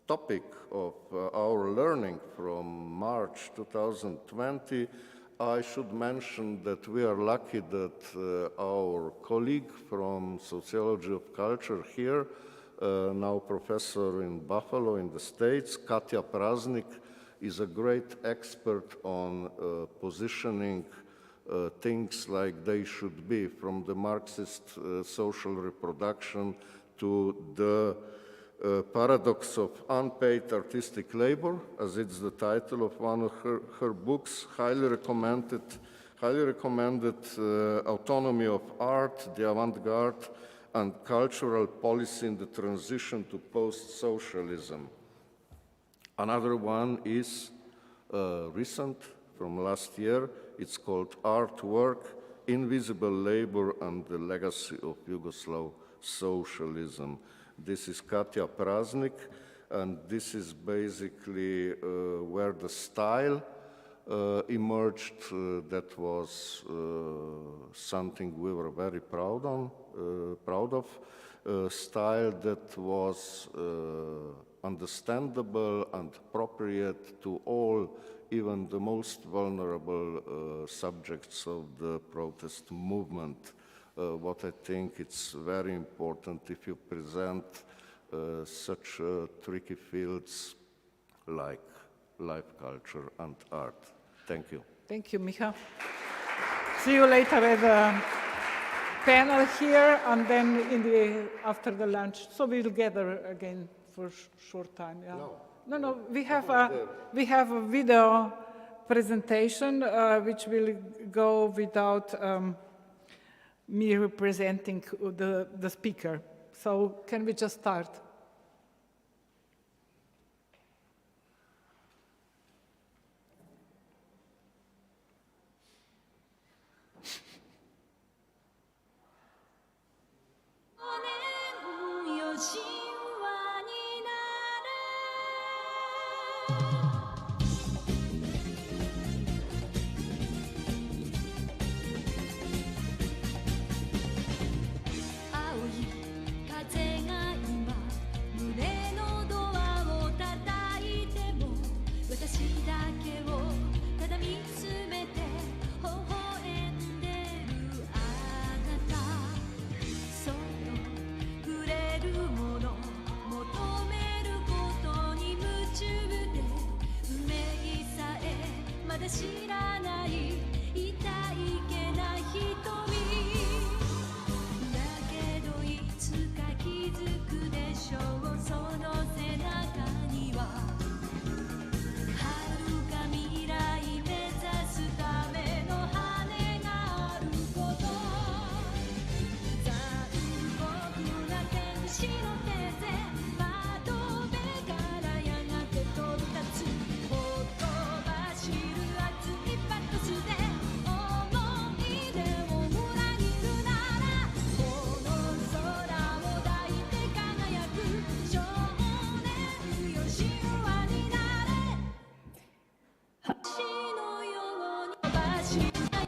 Speaker 10: topic of our learning from March 2020, I should mention that we are lucky that our colleague from Sociology of Culture here, now professor in Buffalo in the States, Katja Praznik, is a great expert on positioning things like they should be, from the Marxist social reproduction to the paradox of unpaid artistic labor, as it's the title of one of her books. Highly recommended Autonomy of Art, the Avant-Garde, and Cultural Policy in the Transition to Post-Socialism. Another one is recent, from last year. It's called Artwork, Invisible Labor and the Legacy of Yugoslav Socialism. This is Katja Praznik, and this is basically where the style emerged. That was something we were very proud of. Style that was understandable and appropriate to all, even the most vulnerable subjects of the protest movement. What I think it's very important if you present such tricky fields like life culture and art. Thank you.
Speaker 1: Thank you, Micha. See you later at the panel here, and then after the lunch. So we'll gather again for a short time. Yeah. No. We have a video presentation which will go without me representing the speaker. So can we just start?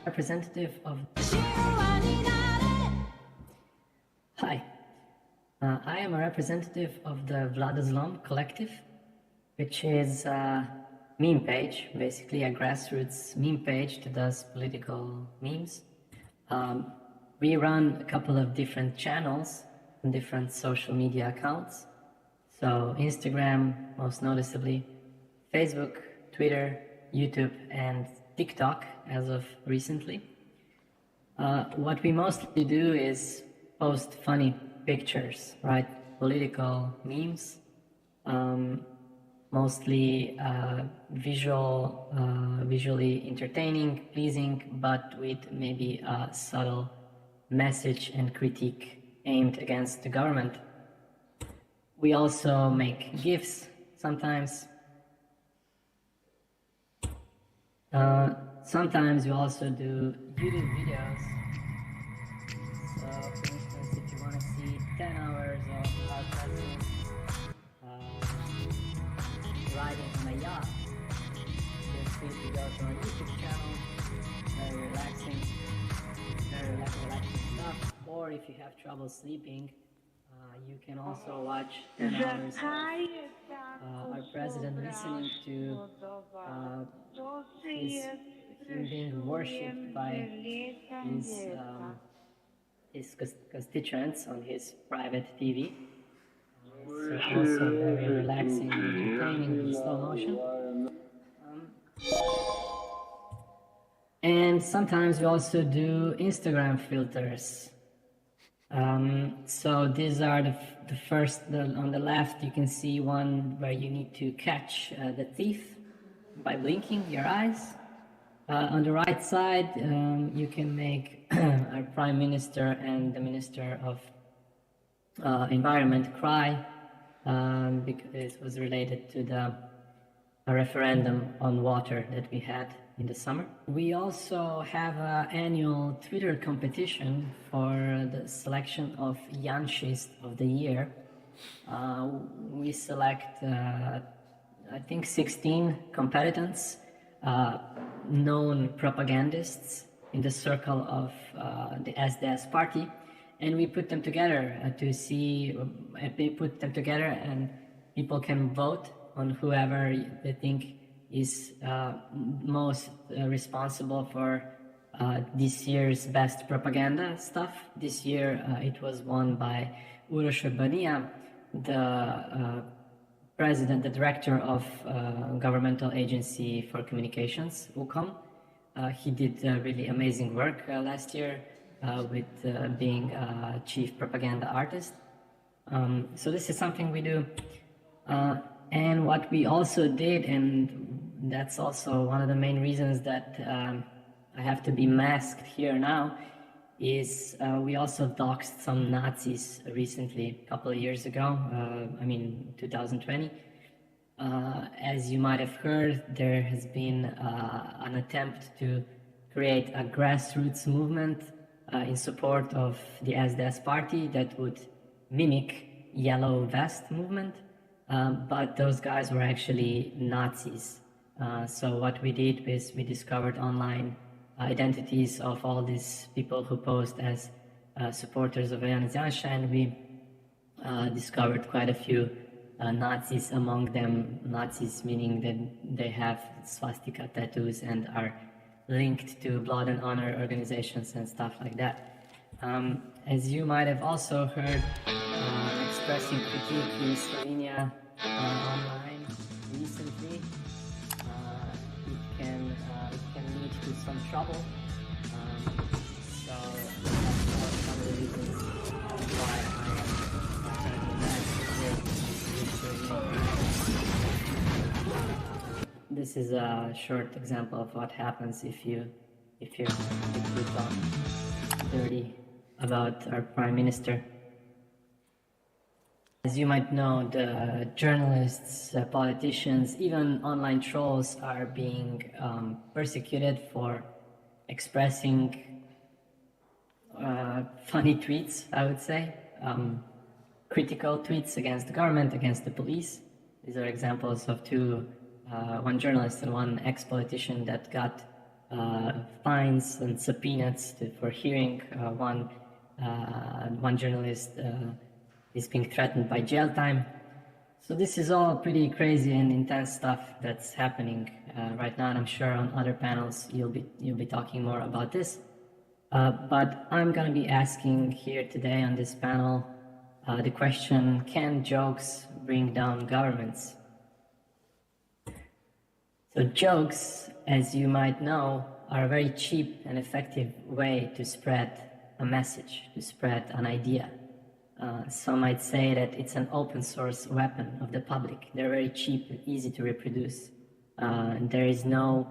Speaker 11: Representative of... Hi, I am a representative of the Vladazlom Collective, which is a meme page, basically a grassroots meme page that does political memes. We run a couple of different channels and different social media accounts. So Instagram, most noticeably, Facebook, Twitter, YouTube, and TikTok as of recently. What we mostly do is post funny pictures, right? Political memes, mostly visually entertaining, pleasing, but with maybe a subtle message and critique aimed against the government. We also make GIFs sometimes. Sometimes we also do YouTube videos. So, for instance, if you want to see 10 hours of our president riding on a yacht, feel free to go to our YouTube channel. Very relaxing stuff. Or if you have trouble sleeping, you can also watch 10 hours of our president listening to him being worshipped by his constituents on his private TV. So also very relaxing and entertaining in slow motion. And sometimes we also do Instagram filters. So these are the first, on the left you can see one where you need to catch the thief by blinking your eyes. On the right side you can make our Prime Minister and the Minister of Environment cry, because it was related to the a referendum on water that we had in the summer. We also have an annual Twitter competition for the selection of Janšist of the year. We select, I think, 16 competitors, known propagandists in the circle of the SDS party, and we put them together to see, we put them together and people can vote on whoever they think is most responsible for this year's best propaganda stuff. This year it was won by Uroš Urbania, the president, the director of governmental agency for communications, UCOM. He did really amazing work last year with being a chief propaganda artist. So this is something we do. And what we also did, and that's also one of the main reasons that I have to be masked here now, is we also doxed some Nazis recently, a couple of years ago, 2020. As you might have heard, there has been an attempt to create a grassroots movement in support of the SDS party that would mimic Yellow Vest movement, but those guys were actually Nazis. So what we did is we discovered online identities of all these people who posed as supporters of Vojana Janša, and we discovered quite a few Nazis, among them Nazis meaning that they have swastika tattoos and are linked to blood and honor organizations and stuff like that. As you might have also heard, expressing critique in Slovenia online recently, it can lead to some trouble. So that's one of the reasons why this is a short example of what happens if you talk dirty about our Prime Minister. As you might know, the journalists, politicians, even online trolls are being persecuted for expressing funny tweets, I would say, critical tweets against the government, against the police. These are examples of one journalist and one ex-politician that got fines and subpoenas for hearing. One journalist is being threatened by jail time. So this is all pretty crazy and intense stuff that's happening right now, and I'm sure on other panels you'll be talking more about this. But I'm going to be asking here today on this panel the question: can jokes bring down governments? So jokes, as you might know, are a very cheap and effective way to spread a message, to spread an idea. Some might say that it's an open source weapon of the public. They're very cheap and easy to reproduce. There is no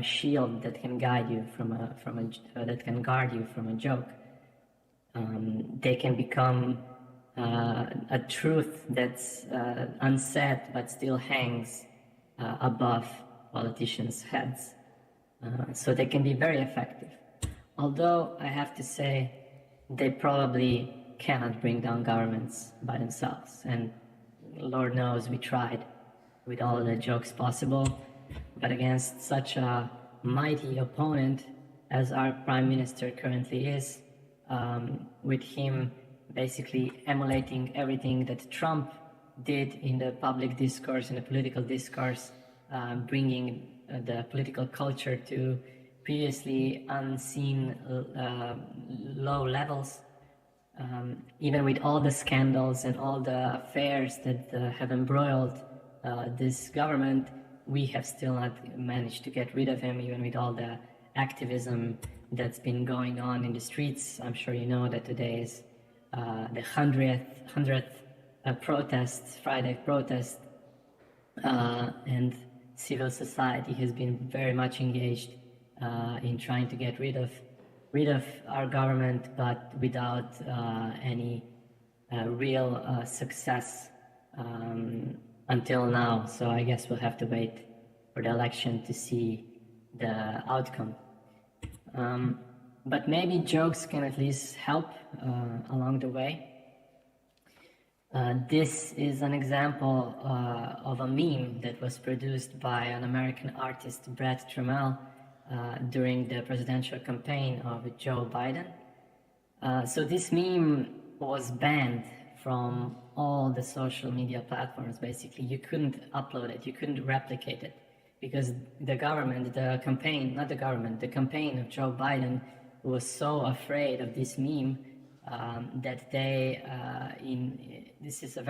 Speaker 11: shield that can guide you that can guard you from a joke. They can become a truth that's unsaid but still hangs above politicians' heads. So they can be very effective. Although I have to say, they probably cannot bring down governments by themselves. And Lord knows we tried with all of the jokes possible, but against such a mighty opponent as our Prime Minister currently is, with him basically emulating everything that Trump did in the public discourse, in the political discourse, bringing the political culture to previously unseen low levels. Even with all the scandals and all the affairs that have embroiled this government, we have still not managed to get rid of him, even with all the activism that's been going on in the streets. I'm sure you know that today is the 100th protest, Friday protest, and civil society has been very much engaged in trying to get rid of our government, but without any real success. until now. So I guess we'll have to wait for the election to see the outcome. But maybe jokes can at least help along the way. This is an example of a meme that was produced by an American artist, Brad Trammell, during the presidential campaign of Joe Biden. So this meme was banned from all the social media platforms, basically. You couldn't upload it, you couldn't replicate it, because the government, the campaign of Joe Biden was so afraid of this meme that they, this is a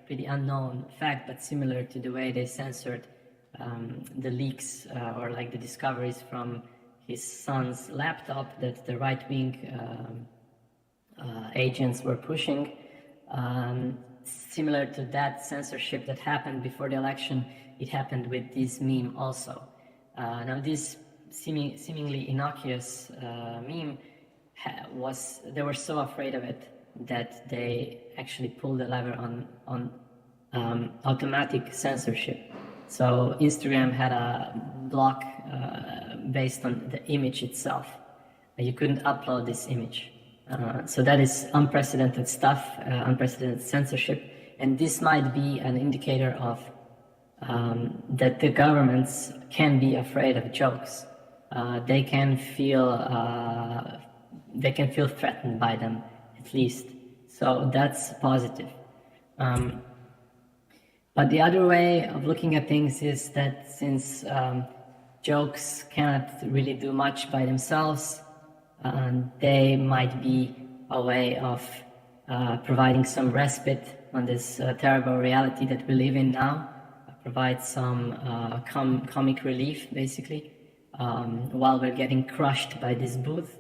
Speaker 11: pretty unknown fact, but similar to the way they censored the leaks or like the discoveries from his son's laptop that the right-wing agents were pushing. Similar to that censorship that happened before the election, it happened with this meme also. Now this seemingly innocuous meme they were so afraid of it that they actually pulled the lever on automatic censorship. So Instagram had a block based on the image itself. You couldn't upload this image. So that is unprecedented stuff, unprecedented censorship, and this might be an indicator of that the governments can be afraid of jokes. They can feel threatened by them, at least. So that's positive. But the other way of looking at things is that since jokes cannot really do much by themselves, they might be a way of providing some respite on this terrible reality that we live in now, provide some comic relief, basically, while we're getting crushed by this booth.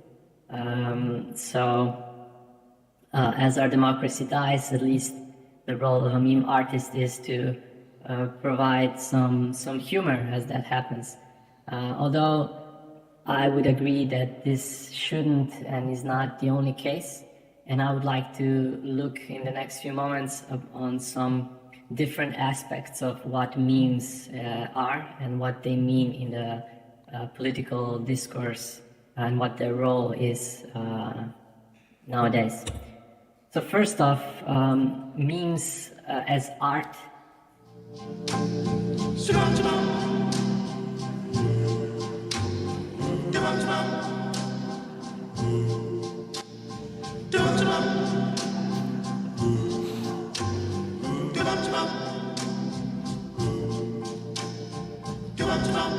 Speaker 11: As our democracy dies, at least the role of a meme artist is to provide some humor as that happens. Although I would agree that this shouldn't and is not the only case, and I would like to look in the next few moments on some different aspects of what memes are and what they mean in the political discourse and what their role is nowadays. So first off, memes as art.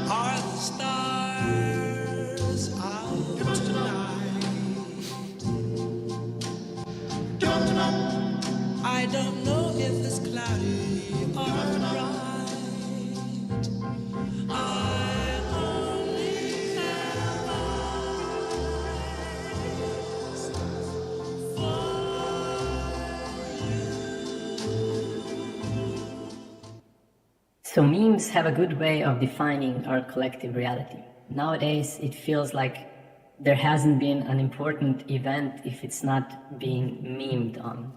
Speaker 12: Are the stars out tonight? I don't know if it's cloudy or bright. I only have eyes for
Speaker 11: So memes have a good way of defining our collective reality. Nowadays, it feels like there hasn't been an important event if it's not being memed on.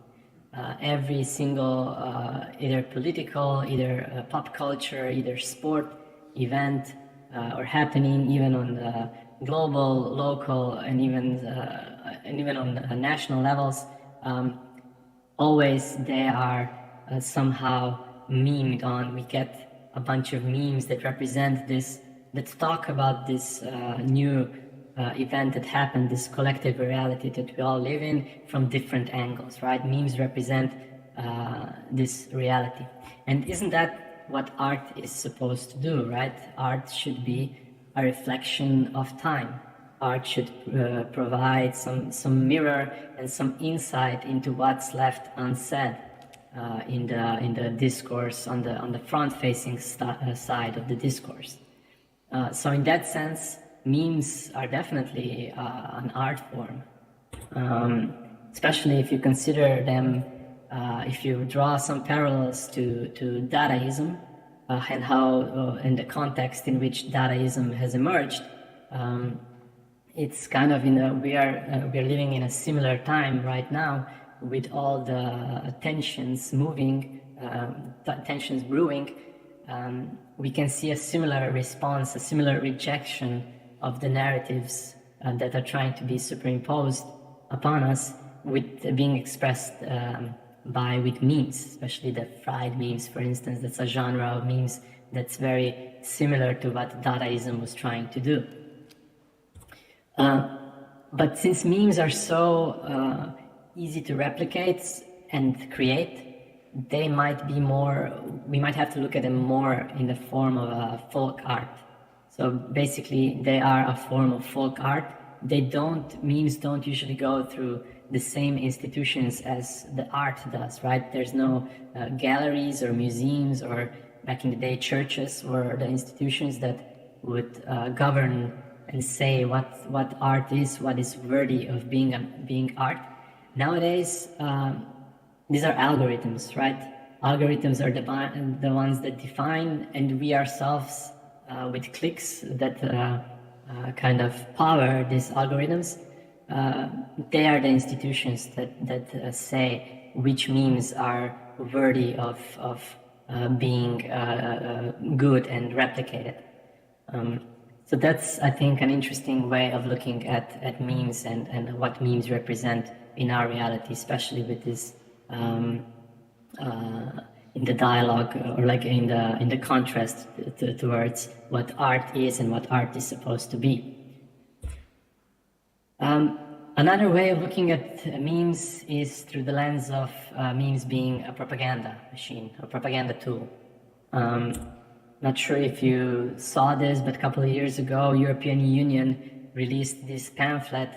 Speaker 11: Every single, either political, either pop culture, either sport event or happening, even on the global, local, and even on national levels, always they are somehow memed on. We get a bunch of memes that represent this, that talk about this new event that happened, this collective reality that we all live in from different angles, right? Memes represent this reality. And isn't that what art is supposed to do, right? Art should be a reflection of time. Art should provide some mirror and some insight into what's left unsaid in the discourse on the front-facing side of the discourse. So in that sense, memes are definitely an art form, especially if you consider them, if you draw some parallels to Dadaism and how, in the context in which Dadaism has emerged, it's kind of we are living in a similar time right now, with all the tensions moving tensions brewing, we can see a similar response, a similar rejection of the narratives that are trying to be superimposed upon us, with being expressed with memes, especially the fried memes, for instance. That's a genre of memes that's very similar to what Dadaism was trying to do. But since memes are so easy to replicate and create, they might be more, we might have to look at them more in the form of a folk art. So basically, they are a form of folk art. Memes don't usually go through the same institutions as the art does, right? There's no galleries or museums, or back in the day, churches were the institutions that would govern and say what art is, what is worthy of being art. Nowadays, these are algorithms, right? Algorithms are the ones that define, and we ourselves, with clicks that kind of power these algorithms, they are the institutions that say which memes are worthy of being good and replicated. So that's, I think, an interesting way of looking at memes and what memes represent in our reality, especially with this in the dialogue, or like in the contrast towards what art is and what art is supposed to be. Another way of looking at memes is through the lens of memes being a propaganda machine, a propaganda tool. Not sure if you saw this, but a couple of years ago, European Union released this pamphlet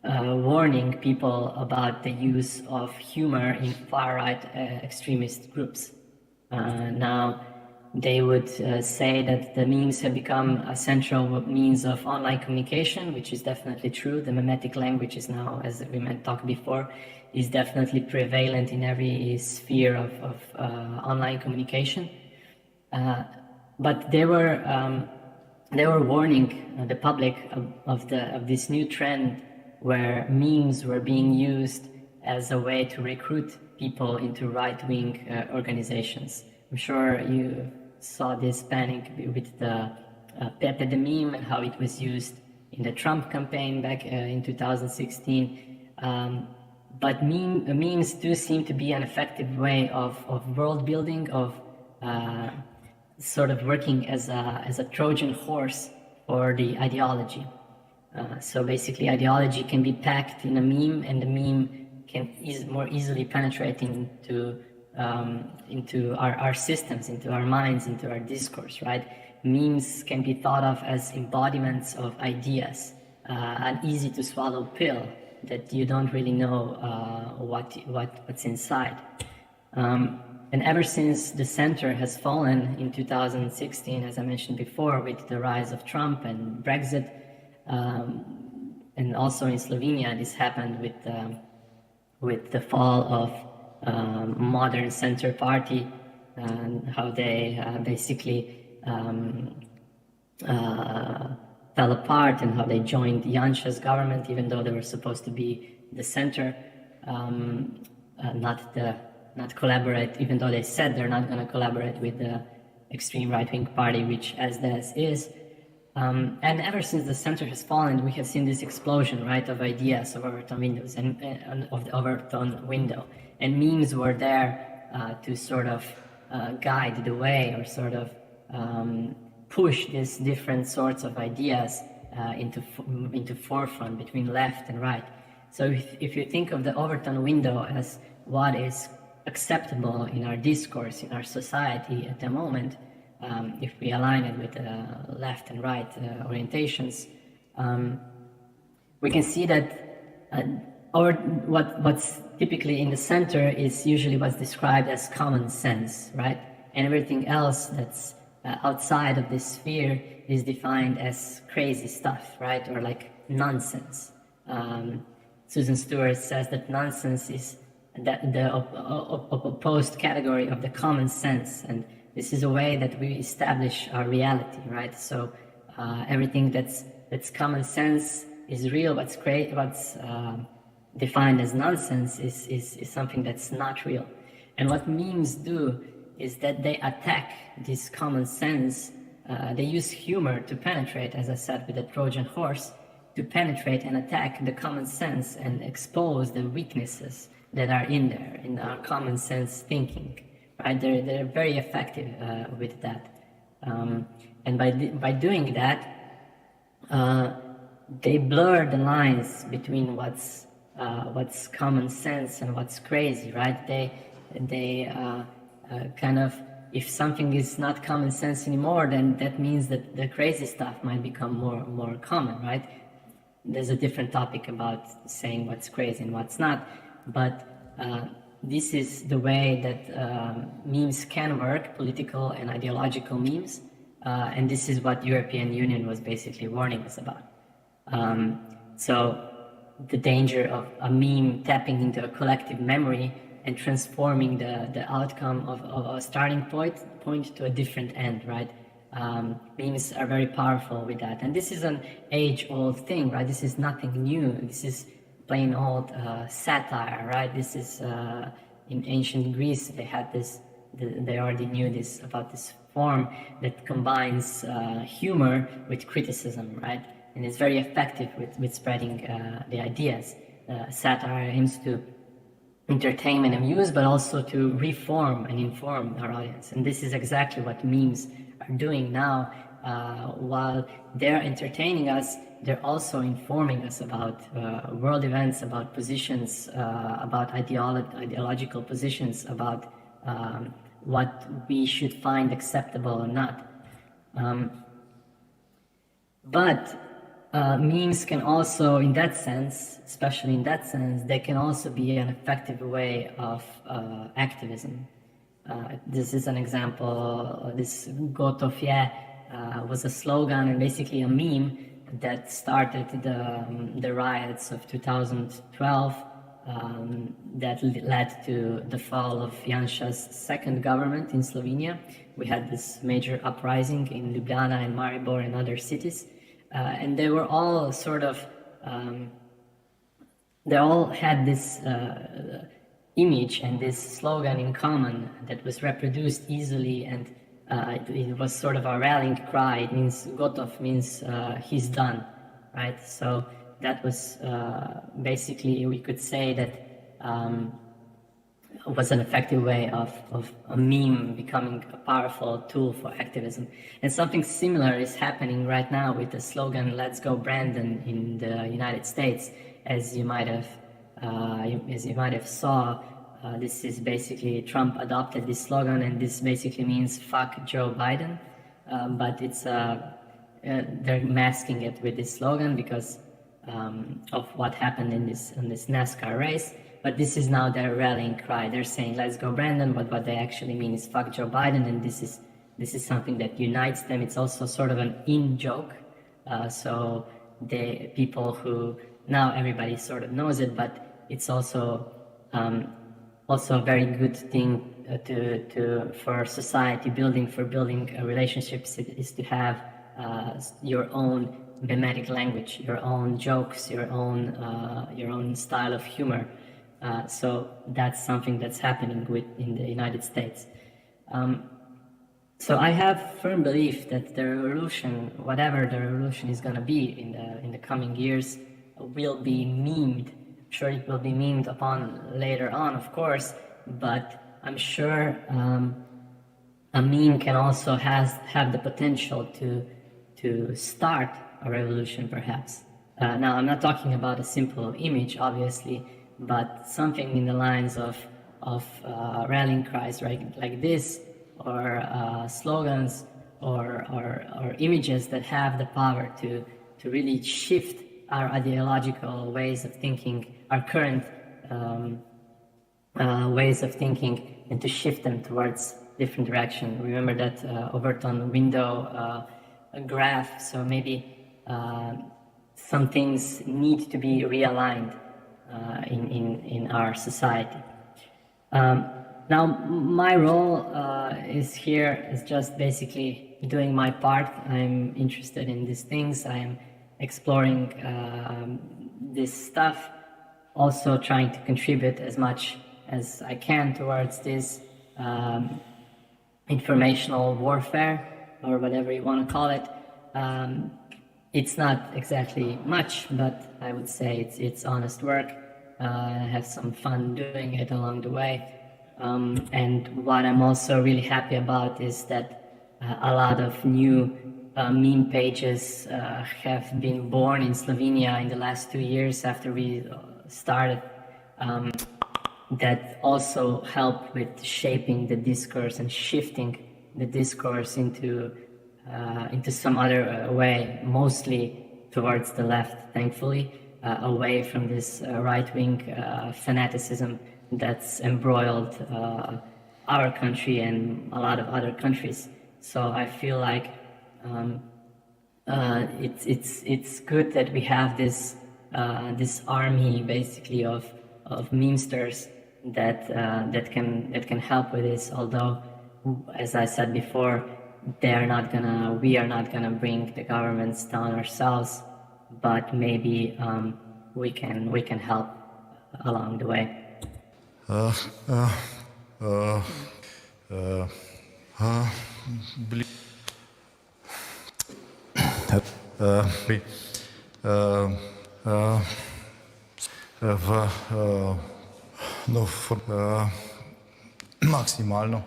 Speaker 11: warning people about the use of humor in far-right extremist groups. Now, they would say that the memes have become a central means of online communication, which is definitely true. The mimetic language is now, as we talked before, is definitely prevalent in every sphere of online communication. But they were warning the public of this new trend where memes were being used as a way to recruit people into right-wing organizations. I'm sure you saw this panic with the Pepe the meme and how it was used in the Trump campaign back in 2016. But memes do seem to be an effective way of world building, of sort of working as a Trojan horse for the ideology. So basically, ideology can be packed in a meme, and the meme can more easily penetrate into our systems, into our minds, into our discourse, right? Memes can be thought of as embodiments of ideas, an easy to swallow pill that you don't really know what's inside. And ever since the center has fallen in 2016, as I mentioned before, with the rise of Trump and Brexit, and also in Slovenia, this happened with the fall of modern center party, and how they basically fell apart, and how they joined Janša's government, even though they were supposed to be the center, not collaborate, even though they said they're not going to collaborate with the extreme right-wing party, which SDS is. And ever since the center has fallen, we have seen this explosion, right, of ideas, of overtone windows, and of the overtone window. And memes were there to sort of guide the way, or sort of push these different sorts of ideas into forefront between left and right. So if you think of the overtone window as what is acceptable in our discourse, in our society at the moment, if we align it with left and right orientations, we can see that what's typically in the center is usually what's described as common sense, right? And everything else that's outside of this sphere is defined as crazy stuff, right? Or like nonsense. Susan Stewart says that nonsense is the opposed category of the common sense, and this is a way that we establish our reality, right? So everything that's common sense is real. What's defined as nonsense is something that's not real. And what memes do is that they attack this common sense. They use humor to penetrate, as I said, with the Trojan horse, to penetrate and attack the common sense and expose the weaknesses that are in there, in our common sense thinking, right? They're very effective with that. And by doing that, they blur the lines between what's common sense and what's crazy, right? They kind of, if something is not common sense anymore, then that means that the crazy stuff might become more common, right? There's a different topic about saying what's crazy and what's not, but this is the way that memes can work, political and ideological memes, and this is what European Union was basically warning us about. So the danger of a meme tapping into a collective memory and transforming the outcome of a starting point to a different end, right? Memes are very powerful with that. And this is an age-old thing, right? This is nothing new. This is plain old satire, right? This is, in ancient Greece, they had this, they already knew this about this form that combines humor with criticism, right? And it's very effective with spreading the ideas. Satire aims to entertain and amuse, but also to reform and inform our audience. And this is exactly what memes are doing now. While they're entertaining us, they're also informing us about world events, about positions, about ideological positions, about what we should find acceptable or not. But memes can also, in that sense, especially in that sense, they can also be an effective way of activism. This is an example. This Gotov je was a slogan and basically a meme that started the riots of 2012 that led to the fall of Janša's second government in Slovenia. We had this major uprising in Ljubljana and Maribor and other cities. And they were all sort of, they all had this image and this slogan in common that was reproduced easily, and it was sort of a rallying cry. It means, Gotov means he's done, right? So that was basically, we could say that was an effective way of a meme becoming a powerful tool for activism. And something similar is happening right now with the slogan, "Let's go Brandon" in the United States. As you might have saw, this is basically, Trump adopted this slogan, and this basically means "fuck Joe Biden," but it's they're masking it with this slogan because of what happened in this NASCAR race. But this is now their rallying cry. They're saying, "Let's go Brandon," but what they actually mean is "fuck Joe Biden," and this is something that unites them. It's also sort of an in-joke. So the people who, now everybody sort of knows it, but it's also a very good thing for society building, for building relationships, is to have your own mimetic language, your own jokes, your own style of humor. So that's something that's happening in the United States. So I have firm belief that the revolution, whatever the revolution is going to be in the coming years, will be memed. I'm sure it will be memed upon later on, of course, but I'm sure a meme can also have the potential to start a revolution, perhaps. Now, I'm not talking about a simple image, obviously, but something in the lines of rallying cries like this, or slogans, or images that have the power to really shift our ideological ways of thinking, our current ways of thinking, and to shift them towards different direction. Remember that Overton window graph, so maybe some things need to be realigned in our society. Now, my role is just basically doing my part. I'm interested in these things. I'm exploring this stuff, also trying to contribute as much as I can towards this informational warfare, or whatever you want to call it. It's not exactly much, but I would say it's honest work. I have some fun doing it along the way. And what I'm also really happy about is that a lot of new meme pages have been born in Slovenia in the last 2 years after we started, that also help with shaping the discourse and shifting the discourse into some other way, mostly towards the left, thankfully, away from this right-wing fanaticism that's embroiled our country and a lot of other countries. So I feel like it's good that we have this army, basically, of memesters that can help with this. Although, as I said before, we are not gonna bring the governments down ourselves, but maybe we can help along the way.
Speaker 8: Maksimalno.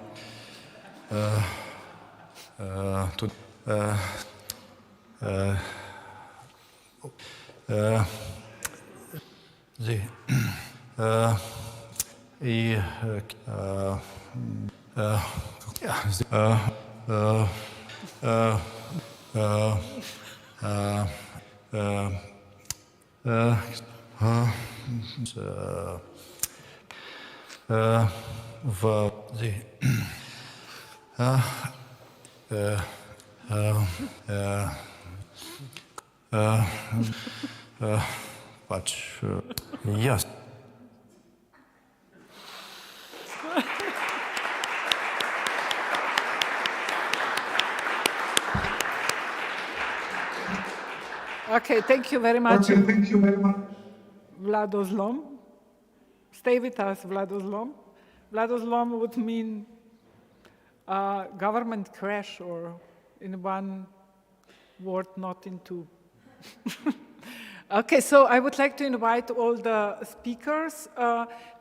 Speaker 8: Yes.
Speaker 1: Okay, thank you very much. Okay, thank you very much. Vladozlom. Stay with us, Vladozlom. Vladozlom would mean government crash, or in one word, not in two. Okay, so I would like to invite all the speakers.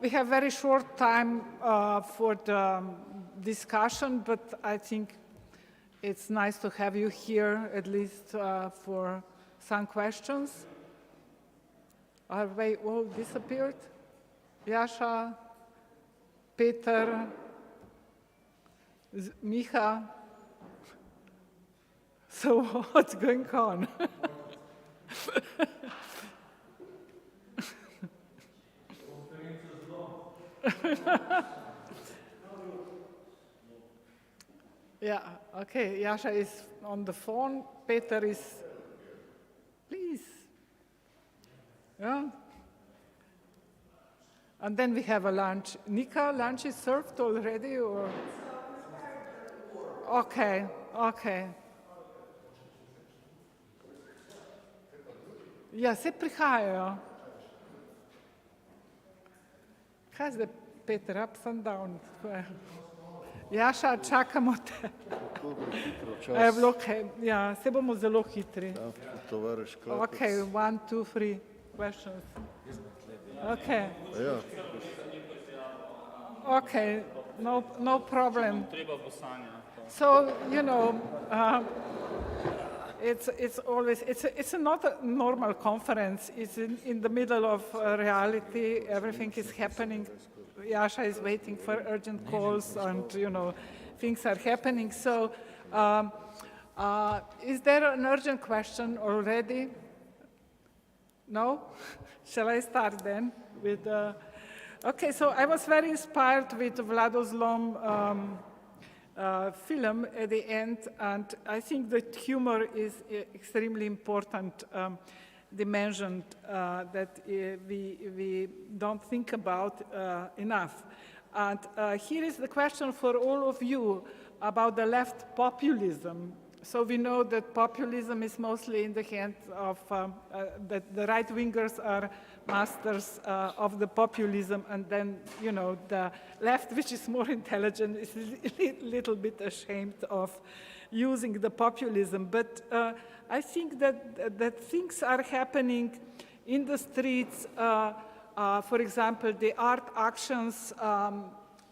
Speaker 1: We have very short time for the discussion, but I think it's nice to have you here, at least for some questions. Have they all disappeared? Jascha, Peter, Micha. So what's going on? Yeah, okay, Jascha is on the phone, Peter is, please. Yeah. And then we have a lunch. Nika, lunch is served already, or? Okay, okay. Ja, se prihajajo. Kaj zdaj, Peter, ups and down? Jaša, čakamo te. Je bilo kaj? Ja, se bomo zelo hitri. Okay, 1, 2, 3 questions. Okay. Okay, no problem. So, you know, it's always, it's not a normal conference. It's in the middle of reality. Everything is happening. Jascha is waiting for urgent calls, and, you know, things are happening. So, is there an urgent question already? No? Shall I start then with? Okay, so I was very inspired with Vladozlom film at the end, and I think that humor is extremely important dimension that we don't think about enough. And here is the question for all of you about the left populism. So we know that populism is mostly in the hands of, that the right-wingers are masters of the populism, and then, you know, the left, which is more intelligent, is a little bit ashamed of using the populism. But I think that things are happening in the streets. For example, the art actions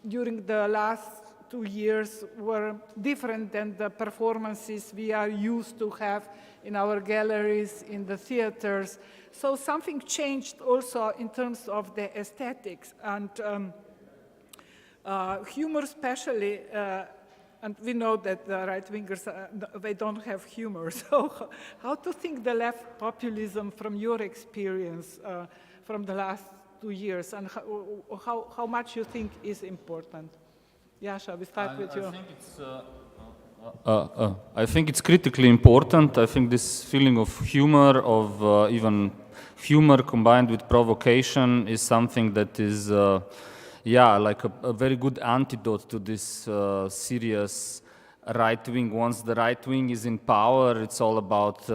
Speaker 1: during the last 2 years were different than the performances we are used to have in our galleries, in the theaters. So something changed also in terms of the aesthetics, and humor especially, and we know that the right-wingers, they don't have humor. So how to think the left populism from your experience from the last 2 years, and how much you think is important? Yeah, shall we start with you?
Speaker 9: I think it's critically important. I think this feeling of humor, of even humor combined with provocation, is something that is, like a very good antidote to this serious right wing. Once the right wing is in power, it's all about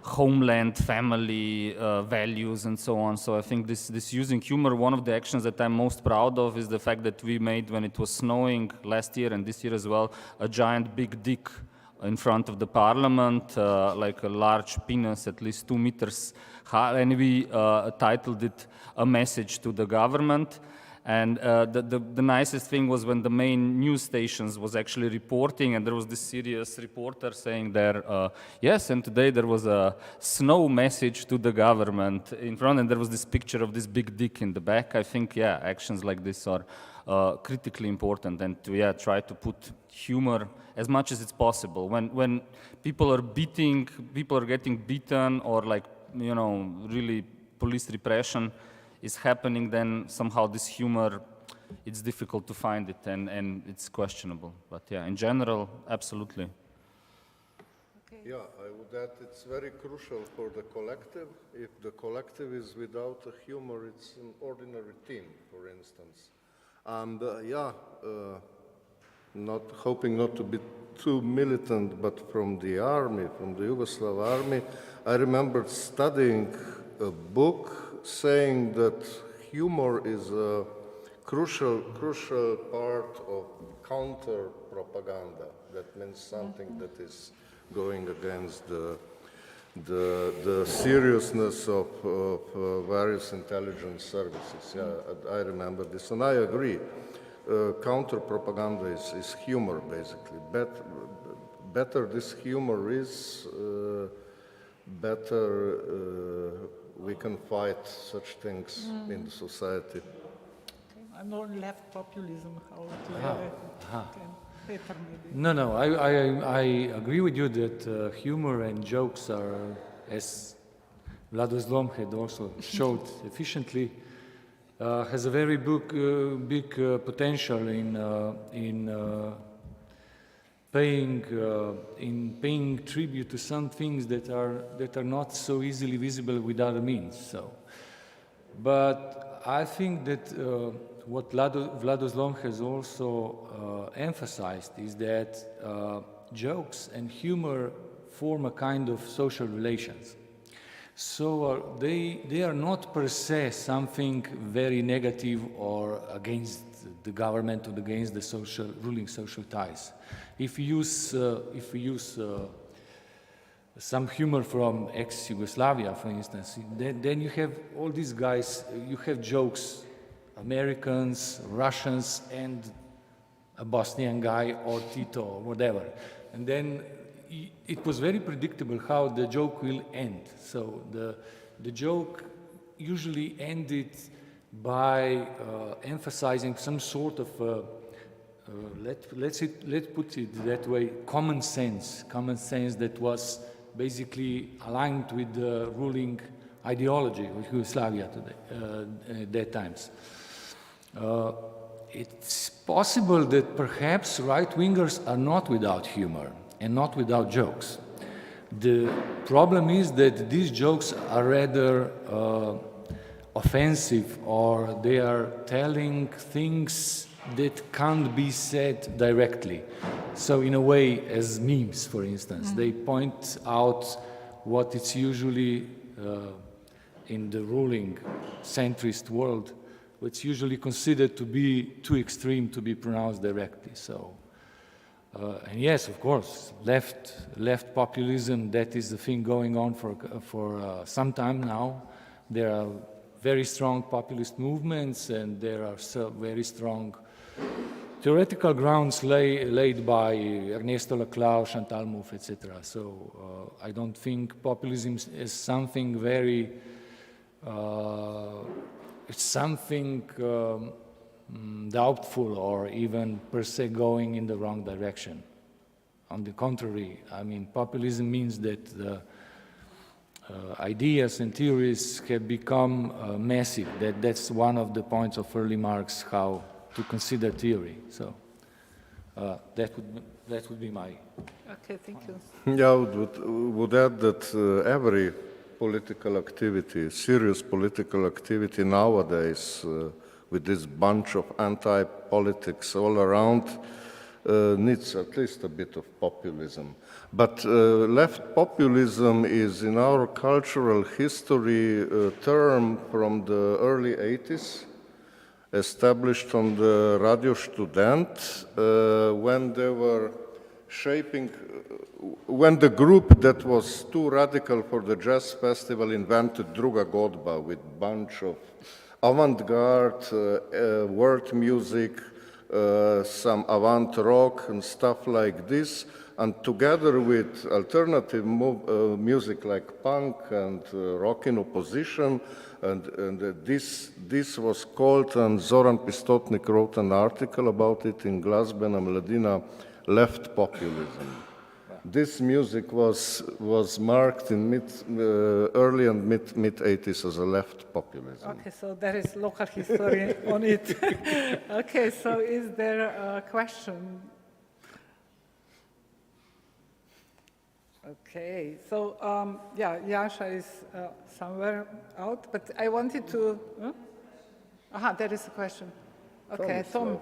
Speaker 9: homeland, family, values, and so on. So I think this using humor, one of the actions that I'm most proud of is the fact that we made, when it was snowing last year and this year as well, a giant big dick in front of the parliament, like a large penis, at least 2 meters high, and we titled it "A Message to the Government." And the nicest thing was when the main news stations was actually reporting, and there was this serious reporter saying there, yes, and today there was a snow message to the government in front, and there was this picture of this big dick in the back. I think, actions like this are critically important, and to try to put humor as much as it's possible. When people are getting beaten, or like, you know, really police repression is happening, then somehow this humor, it's difficult to find it, and it's questionable. But in general, absolutely.
Speaker 10: Okay. Yeah, I would add it's very crucial for the collective. If the collective is without a humor, it's an ordinary team, for instance. And not hoping not to be too militant, but from the army, from the Yugoslav army, I remember studying a book saying that humor is a crucial part of counter-propaganda. That means something that is going against the seriousness of various intelligence services. Yeah, I remember this, and I agree. Counter-propaganda is humor, basically. Better this humor is, better we can fight such things in the society.
Speaker 1: I'm on left populism. Peter, maybe.
Speaker 5: No, I agree with you that humor and jokes are, as Vlado Zlom had also showed efficiently, has a very big potential in paying tribute to some things that are not so easily visible with other means. So, but I think that what Vlado Zlom has also emphasized is that jokes and humor form a kind of social relations. So they are not per se something very negative or against the government or against the ruling social ties. If we use some humor from ex-Yugoslavia, for instance, then you have all these guys, you have jokes, Americans, Russians, and a Bosnian guy or Tito or whatever. And then it was very predictable how the joke will end. So the joke usually ended by emphasizing some sort of let's put it that way, common sense that was basically aligned with the ruling ideology of Yugoslavia today, at that times. It's possible that perhaps right-wingers are not without humor and not without jokes. The problem is that these jokes are rather offensive, or they are telling things that can't be said directly. So in a way, as memes, for instance, they point out what it's usually in the ruling centrist world, what's usually considered to be too extreme to be pronounced directly. So, and yes, of course, left populism, that is the thing going on for some time now. There are very strong populist movements, and there are very strong theoretical grounds laid by Ernesto Laclau, Chantal Mouffe, etc. So I don't think populism is something very, it's something doubtful or even per se going in the wrong direction. On the contrary, I mean, populism means that the ideas and theories have become massive. That's one of the points of early Marx, how to consider theory. So that would be my...
Speaker 1: Okay, thank you.
Speaker 10: Yeah, I would add that every political activity, serious political activity nowadays, with this bunch of anti-politics all around, needs at least a bit of populism. But left populism is, in our cultural history, a term from the early 80s, established on the Radio Student, when they were shaping, when the group that was too radical for the jazz festival invented Druga Godba with bunch of avant-garde, world music, some avant rock and stuff like this, and together with alternative music like punk and rock in opposition, and this was called, and Zoran Pistotnik wrote an article about it in Glazbena Mladina, left populism. This music was marked in early and mid 80s as a left populism.
Speaker 1: Okay, so there is local history on it. Okay, so is there a question? Okay, so yeah, Jasha is somewhere out, but I wanted to... Huh? Aha, there is a question. Okay, Tom.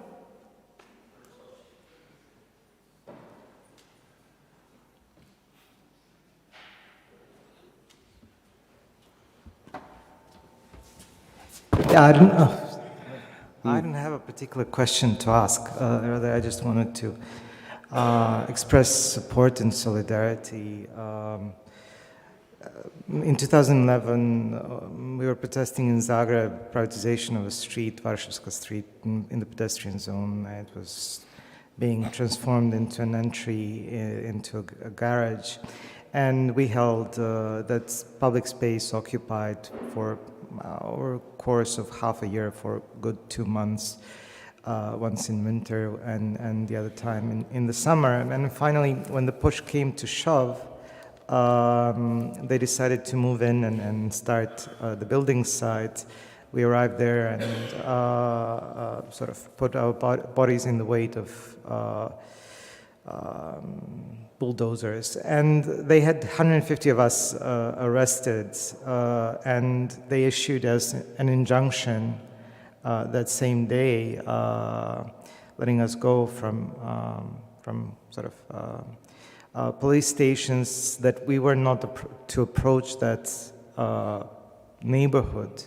Speaker 13: Yeah, I didn't have a particular question to ask. Rather, I just wanted to express support and solidarity. In 2011, we were protesting in Zagreb, privatization of a street, Varšavska Street, in the pedestrian zone. It was being transformed into an entry into a garage. And we held that public space occupied for over a course of half a year for a good 2 months, once in winter and the other time in the summer. And finally, when the push came to shove, they decided to move in and start the building site. We arrived there and sort of put our bodies in the weight of bulldozers, and they had 150 of us arrested, and they issued us an injunction that same day, letting us go from sort of police stations, that we were not to approach that neighborhood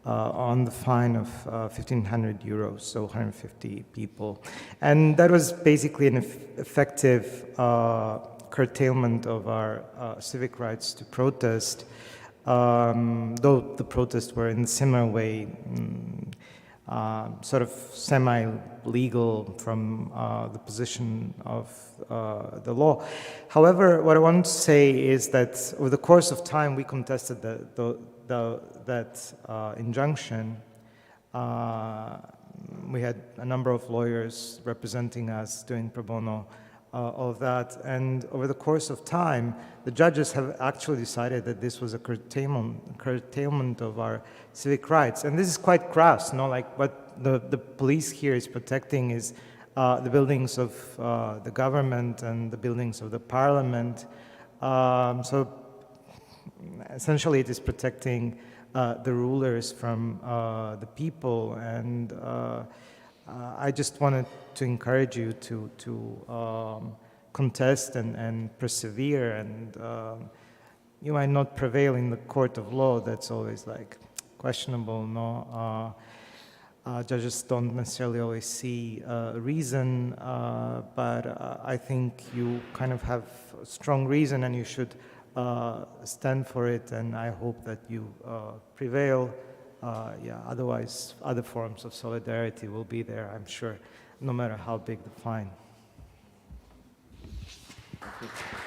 Speaker 13: on the fine of 1,500 euros, so 150 people. And that was basically an effective curtailment of our civic rights to protest, though the protests were in a similar way sort of semi-legal from the position of the law. However, what I want to say is that over the course of time, we contested that injunction. We had a number of lawyers representing us doing pro bono, all of that, and over the course of time, the judges have actually decided that this was a curtailment of our civic rights, and this is quite crass. Like what the police here is protecting is the buildings of the government and the buildings of the parliament. So essentially, it is protecting the rulers from the people, and I just wanted to encourage you to contest and persevere, and you might not prevail in the court of law. That's always like questionable, no? Judges don't necessarily always see reason, but I think you kind of have strong reason and you should stand for it, and I hope that you prevail. Yeah, otherwise other forms of solidarity will be there, I'm sure, no matter how big the fine.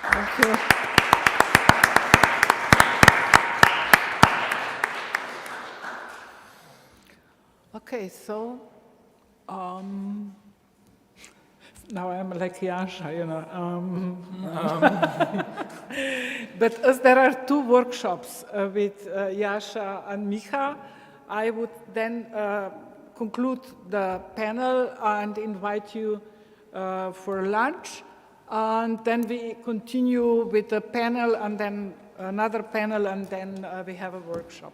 Speaker 1: Thank you. Okay, so now I'm like Jascha, you know. But as there are two workshops with Jascha and Micha, I would then conclude the panel and invite you for lunch. And then we continue with the panel and then another panel, and then we have a workshop.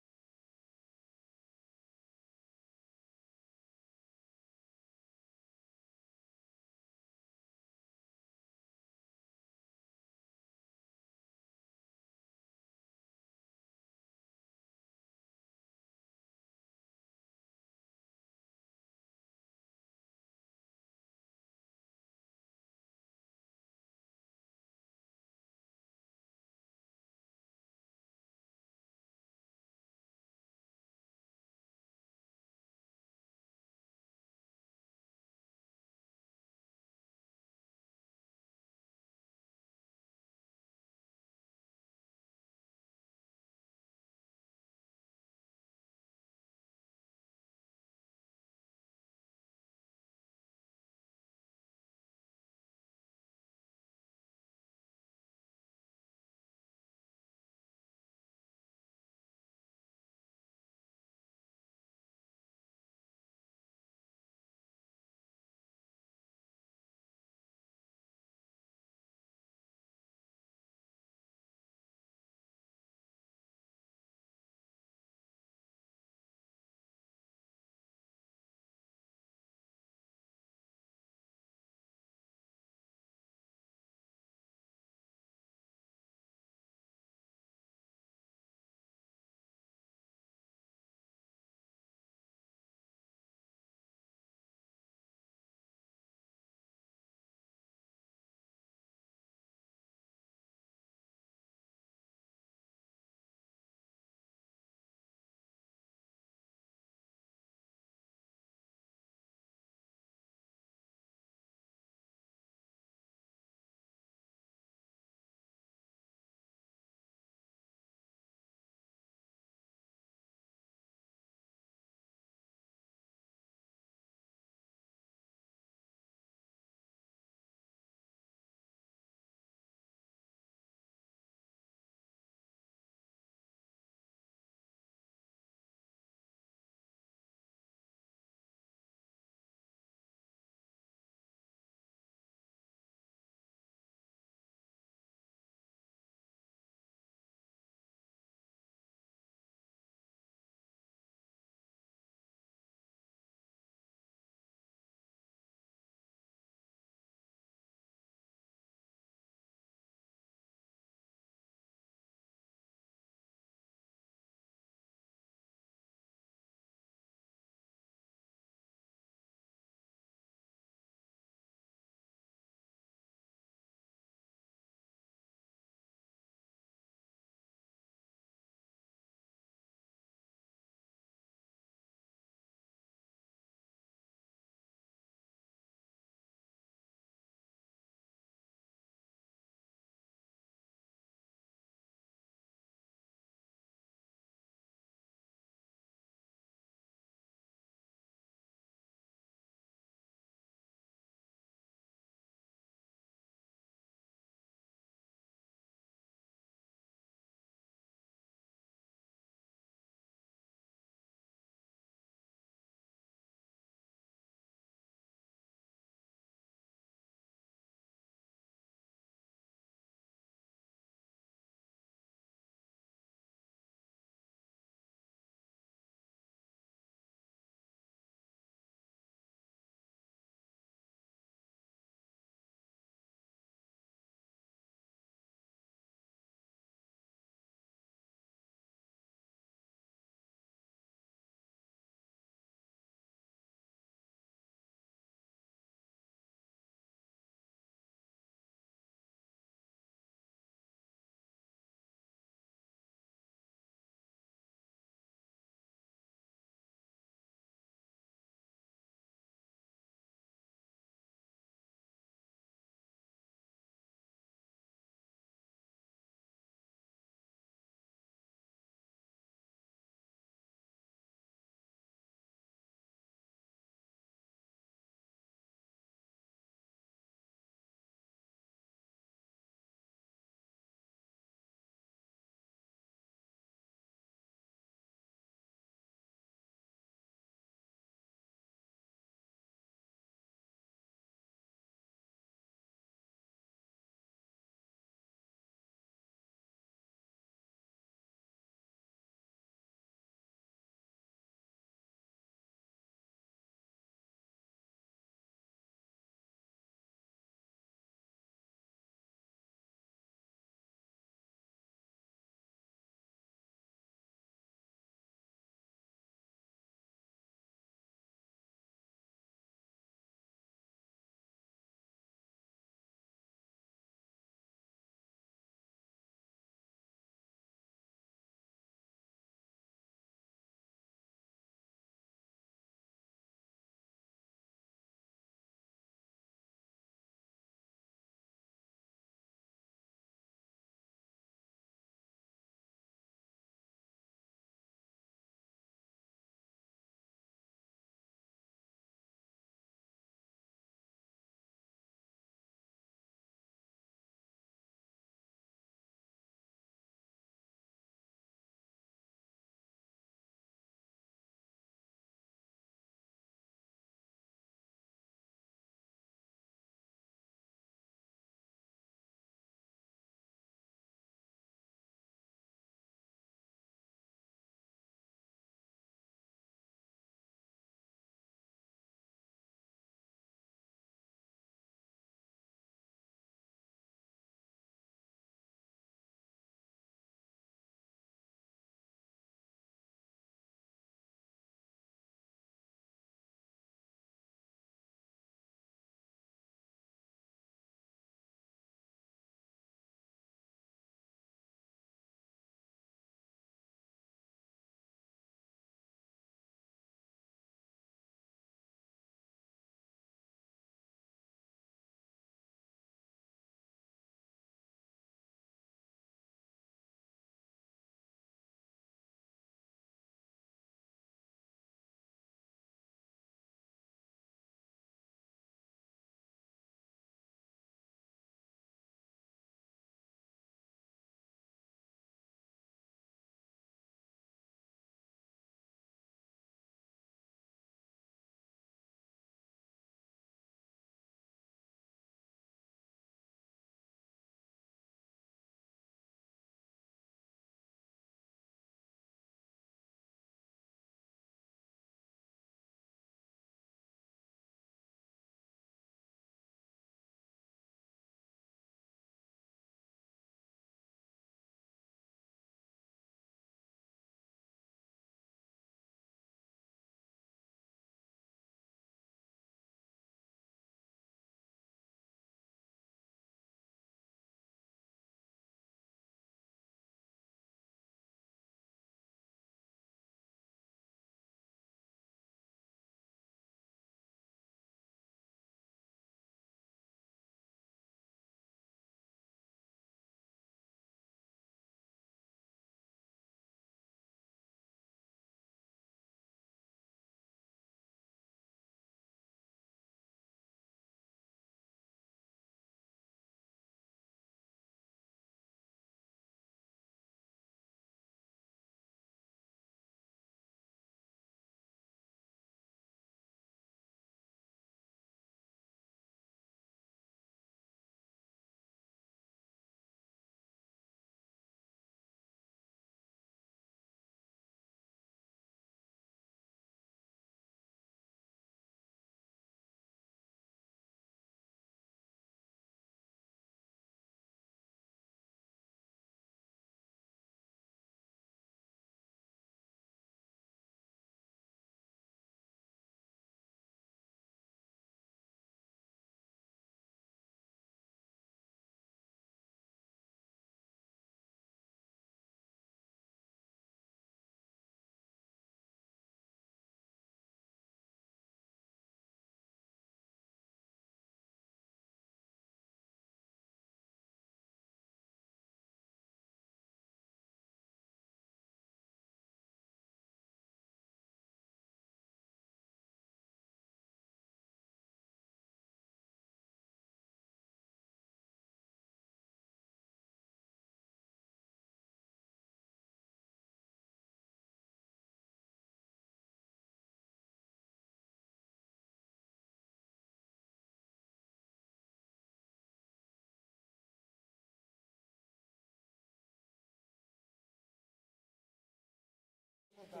Speaker 1: So,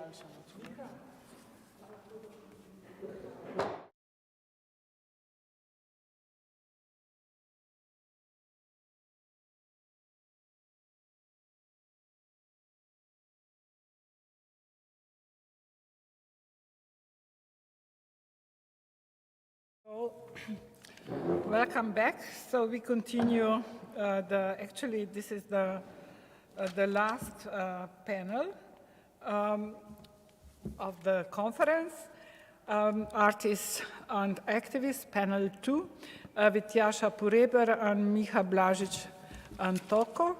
Speaker 1: welcome back. So we continue actually this is the last panel of the conference, Artists and Activists, panel 2, with Tjaša Pureber and Miha Blažić and Toko.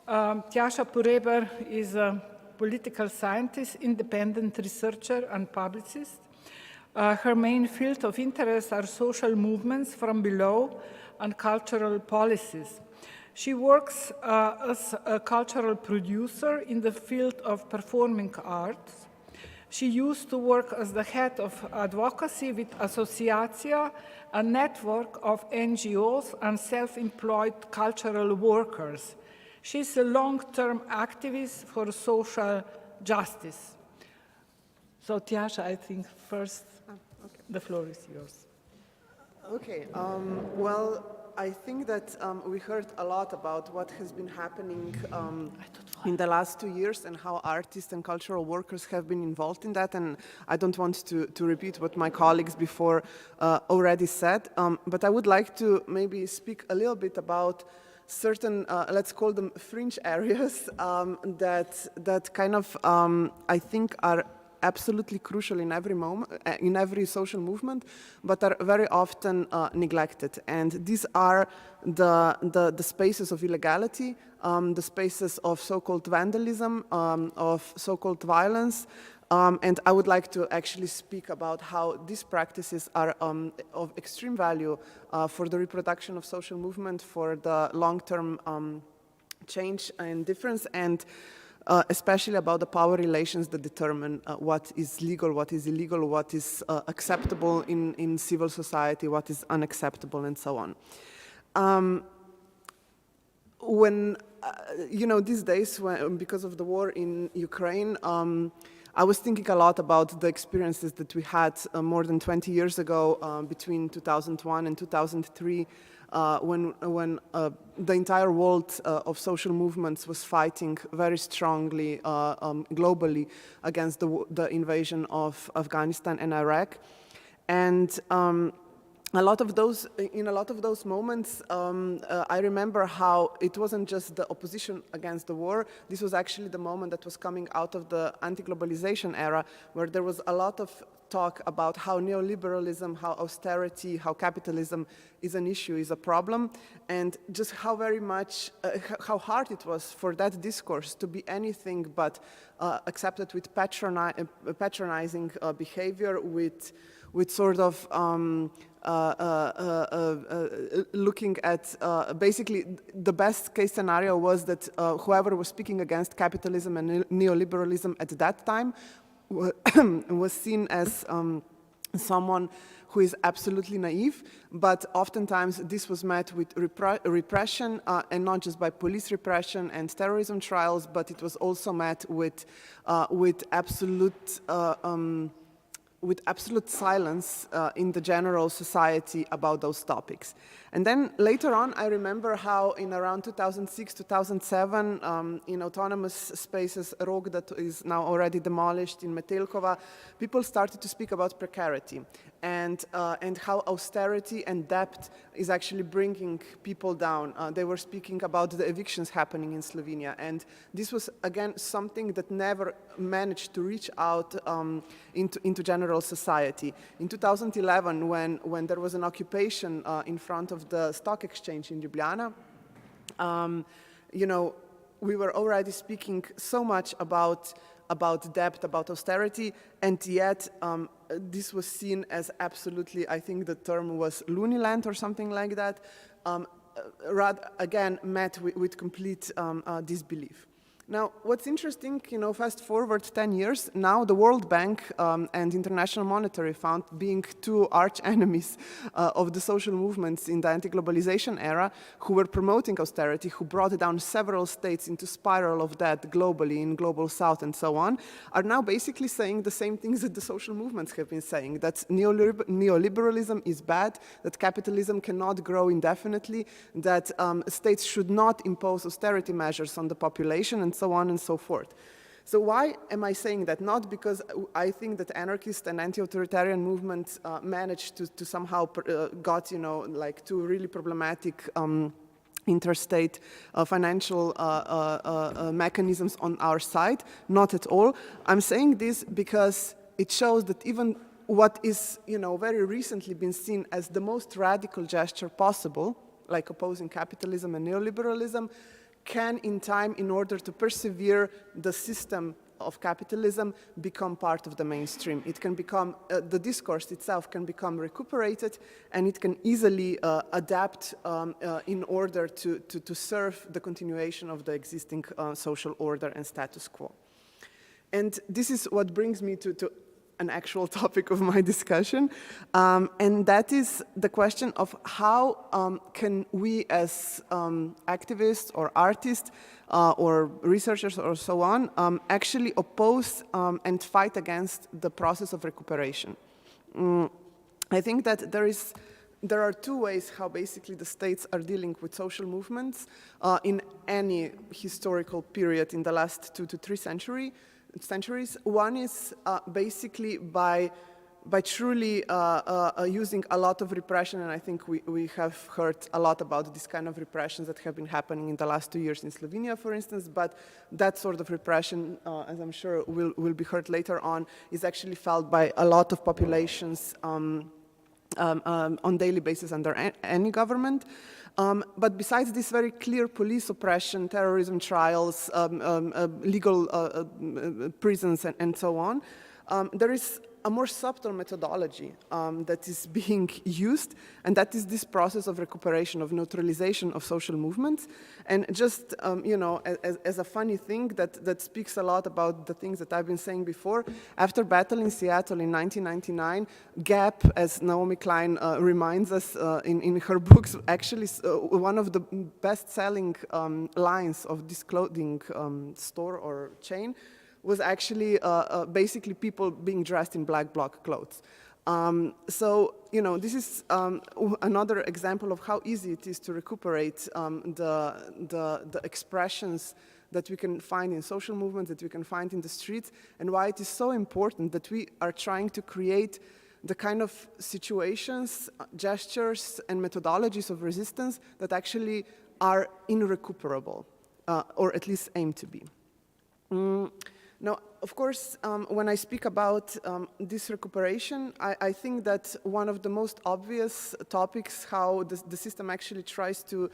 Speaker 1: Tjaša Pureber is a political scientist, independent researcher and publicist. Her main field of interest are social movements from below and cultural policies. She works as a cultural producer in the field of performing arts. She used to work as the head of advocacy with Asociacija, a network of NGOs and self-employed cultural workers. She's a long-term activist for social justice. So Tjaša, I think first, the floor is yours.
Speaker 14: Okay, well, I think that we heard a lot about what has been happening in the last 2 years and how artists and cultural workers have been involved in that, and I don't want to repeat what my colleagues before already said, but I would like to maybe speak a little bit about certain, let's call them fringe areas that kind of, I think are absolutely crucial in every moment, in every social movement, but are very often neglected. And these are the spaces of illegality, the spaces of so-called vandalism, of so-called violence. And I would like to actually speak about how these practices are of extreme value for the reproduction of social movement, for the long-term change and difference, and especially about the power relations that determine what is legal, what is illegal, what is acceptable in civil society, what is unacceptable, and so on. When, these days, because of the war in Ukraine, I was thinking a lot about the experiences that we had more than 20 years ago, between 2001 and 2003, when the entire world of social movements was fighting very strongly globally against the invasion of Afghanistan and Iraq. And in a lot of those moments, I remember how it wasn't just the opposition against the war. This was actually the moment that was coming out of the anti-globalization era, where there was a lot of talk about how neoliberalism, how austerity, how capitalism is an issue, is a problem, and just how very much, how hard it was for that discourse to be anything but accepted with patronizing behavior, with sort of looking at basically the best case scenario was that whoever was speaking against capitalism and neoliberalism at that time was seen as someone who is absolutely naive, but oftentimes this was met with repression, and not just by police repression and terrorism trials, but it was also met with absolute silence in the general society about those topics. And then later on, I remember how in around 2006, 2007, in autonomous spaces, Rog, that is now already demolished, in Metelkova, people started to speak about precarity and how austerity and debt is actually bringing people down. They were speaking about the evictions happening in Slovenia, and this was, again, something that never managed to reach out into general society. In 2011, when there was an occupation in front of the stock exchange in Ljubljana, we were already speaking so much about debt, about austerity, and yet this was seen as absolutely, I think the term was loony land or something like that, rather, again, met with complete disbelief. Now, what's interesting, fast forward 10 years, now the World Bank and International Monetary Fund, being two arch enemies of the social movements in the anti-globalization era, who were promoting austerity, who brought down several states into spiral of debt globally, in Global South and so on, are now basically saying the same things that the social movements have been saying, that neoliberalism is bad, that capitalism cannot grow indefinitely, that states should not impose austerity measures on the population, and so on and so forth. So why am I saying that? Not because I think that anarchist and anti-authoritarian movements managed to somehow got, like two really problematic interstate financial mechanisms on our side. Not at all. I'm saying this because it shows that even what is, very recently been seen as the most radical gesture possible, like opposing capitalism and neoliberalism, can in time, in order to persevere the system of capitalism, become part of the mainstream. It can become, the discourse itself can become recuperated, and it can easily adapt in order to serve the continuation of the existing social order and status quo. And this is what brings me to an actual topic of my discussion, and that is the question of how can we as activists or artists or researchers or so on actually oppose and fight against the process of recuperation. I think that there are two ways how basically the states are dealing with social movements in any historical period in the last 2 to 3 centuries. One is basically by truly using a lot of repression, and I think we have heard a lot about this kind of repressions that have been happening in the last 2 years in Slovenia, for instance, but that sort of repression, as I'm sure will be heard later on, is actually felt by a lot of populations on daily basis under any government. But besides this very clear police oppression, terrorism trials, legal prisons, and so on, there is a more subtle methodology that is being used, and that is this process of recuperation, of neutralization of social movements. And just, as a funny thing that speaks a lot about the things that I've been saying before, after battle in Seattle in 1999, Gap, as Naomi Klein reminds us in her books, actually one of the best-selling lines of this clothing store or chain was actually basically people being dressed in black bloc clothes. So, this is another example of how easy it is to recuperate the expressions that we can find in social movements, that we can find in the streets, and why it is so important that we are trying to create the kind of situations, gestures, and methodologies of resistance that actually are irrecuperable, or at least aim to be. Now, of course, when I speak about this recuperation, I think that one of the most obvious topics how the system actually tries to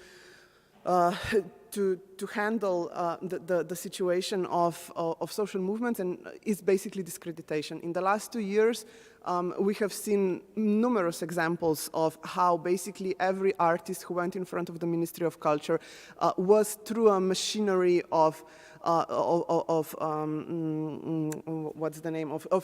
Speaker 14: handle the situation of social movements and is basically discreditation. In the last 2 years, we have seen numerous examples of how basically every artist who went in front of the Ministry of Culture was through a machinery of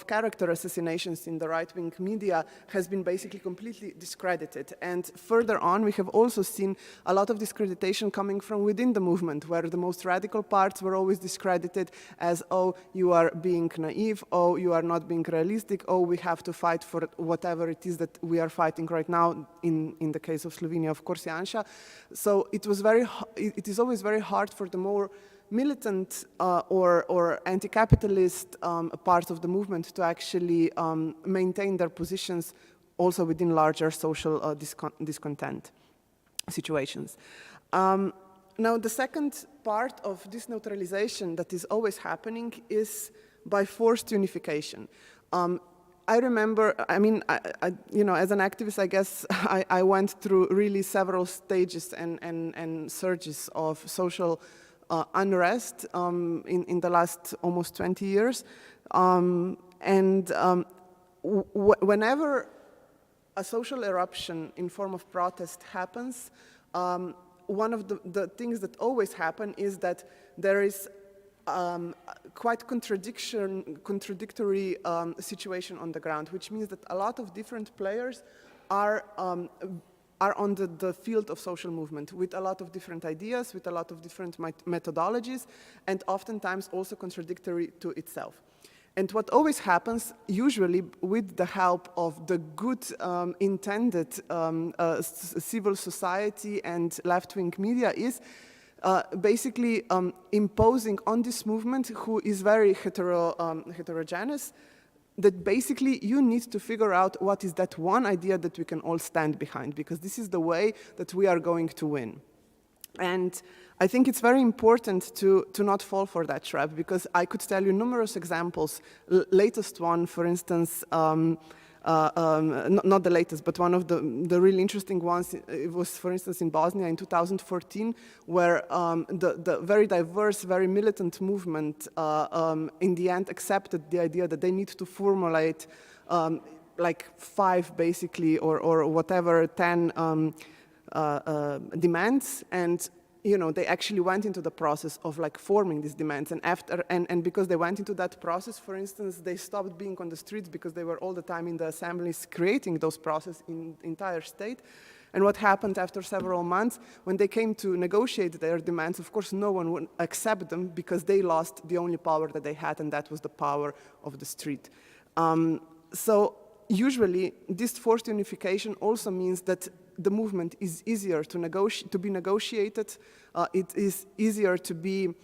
Speaker 14: character assassinations in the right-wing media has been basically completely discredited. And further on, we have also seen a lot of discreditation coming from within the movement, where the most radical parts were always discredited as, oh, you are being naive, oh, you are not being realistic, oh, we have to fight for whatever it is that we are fighting right now, in the case of Slovenia, of course, Janša. So it is always very hard for the more militant or anti-capitalist part of the movement to actually maintain their positions also within larger social discontent situations. Now, the second part of this neutralization that is always happening is by forced unification. I remember, as an activist, I guess I went through really several stages and surges of social unrest in the last almost 20 years. Whenever a social eruption in form of protest happens, one of the things that always happen is that there is quite contradictory situation on the ground, which means that a lot of different players are on the field of social movement with a lot of different ideas, with a lot of different methodologies, and oftentimes also contradictory to itself. And what always happens, usually with the help of the good intended civil society and left-wing media, is basically imposing on this movement, who is very heterogeneous, that basically you need to figure out what is that one idea that we can all stand behind, because this is the way that we are going to win. And I think it's very important to not fall for that trap, because I could tell you numerous examples. Latest one, for instance, not the latest, but one of the really interesting ones, it was, for instance, in Bosnia in 2014, where the very diverse, very militant movement in the end accepted the idea that they need to formulate like 5 basically, or whatever, 10 demands, and they actually went into the process of like forming these demands, and because they went into that process, for instance, they stopped being on the streets because they were all the time in the assemblies creating those processes in the entire state. And what happened after several months, when they came to negotiate their demands, of course no one would accept them, because they lost the only power that they had, and that was the power of the street. So usually this forced unification also means that the movement is easier to be negotiated. It is easier to be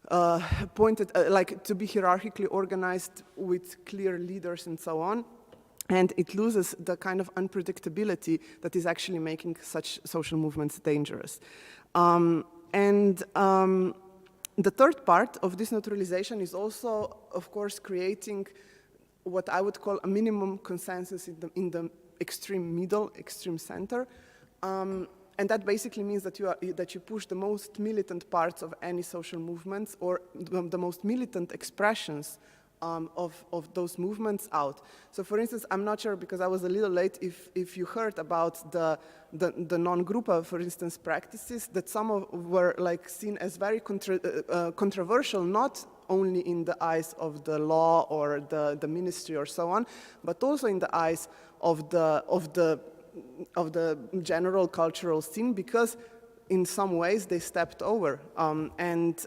Speaker 14: to be hierarchically organized with clear leaders and so on. And it loses the kind of unpredictability that is actually making such social movements dangerous. The third part of this neutralization is also, of course, creating what I would call a minimum consensus in the extreme middle, extreme center, and that basically means that you push the most militant parts of any social movements, or the most militant expressions of those movements out. So, for instance, I'm not sure, because I was a little late, if you heard about the non-Grupa, for instance, practices that some were like seen as very controversial, not only in the eyes of the law or the ministry or so on, but also in the eyes of the general cultural scene, because in some ways they stepped over. And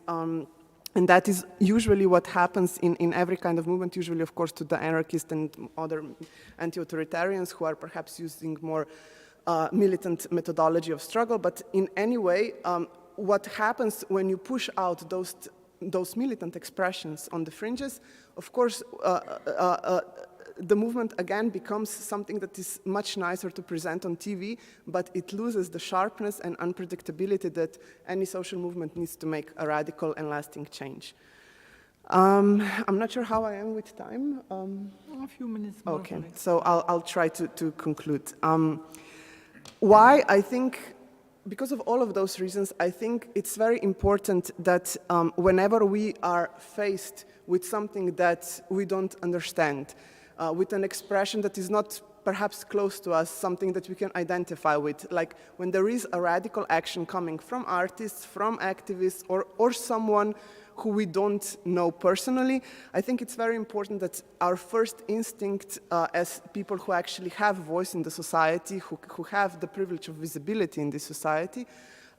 Speaker 14: that is usually what happens in every kind of movement, usually, of course, to the anarchists and other anti-authoritarians who are perhaps using more militant methodology of struggle. But in any way, what happens when you push out those militant expressions on the fringes, of course, the movement again becomes something that is much nicer to present on TV, but it loses the sharpness and unpredictability that any social movement needs to make a radical and lasting change. I'm not sure how I am with time.
Speaker 1: A few minutes more.
Speaker 14: Okay, so I'll try to conclude. Why? I think, because of all of those reasons, I think it's very important that whenever we are faced with something that we don't understand, with an expression that is not perhaps close to us, something that we can identify with, like when there is a radical action coming from artists, from activists, or someone who we don't know personally, I think it's very important that our first instinct as people who actually have voice in the society, who have the privilege of visibility in this society,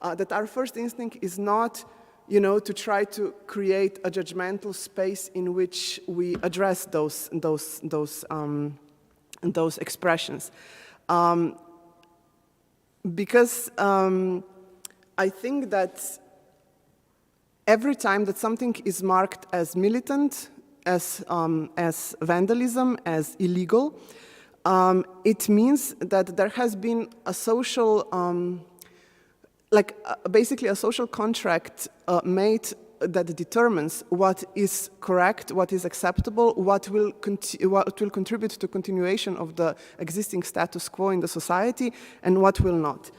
Speaker 14: that our first instinct is not to try to create a judgmental space in which we address those expressions, because I think that every time that something is marked as militant, as vandalism, as illegal, it means that there has been a social basically a social contract made that determines what is correct, what is acceptable, what will contribute to continuation of the existing status quo in the society, and what will not.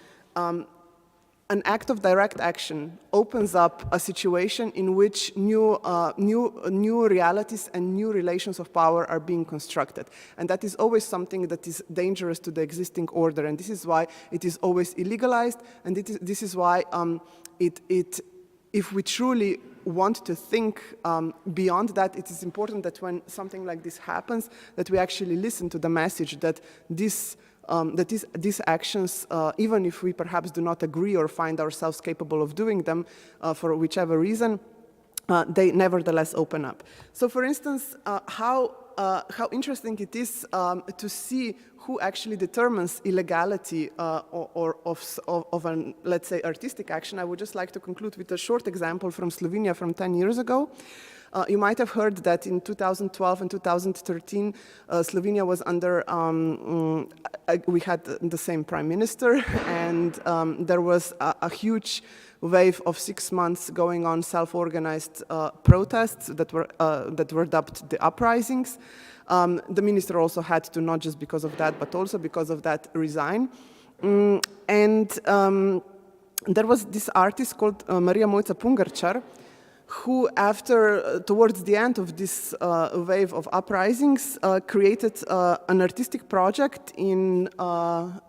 Speaker 14: An act of direct action opens up a situation in which new realities and new relations of power are being constructed. And that is always something that is dangerous to the existing order. And this is why it is always illegalized. And this is why if we truly want to think beyond that, it is important that when something like this happens, that we actually listen to the message that these actions, even if we perhaps do not agree or find ourselves capable of doing them for whichever reason, they nevertheless open up. So for instance, how interesting it is to see who actually determines illegality of an, let's say, artistic action. I would just like to conclude with a short example from Slovenia from 10 years ago. You might have heard that in 2012 and 2013, Slovenia was under, we had the same prime minister, and there was a huge wave of 6 months going on self-organized protests that were dubbed the uprisings. The minister also had to, not just because of that, but also because of that, resign. There was this artist called Maria Mojca Pungarčar, who towards the end of this wave of uprisings, created an artistic project in a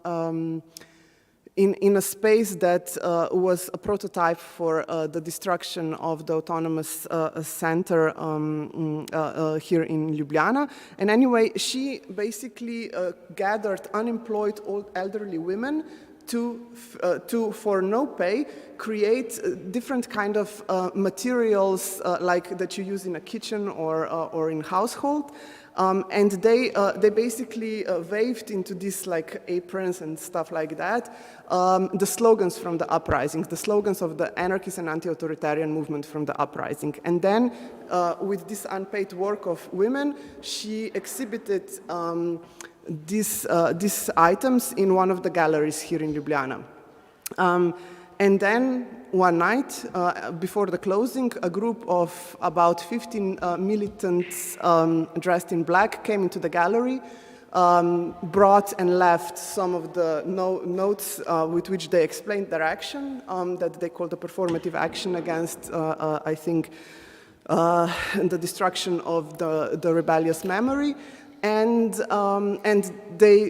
Speaker 14: space that was a prototype for the destruction of the autonomous center here in Ljubljana. And anyway, she basically gathered unemployed old elderly women to for no pay, create different kind of materials like that you use in a kitchen or in household. And they basically waved into these like aprons and stuff like that, the slogans from the uprisings, the slogans of the anarchist and anti-authoritarian movement from the uprising. And then with this unpaid work of women, she exhibited these items in one of the galleries here in Ljubljana. And then one night, before the closing, a group of about 15 militants dressed in black came into the gallery, brought and left some of the notes with which they explained their action, that they called a performative action against, I think, the destruction of the rebellious memory. And they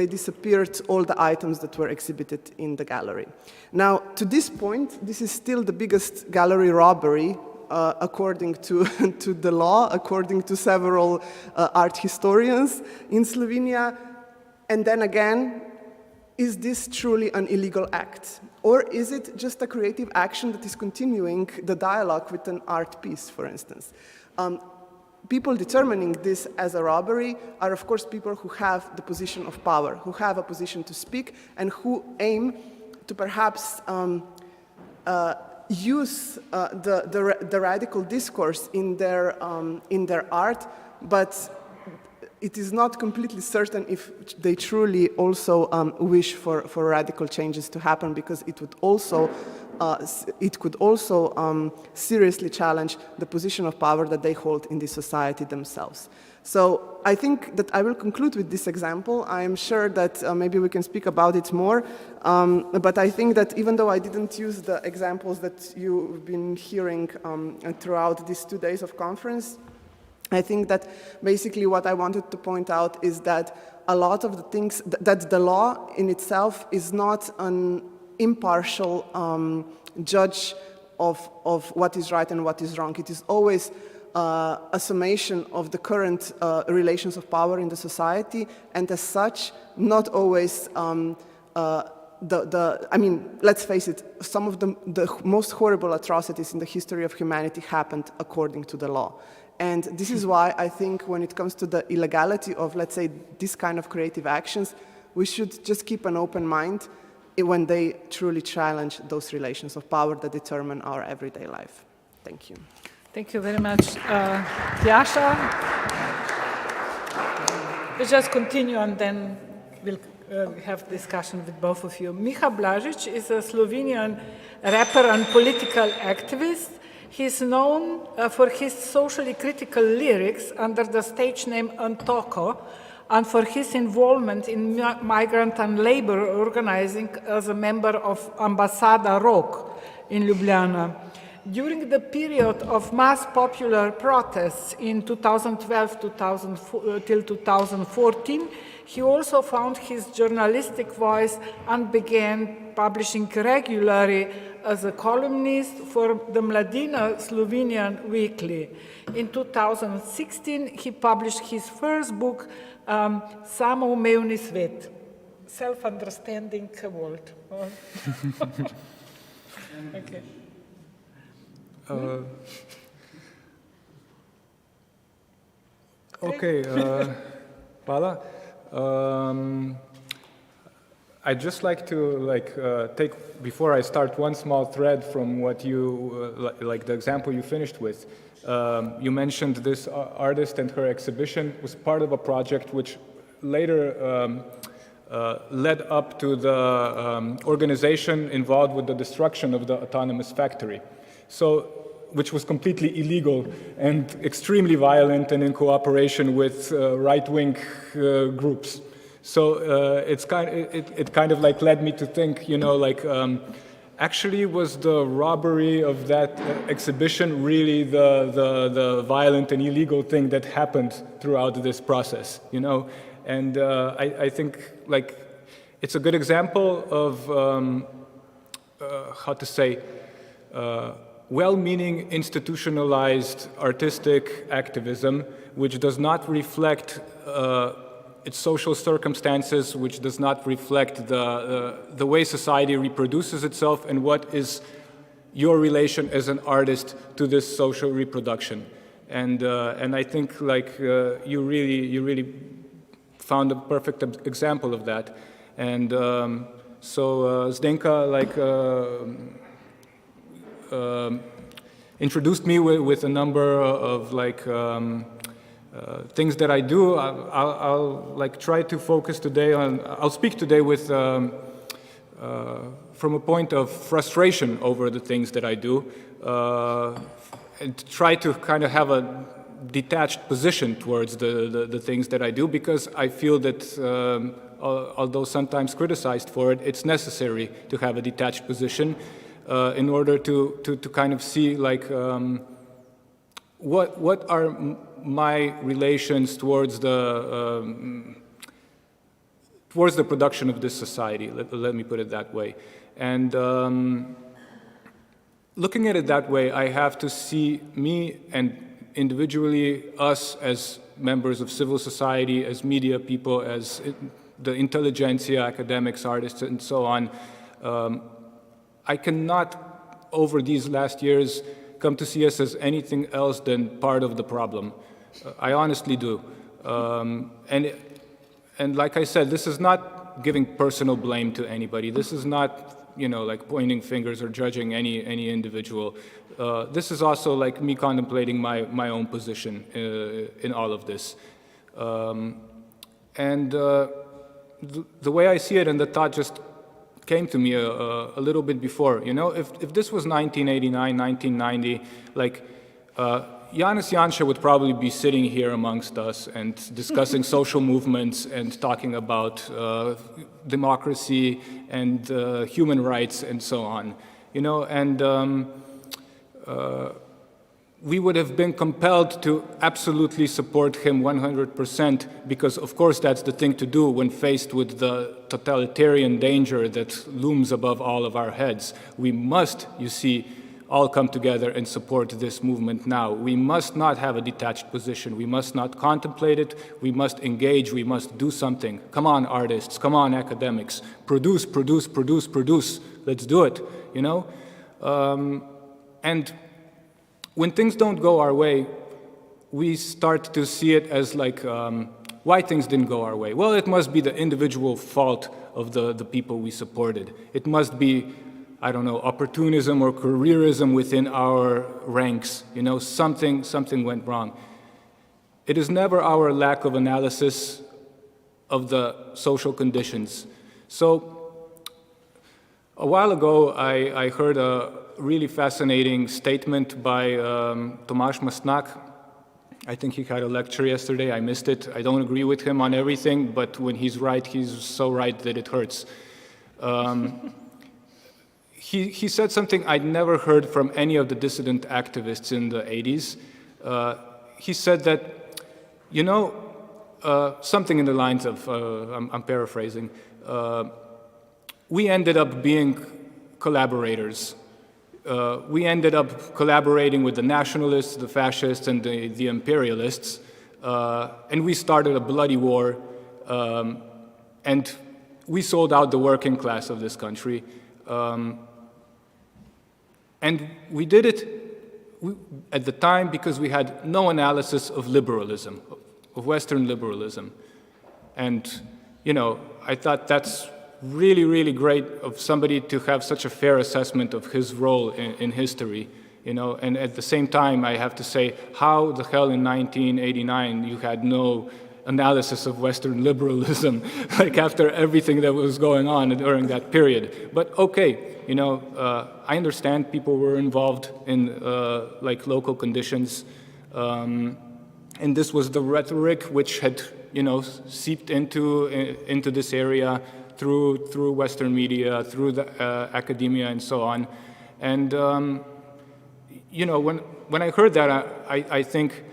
Speaker 14: disappeared all the items that were exhibited in the gallery. Now, to this point, this is still the biggest gallery robbery according to the law, according to several art historians in Slovenia. And then again, is this truly an illegal act? Or is it just a creative action that is continuing the dialogue with an art piece, for instance? People determining this as a robbery are, of course, people who have the position of power, who have a position to speak, and who aim to perhaps use the radical discourse in their art, but it is not completely certain if they truly also wish for radical changes to happen, because it would also could also seriously challenge the position of power that they hold in the society themselves. So I think that I will conclude with this example. I am sure that maybe we can speak about it more, but I think that even though I didn't use the examples that you've been hearing throughout these 2 days of conference, I think that basically what I wanted to point out is that a lot of the things, that the law in itself is not an impartial judge of what is right and what is wrong. It is always a summation of the current relations of power in the society, and as such, not always I mean, let's face it, some of the most horrible atrocities in the history of humanity happened according to the law. And this is why I think when it comes to the illegality of, let's say, this kind of creative actions, we should just keep an open mind when they truly challenge those relations of power that determine our everyday life. Thank you.
Speaker 1: Thank you very much, Tjaša. We'll just continue and then we'll have discussion with both of you. Miha Blažić is a Slovenian rapper and political activist. He's known for his socially critical lyrics under the stage name Antoko, and for his involvement in migrant and labor organizing as a member of Ambasada Rock in Ljubljana. During the period of mass popular protests in 2012 till 2014, he also found his journalistic voice and began publishing regularly as a columnist for the Mladina Slovenian Weekly. In 2016, he published his first book, Samoumevni svet, Self-Understanding World. Okay.
Speaker 8: Okay, Paula. I'd just like to take, before I start, one small thread from what you, like the example you finished with. You mentioned this artist and her exhibition was part of a project which later led up to the organization involved with the destruction of the autonomous factory. So, which was completely illegal and extremely violent and in cooperation with right-wing groups. So it kind of like led me to think, you know, like actually was the robbery of that exhibition really the violent and illegal thing that happened throughout this process, you know? And I think like it's a good example of how to say, well-meaning institutionalized artistic activism which does not reflect its social circumstances, which does not reflect the way society reproduces itself and what is your relation as an artist to this social reproduction. And I think like you really found a perfect example of that. And so Zdenka introduced me with a number of like things that I do. I'll like try to focus today on, I'll speak today with, from a point of frustration over the things that I do, and try to kind of have a detached position towards the things that I do, because I feel that although sometimes criticized for it, it's necessary to have a detached position in order to kind of see like what are my relations towards the production of this society. Let me put it that way. And looking at it that way, I have to see me and individually us as members of civil society, as media people, as the intelligentsia, academics, artists, and so on. I cannot, over these last years, come to see us as anything else than part of the problem. I honestly do. And like I said, this is not giving personal blame to anybody. This is not, you know, like pointing fingers or judging any individual. This is also like me contemplating my own position in all of this. And the way I see it, and the thought just came to me a little bit before, you know, if this was 1989, 1990, like Janez Janša would probably be sitting here amongst us and discussing social movements and talking about democracy and human rights and so on, you know, and we would have been compelled to absolutely support him 100%, because of course that's the thing to do when faced with the totalitarian danger that looms above all of our heads. We must, you see, all come together and support this movement now. We must not have a detached position. We must not contemplate it. We must engage. We must do something. Come on, artists. Come on, academics. Produce, produce, produce, produce. Let's do it, you know? And when things don't go our way, we start to see it as like, why things didn't go our way? Well, it must be the individual fault of the people we supported. It must be, I don't know, opportunism or careerism within our ranks. You know, something went wrong. It is never our lack of analysis of the social conditions. So, a while ago, I heard a really fascinating statement by Tomasz Masnak. I think he had a lecture yesterday. I missed it. I don't agree with him on everything, but when he's right, he's so right that it hurts. He said something I'd never heard from any of the dissident activists in the 80s. He said that, you know, something in the lines of, I'm paraphrasing, we ended up being collaborators. we ended up collaborating with the nationalists, the fascists, and the imperialists, and we started a bloody war, and we sold out the working class of this country. And we did it at the time because we had no analysis of liberalism, of Western liberalism. And, you know, I thought that's really, really great of somebody to have such a fair assessment of his role in history, you know, and at the same time, I have to say, how the hell in 1989 you had no analysis of Western liberalism, like after everything that was going on during that period. But okay, you know, I understand people were involved in like local conditions, and this was the rhetoric which had, you know, seeped into this area through Western media, through the academia, and so on. And you know, when I heard that, I think,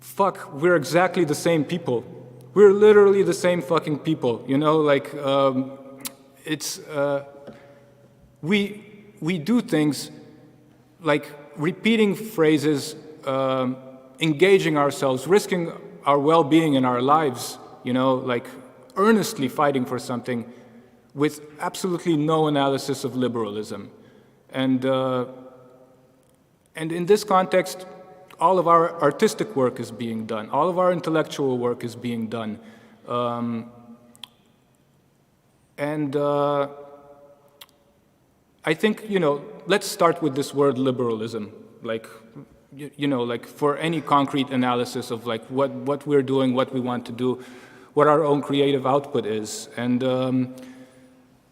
Speaker 8: fuck, we're exactly the same people. We're literally the same fucking people. You know, like it's we do things like repeating phrases, engaging ourselves, risking our well-being in our lives. You know, like earnestly fighting for something with absolutely no analysis of liberalism. And in this context, all of our artistic work is being done. All of our intellectual work is being done. I think, you know, let's start with this word liberalism. Like, you know, like for any concrete analysis of like what we're doing, what we want to do, what our own creative output is. And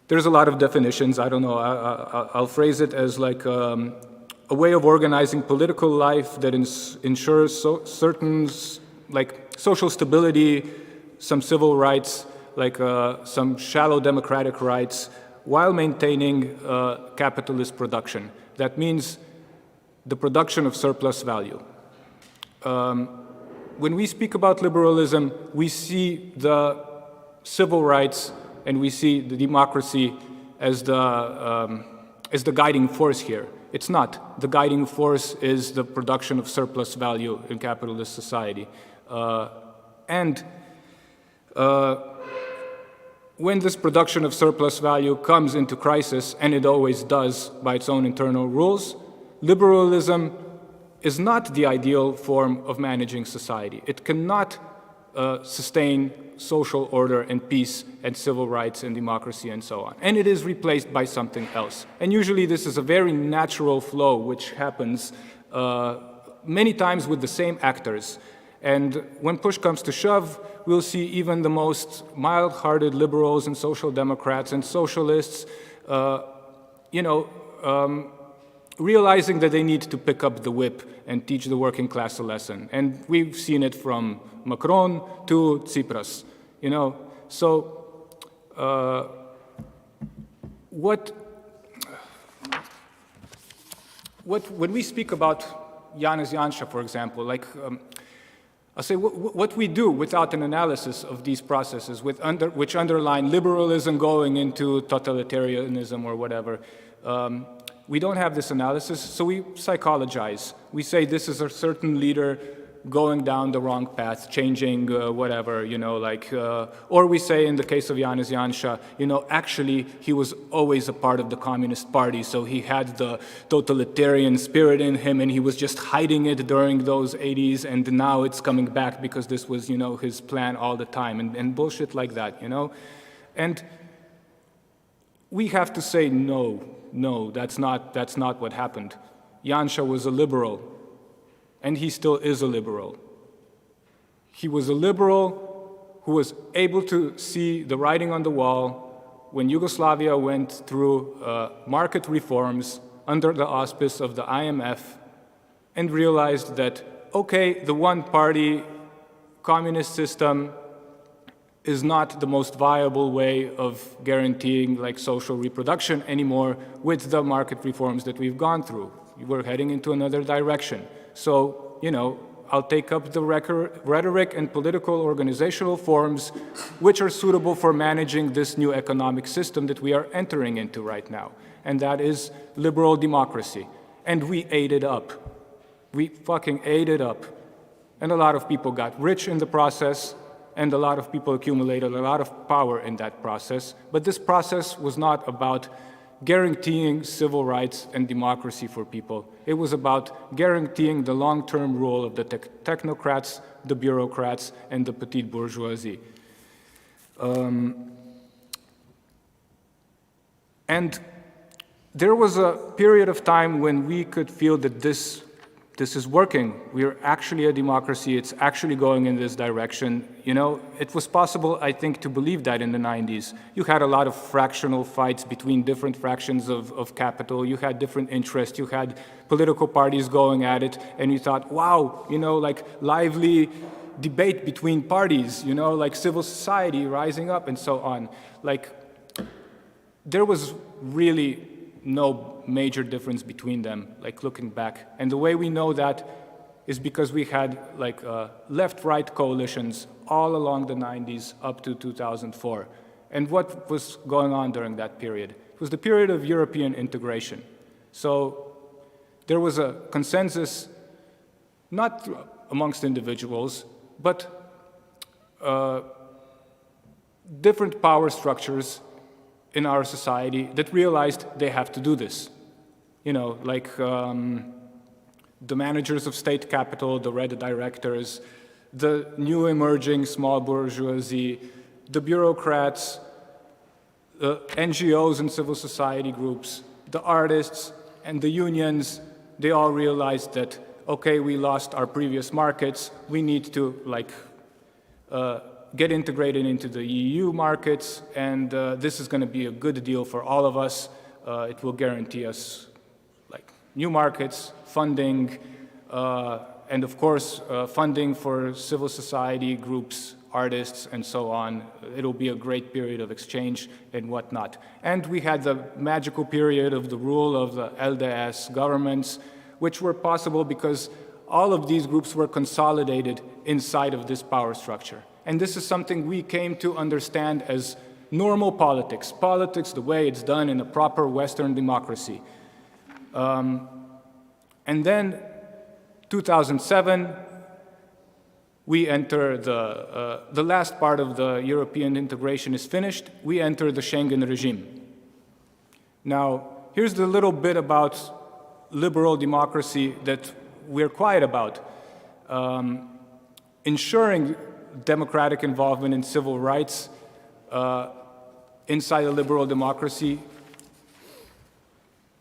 Speaker 8: there's a lot of definitions. I don't know, I'll phrase it as like a way of organizing political life that ensures certain like social stability, some civil rights, like some shallow democratic rights, while maintaining capitalist production. That means the production of surplus value. When we speak about liberalism, we see the civil rights and we see the democracy as the guiding force here. It's not. The guiding force is the production of surplus value in capitalist society. When this production of surplus value comes into crisis, and it always does by its own internal rules, liberalism is not the ideal form of managing society. It cannot sustain social order and peace and civil rights and democracy and so on. And it is replaced by something else. And usually this is a very natural flow which happens many times with the same actors. And when push comes to shove, we'll see even the most mild-hearted liberals and social democrats and socialists, you know, realizing that they need to pick up the whip and teach the working class a lesson. And we've seen it from Macron to Tsipras, you know. So when we speak about Janez Janša, for example, like, I'll say what we do without an analysis of these processes which underline liberalism going into totalitarianism or whatever, we don't have this analysis, so we psychologize. We say this is a certain leader going down the wrong path, changing whatever, you know, like, or we say in the case of Janez Janša, you know, actually he was always a part of the Communist Party, so he had the totalitarian spirit in him and he was just hiding it during those 80s and now it's coming back because this was, you know, his plan all the time and bullshit like that, you know. And we have to say no, that's not what happened. Janša was a liberal. And he still is a liberal. He was a liberal who was able to see the writing on the wall when Yugoslavia went through market reforms under the auspice of the IMF and realized that, okay, the one-party communist system is not the most viable way of guaranteeing like social reproduction anymore with the market reforms that we've gone through. We're heading into another direction. So, you know, I'll take up the rhetoric and political organizational forms which are suitable for managing this new economic system that we are entering into right now. and that is liberal democracy. And we ate it up. We fucking ate it up. And a lot of people got rich in the process, and a lot of people accumulated a lot of power in that process. But this process was not about guaranteeing civil rights and democracy for people. It was about guaranteeing the long-term rule of the technocrats, the bureaucrats, and the petite bourgeoisie. And there was a period of time when we could feel that this is working. We're actually a democracy. It's actually going in this direction. You know, it was possible, I think, to believe that in the 90s. You had a lot of fractional fights between different fractions of capital. You had different interests. You had political parties going at it. And you thought, wow, you know, like lively debate between parties, you know, like civil society rising up and so on. Like, there was really no major difference between them, like looking back. And the way we know that is because we had like left-right coalitions all along the 90s up to 2004. And what was going on during that period? It was the period of European integration. So there was a consensus, not amongst individuals, but different power structures in our society that realized they have to do this. You know, like the managers of state capital, the red directors, the new emerging small bourgeoisie, the bureaucrats, the NGOs and civil society groups, the artists and the unions, they all realized that, okay, we lost our previous markets, we need to like get integrated into the EU markets, and this is going to be a good deal for all of us. It will guarantee us like new markets, funding, and of course funding for civil society groups, artists, and so on. It'll be a great period of exchange and whatnot. And we had the magical period of the rule of the LDS governments, which were possible because all of these groups were consolidated inside of this power structure. And this is something we came to understand as normal politics, politics the way it's done in a proper Western democracy. And then 2007, we enter the last part of the European integration is finished, we enter the Schengen regime. Now, here's the little bit about liberal democracy that we're quiet about. Ensuring democratic involvement in civil rights inside a liberal democracy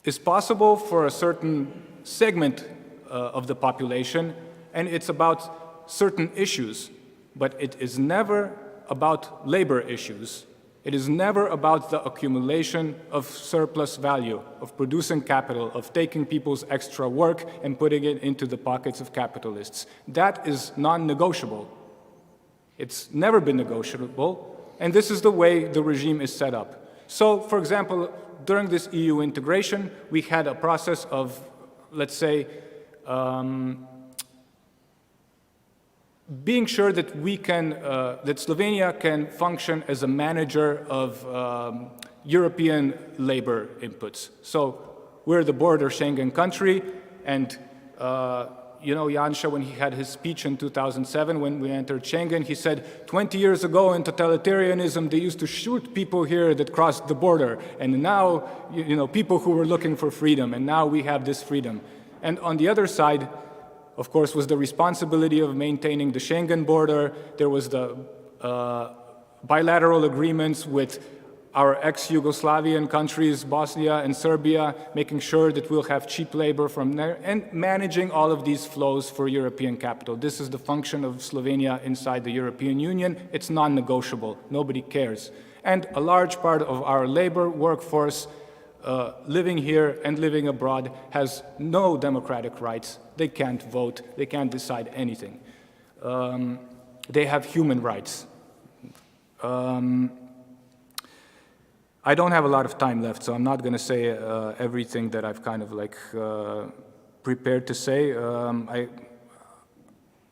Speaker 8: is possible for a certain segment of the population, and it's about certain issues, but it is never about labor issues. It is never about the accumulation of surplus value, of producing capital, of taking people's extra work and putting it into the pockets of capitalists. That is non-negotiable. It's never been negotiable, and this is the way the regime is set up. So, for example, during this EU integration, we had a process of, let's say, being sure that we can, that Slovenia can function as a manager of European labor inputs. So we're the border Schengen country, and you know, Janša, when he had his speech in 2007, when we entered Schengen, he said, 20 years ago in totalitarianism, they used to shoot people here that crossed the border. And now, you know, people who were looking for freedom, and now we have this freedom. And on the other side, of course, was the responsibility of maintaining the Schengen border. There was the bilateral agreements with our ex-Yugoslavian countries, Bosnia and Serbia, making sure that we'll have cheap labor from there, and managing all of these flows for European capital. This is the function of Slovenia inside the European Union. It's non-negotiable. Nobody cares. And a large part of our labor workforce living here and living abroad has no democratic rights. They can't vote. They can't decide anything. They have human rights. I don't have a lot of time left, so I'm not going to say everything that I've kind of like prepared to say.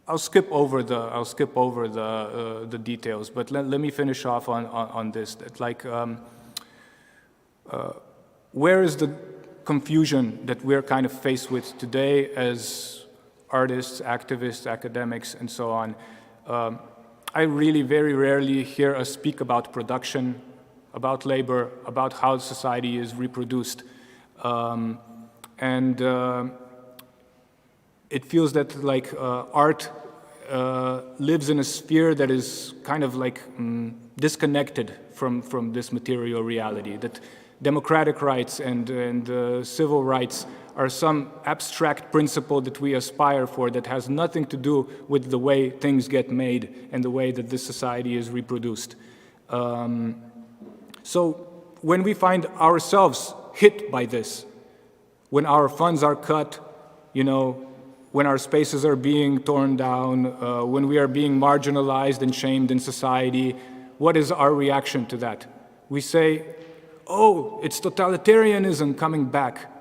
Speaker 8: I'll skip over the details, but let me finish off on this. That like where is the confusion that we're kind of faced with today as artists, activists, academics, and so on? I really very rarely hear us speak about production, about labor, about how society is reproduced. It feels that like art lives in a sphere that is kind of like disconnected from this material reality, that democratic rights and civil rights are some abstract principle that we aspire for that has nothing to do with the way things get made and the way that this society is reproduced. So when we find ourselves hit by this, when our funds are cut, you know, when our spaces are being torn down, when we are being marginalized and shamed in society, what is our reaction to that? We say, oh, it's totalitarianism coming back.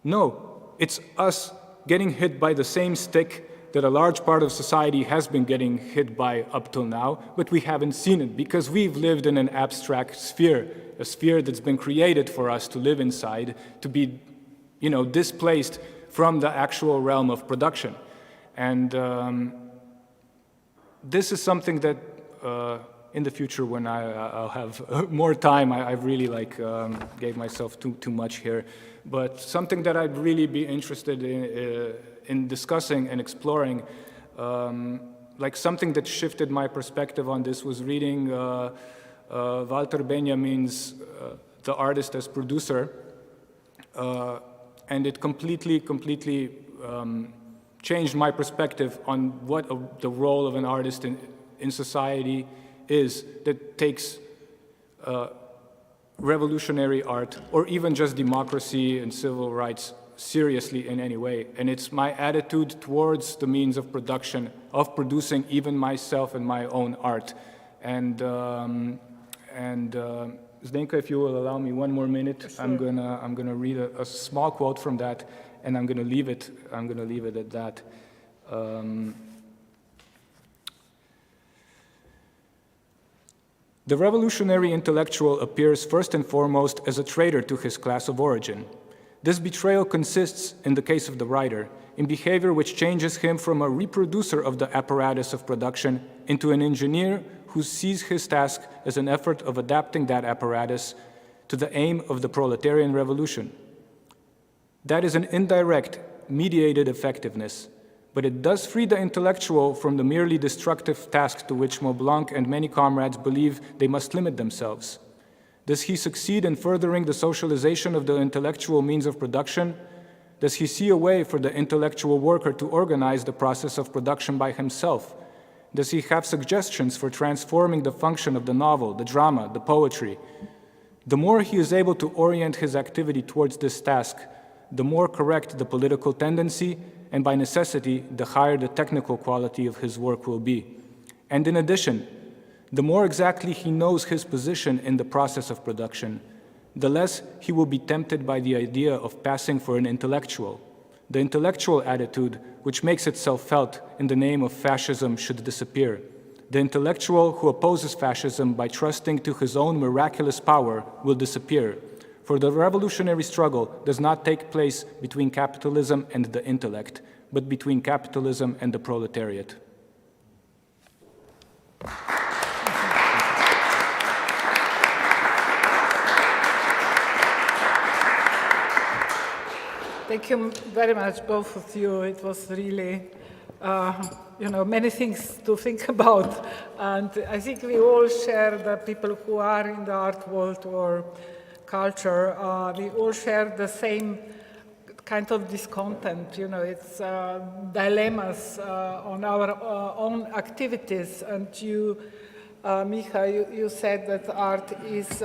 Speaker 8: No, it's us getting hit by the same stick that a large part of society has been getting hit by up till now, but we haven't seen it because we've lived in an abstract sphere, a sphere that's been created for us to live inside, to be, you know, displaced from the actual realm of production. And this is something that in the future, when I'll have more time, I've really like gave myself too much here. But something that I'd really be interested in discussing and exploring, like something that shifted my perspective on this was reading Walter Benjamin's The Artist as Producer, and it completely changed my perspective on what the role of an artist in society is, that takes revolutionary art, or even just democracy and civil rights seriously in any way. And it's my attitude towards the means of production, of producing even myself and my own art. And Zdenka, if you will allow me one more minute, sure. I'm gonna read a small quote from that, and I'm gonna leave it at that. The revolutionary intellectual appears first and foremost as a traitor to his class of origin. This betrayal consists, in the case of the writer, in behavior which changes him from a reproducer of the apparatus of production into an engineer who sees his task as an effort of adapting that apparatus to the aim of the proletarian revolution. That is an indirect, mediated effectiveness, but it does free the intellectual from the merely destructive task to which Maublanc and many comrades believe they must limit themselves. Does he succeed in furthering the socialization of the intellectual means of production? Does he see a way for the intellectual worker to organize the process of production by himself? Does he have suggestions for transforming the function of the novel, the drama, the poetry? The more he is able to orient his activity towards this task, the more correct the political tendency, and by necessity, the higher the technical quality of his work will be. And in addition, the more exactly he knows his position in the process of production, the less he will be tempted by the idea of passing for an intellectual. The intellectual attitude, which makes itself felt in the name of fascism, should disappear. The intellectual who opposes fascism by trusting to his own miraculous power will disappear. For the revolutionary struggle does not take place between capitalism and the intellect, but between capitalism and the proletariat.
Speaker 1: Thank you very much, both of you. It was really, many things to think about. And I think we all share, the people who are in the art world or culture, we all share the same kind of discontent. It's dilemmas on our own activities. And you, Micha, you said that art is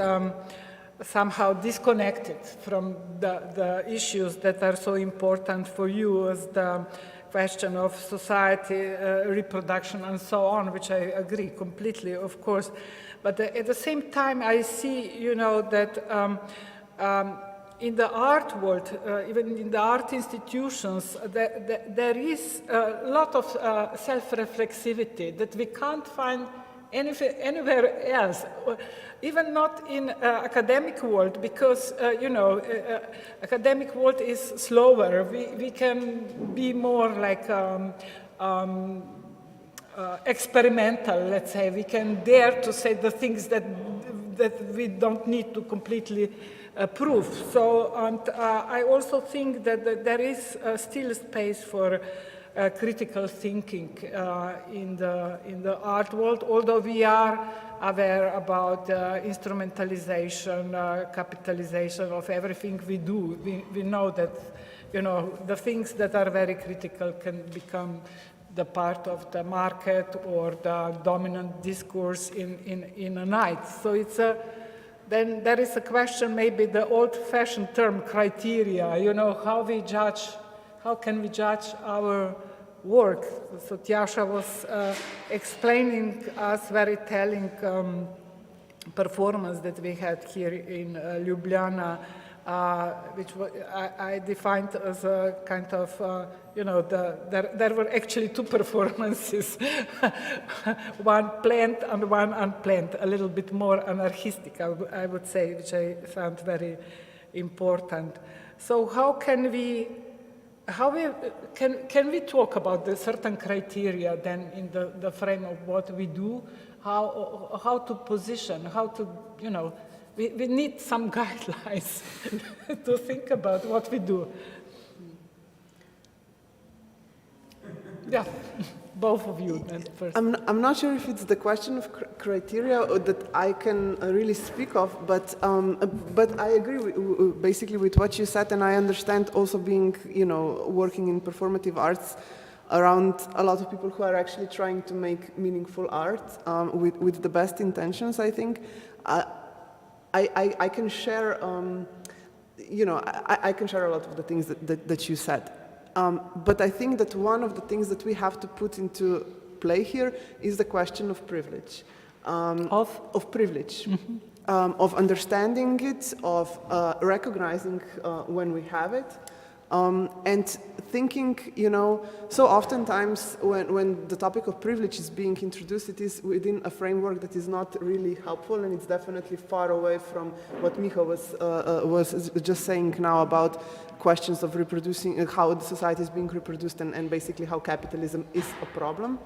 Speaker 1: somehow disconnected from the issues that are so important for you, as the question of society, reproduction, and so on, which I agree completely, of course. But at the same time, I see, that in the art world, even in the art institutions, there is a lot of self-reflexivity that we can't find anywhere else, even not in academic world, because academic world is slower. We can be more like experimental, let's say. We can dare to say the things that we don't need to completely prove. So I also think that there is still space for critical thinking in the art world, although we are aware about instrumentalization, capitalization of everything we do. We know that, the things that are very critical can become the part of the market or the dominant discourse in a night. So then there is a question, maybe the old-fashioned term criteria, how can we judge our work? So Tjaša was explaining us very telling performance that we had here in Ljubljana, which I defined as a kind of, there were actually two performances, one planned and one unplanned, a little bit more anarchistic, I would say, which I found very important. So can we talk about the certain criteria then in the frame of what we do, how to position, how to, we need some guidelines to think about what we do. Yeah, both of you then first.
Speaker 14: I'm not sure if it's the question of criteria that I can really speak of, but I agree basically with what you said, and I understand also being, working in performative arts around a lot of people who are actually trying to make meaningful art with the best intentions, I think. I can share, I can share a lot of the things that you said. But I think that one of the things that we have to put into play here is the question of privilege. Of privilege. Mm-hmm. Of understanding it, of recognizing when we have it. And thinking, so oftentimes when the topic of privilege is being introduced, it is within a framework that is not really helpful, and it's definitely far away from what Miha was just saying now about questions of reproducing, how the society is being reproduced, and basically how capitalism is a problem.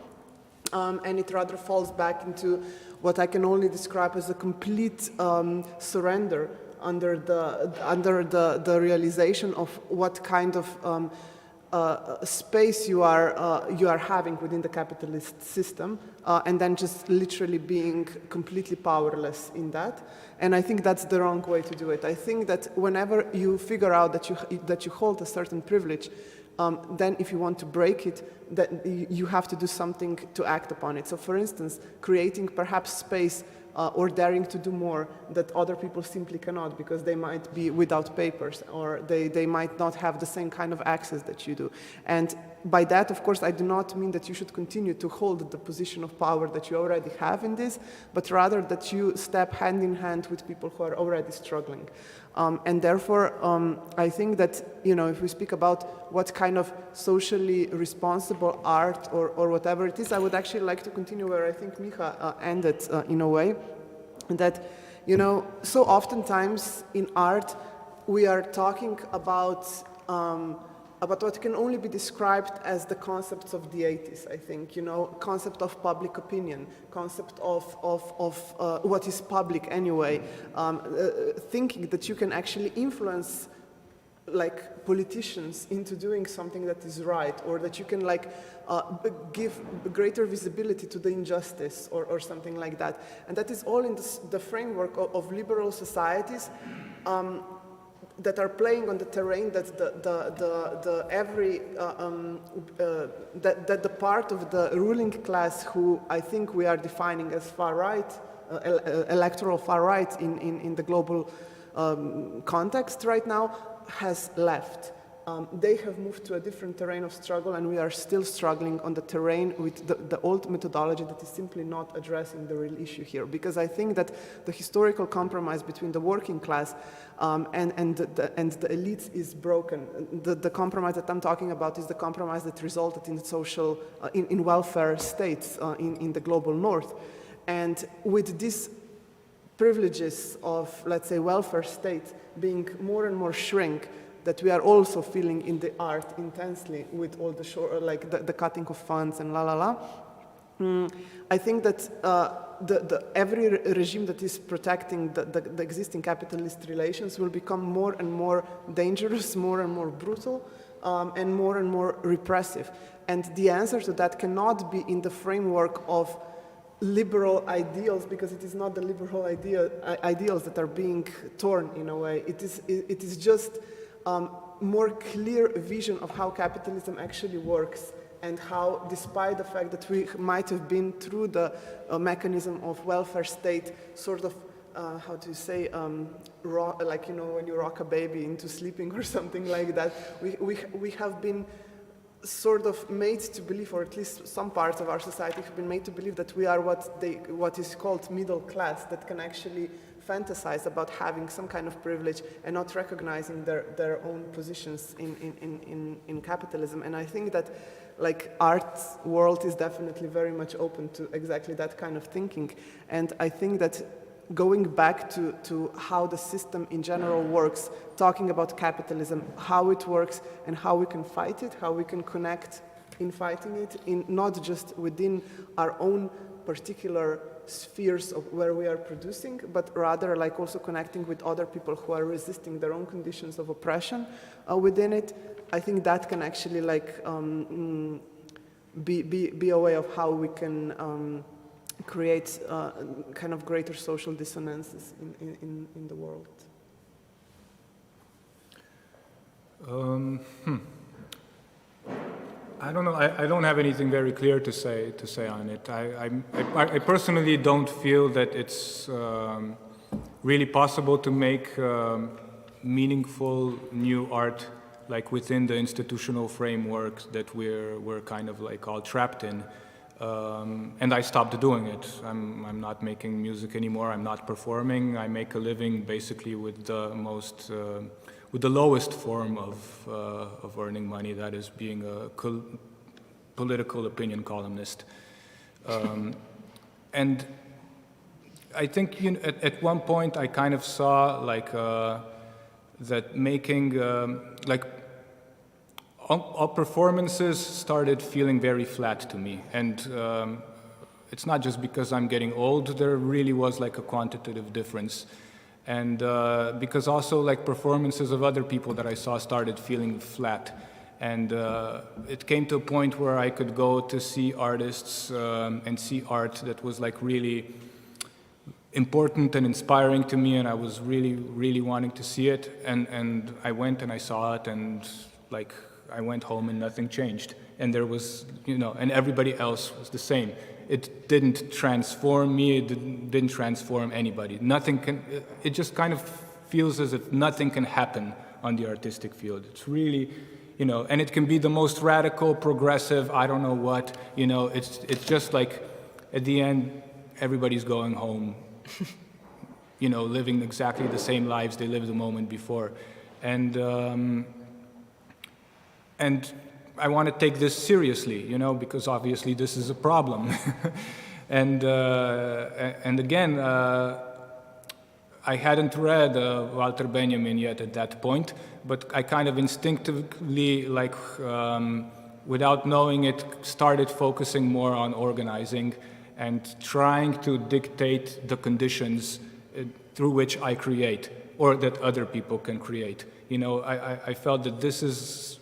Speaker 14: And it rather falls back into what I can only describe as a complete surrender under the realization of what kind of space you are having within the capitalist system, and then just literally being completely powerless in that. And I think that's the wrong way to do it. I think that whenever you figure out that you hold a certain privilege, then if you want to break it, that you have to do something to act upon it. So for instance, creating perhaps space or daring to do more that other people simply cannot, because they might be without papers, or they might not have the same kind of access that you do. And by that, of course, I do not mean that you should continue to hold the position of power that you already have in this, but rather that you step hand in hand with people who are already struggling. And therefore, I think that, if we speak about what kind of socially responsible art or whatever it is, I would actually like to continue where I think Miha ended in a way, that, so oftentimes in art, we are talking about what can only be described as the concepts of the 80s, I think, concept of public opinion, concept of what is public anyway, thinking that you can actually influence like politicians into doing something that is right, or that you can give greater visibility to the injustice or something like that. And that is all in the framework of liberal societies that are playing on the terrain that the part of the ruling class who I think we are defining as far right, electoral far right in the global context right now, has left. They have moved to a different terrain of struggle, and we are still struggling on the terrain with the old methodology that is simply not addressing the real issue here. Because I think that the historical compromise between the working class and the elites is broken. The compromise that I'm talking about is the compromise that resulted in social, in welfare states in the global north. And with these privileges of, let's say, welfare state being more and more shrink, that we are also feeling in the art intensely with all the like the cutting of funds and I think that every regime that is protecting the existing capitalist relations will become more and more dangerous, more and more brutal, and more repressive. And the answer to that cannot be in the framework of liberal ideals, because it is not the liberal ideals that are being torn in a way. It is just more clear vision of how capitalism actually works, and how, despite the fact that we might have been through the mechanism of welfare state, sort of, how do you say, like, you know, when you rock a baby into sleeping or something like that, we have been sort of made to believe, or at least some parts of our society have been made to believe, that we are what is called middle class, that can actually fantasize about having some kind of privilege and not recognizing their own positions in capitalism. And I think that, like, art world is definitely very much open to exactly that kind of thinking. And I think that going back to how the system in general works, talking about capitalism, how it works and how we can fight it, how we can connect in fighting it, in not just within our own particular spheres of where we are producing, but rather like also connecting with other people who are resisting their own conditions of oppression within it. I think that can actually like be a way of how we can create kind of greater social dissonances in the world.
Speaker 8: I don't know. I don't have anything very clear to say on it. I personally don't feel that it's really possible to make meaningful new art like within the institutional framework that we're kind of like all trapped in. And I stopped doing it. I'm not making music anymore. I'm not performing. I make a living basically with the lowest form of earning money, that is being a political opinion columnist. And I think at one point I kind of saw like that making like all performances started feeling very flat to me. And it's not just because I'm getting old, there really was like a quantitative difference. And because also like performances of other people that I saw started feeling flat. And it came to a point where I could go to see artists and see art that was like really important and inspiring to me, and I was really, really wanting to see it. And I went and I saw it, and like I went home and nothing changed. And there was, you know, and everybody else was the same. It didn't transform me, it didn't transform anybody. Nothing can, it just kind of feels as if nothing can happen on the artistic field. It's really, you know, and it can be the most radical, progressive, I don't know what, you know, it's just like, at the end, everybody's going home, you know, living exactly the same lives they lived the moment before. And I want to take this seriously, you know, because obviously this is a problem. And again, I hadn't read Walter Benjamin yet at that point, but I kind of instinctively, like, without knowing it, started focusing more on organizing and trying to dictate the conditions through which I create, or that other people can create. You know, I felt that this is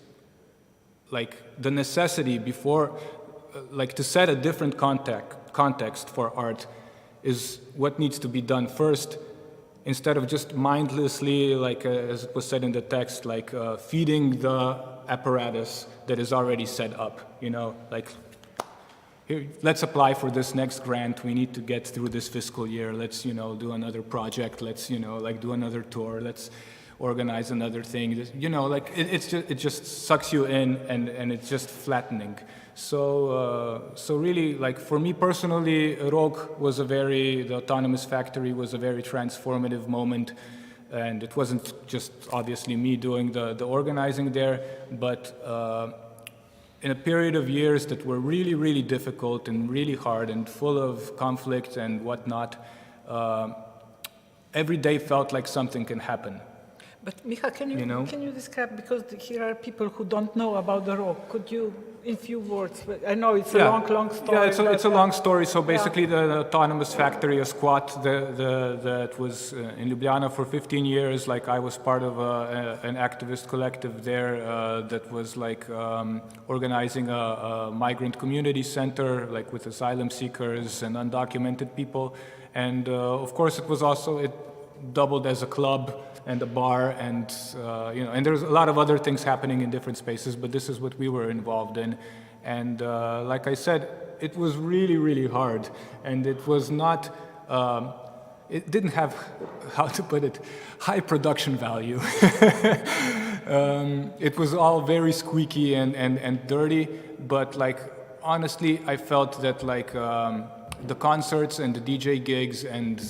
Speaker 8: like the necessity before, like to set a different context for art is what needs to be done first, instead of just mindlessly, like as it was said in the text, like feeding the apparatus that is already set up, you know, like, here, let's apply for this next grant, we need to get through this fiscal year, let's, you know, do another project, let's, you know, like do another tour, let's organize another thing, you know, like it just sucks you in, and it's just flattening. So really, like for me personally, ROG was the Autonomous Factory was a very transformative moment, and it wasn't just obviously me doing the organizing there, but in a period of years that were really, really difficult and really hard and full of conflict and whatnot, every day felt like something can happen.
Speaker 1: But Micha, can you describe, because here are people who don't know about the rock, could you, in few words, I know it's a long story.
Speaker 8: Yeah, it's a long story. So basically the autonomous factory, a squat that was in Ljubljana for 15 years, like I was part of an activist collective there that was like organizing a migrant community center, like with asylum seekers and undocumented people. And of course it doubled as a club and a bar, and and there's a lot of other things happening in different spaces, but this is what we were involved in. And like I said, it was really, really hard, and it was not, it didn't have, how to put it, high production value. It was all very squeaky and dirty, but like, honestly, I felt that like the concerts and the DJ gigs and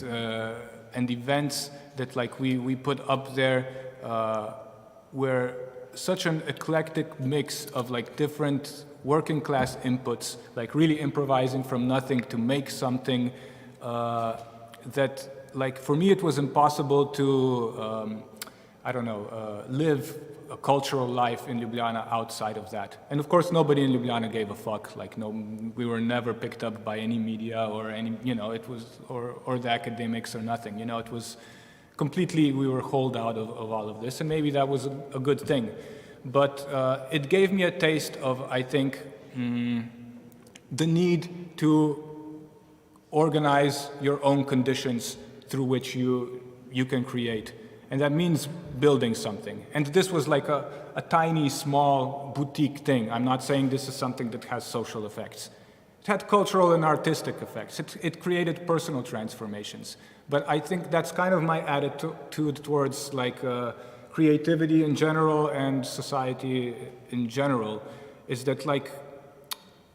Speaker 8: events that like we put up there were such an eclectic mix of like different working class inputs, like really improvising from nothing to make something that like for me it was impossible to live a cultural life in Ljubljana outside of that. And of course nobody in Ljubljana gave a fuck, like we were never picked up by any media or any, it was, or the academics or nothing, it was completely, we were holed out of all of this, and maybe that was a good thing. But it gave me a taste of, I think, the need to organize your own conditions through which you can create. And that means building something. And this was like a tiny, small, boutique thing. I'm not saying this is something that has social effects. It had cultural and artistic effects. It created personal transformations. But I think that's kind of my attitude towards like creativity in general and society in general, is that like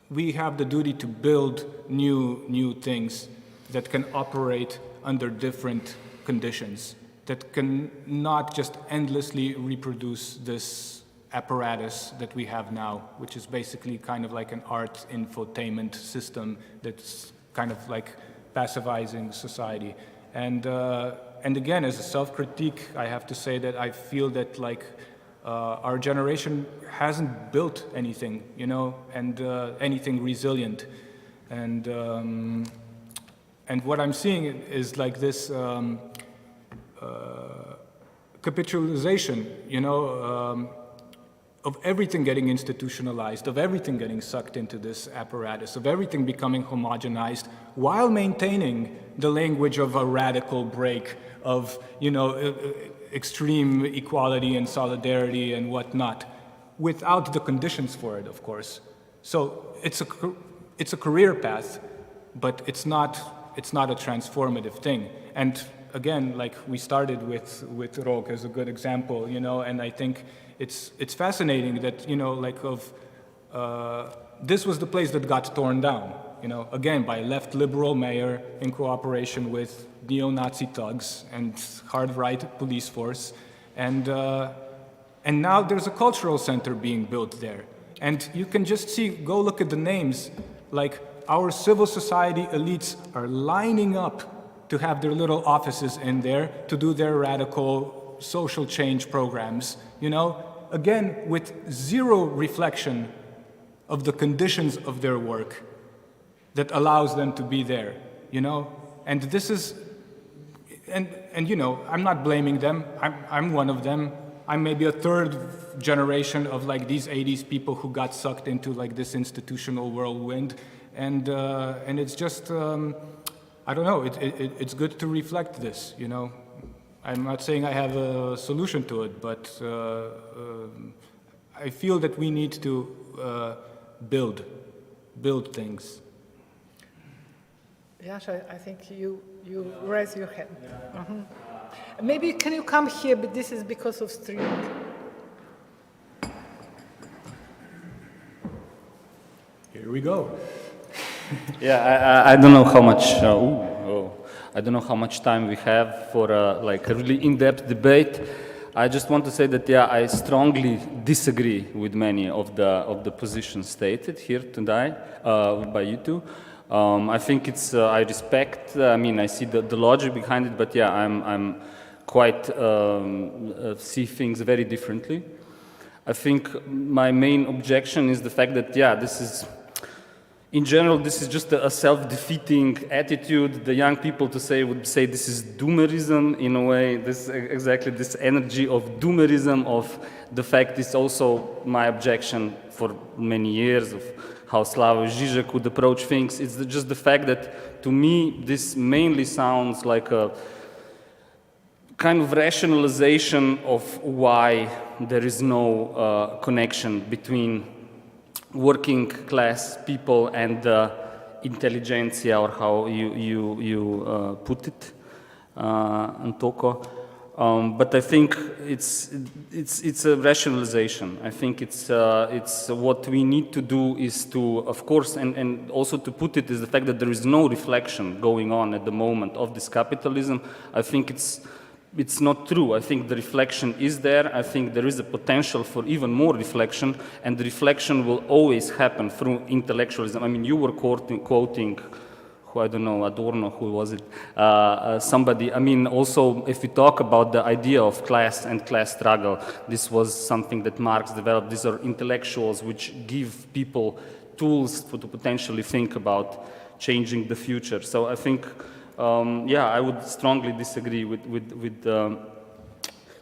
Speaker 8: we have the duty to build new things that can operate under different conditions, that can not just endlessly reproduce this apparatus that we have now, which is basically kind of like an art infotainment system that's kind of like passivizing society. And again, as a self-critique, I have to say that I feel that like our generation hasn't built anything, and anything resilient. And what I'm seeing is like this capitalization, of everything getting institutionalized, of everything getting sucked into this apparatus, of everything becoming homogenized, while maintaining the language of a radical break, of, extreme equality and solidarity and whatnot, without the conditions for it, of course. So it's a career path, but it's not a transformative thing. And again, like we started with Rog as a good example, and I think it's fascinating that, this was the place that got torn down, again, by a left liberal mayor in cooperation with neo-Nazi thugs and hard-right police force. And now there's a cultural center being built there. And you can just see, go look at the names, like our civil society elites are lining up to have their little offices in there to do their radical social change programs, again, with zero reflection of the conditions of their work that allows them to be there, And this is, and I'm not blaming them. I'm one of them. I'm maybe a third generation of like these 80s people who got sucked into like this institutional whirlwind. And it's just, I don't know, it's good to reflect this, I'm not saying I have a solution to it, but I feel that we need to build things.
Speaker 1: Jascha, I think you raise your hand. Maybe can you come here, but this is because of streaming.
Speaker 8: Here we go.
Speaker 9: Yeah, I don't know how much. I don't know how much time we have for like a really in-depth debate. I just want to say that, yeah, I strongly disagree with many of the positions stated here today by you two. I think it's, I respect, I mean, I see the logic behind it, but yeah, I'm quite, see things very differently. I think my main objection is the fact that, yeah, this is, in general, this is just a self-defeating attitude. The young people would say this is doomerism in a way, this exactly this energy of doomerism of the fact is also my objection for many years of how Slavoj Žižek would approach things. It's just the fact that to me this mainly sounds like a kind of rationalization of why there is no connection between working class people and intelligentsia, or how you put it, Antoko. But I think it's a rationalization. I think it's what we need to do is to, of course, and also to put it is the fact that there is no reflection going on at the moment of this capitalism. I think it's not true. I think the reflection is there. I think there is a potential for even more reflection, and the reflection will always happen through intellectualism. I mean, you were quoting who, I don't know, Adorno, who was it? Somebody. I mean, also, if we talk about the idea of class and class struggle, this was something that Marx developed. These are intellectuals which give people tools to potentially think about changing the future. So I think yeah, I would strongly disagree with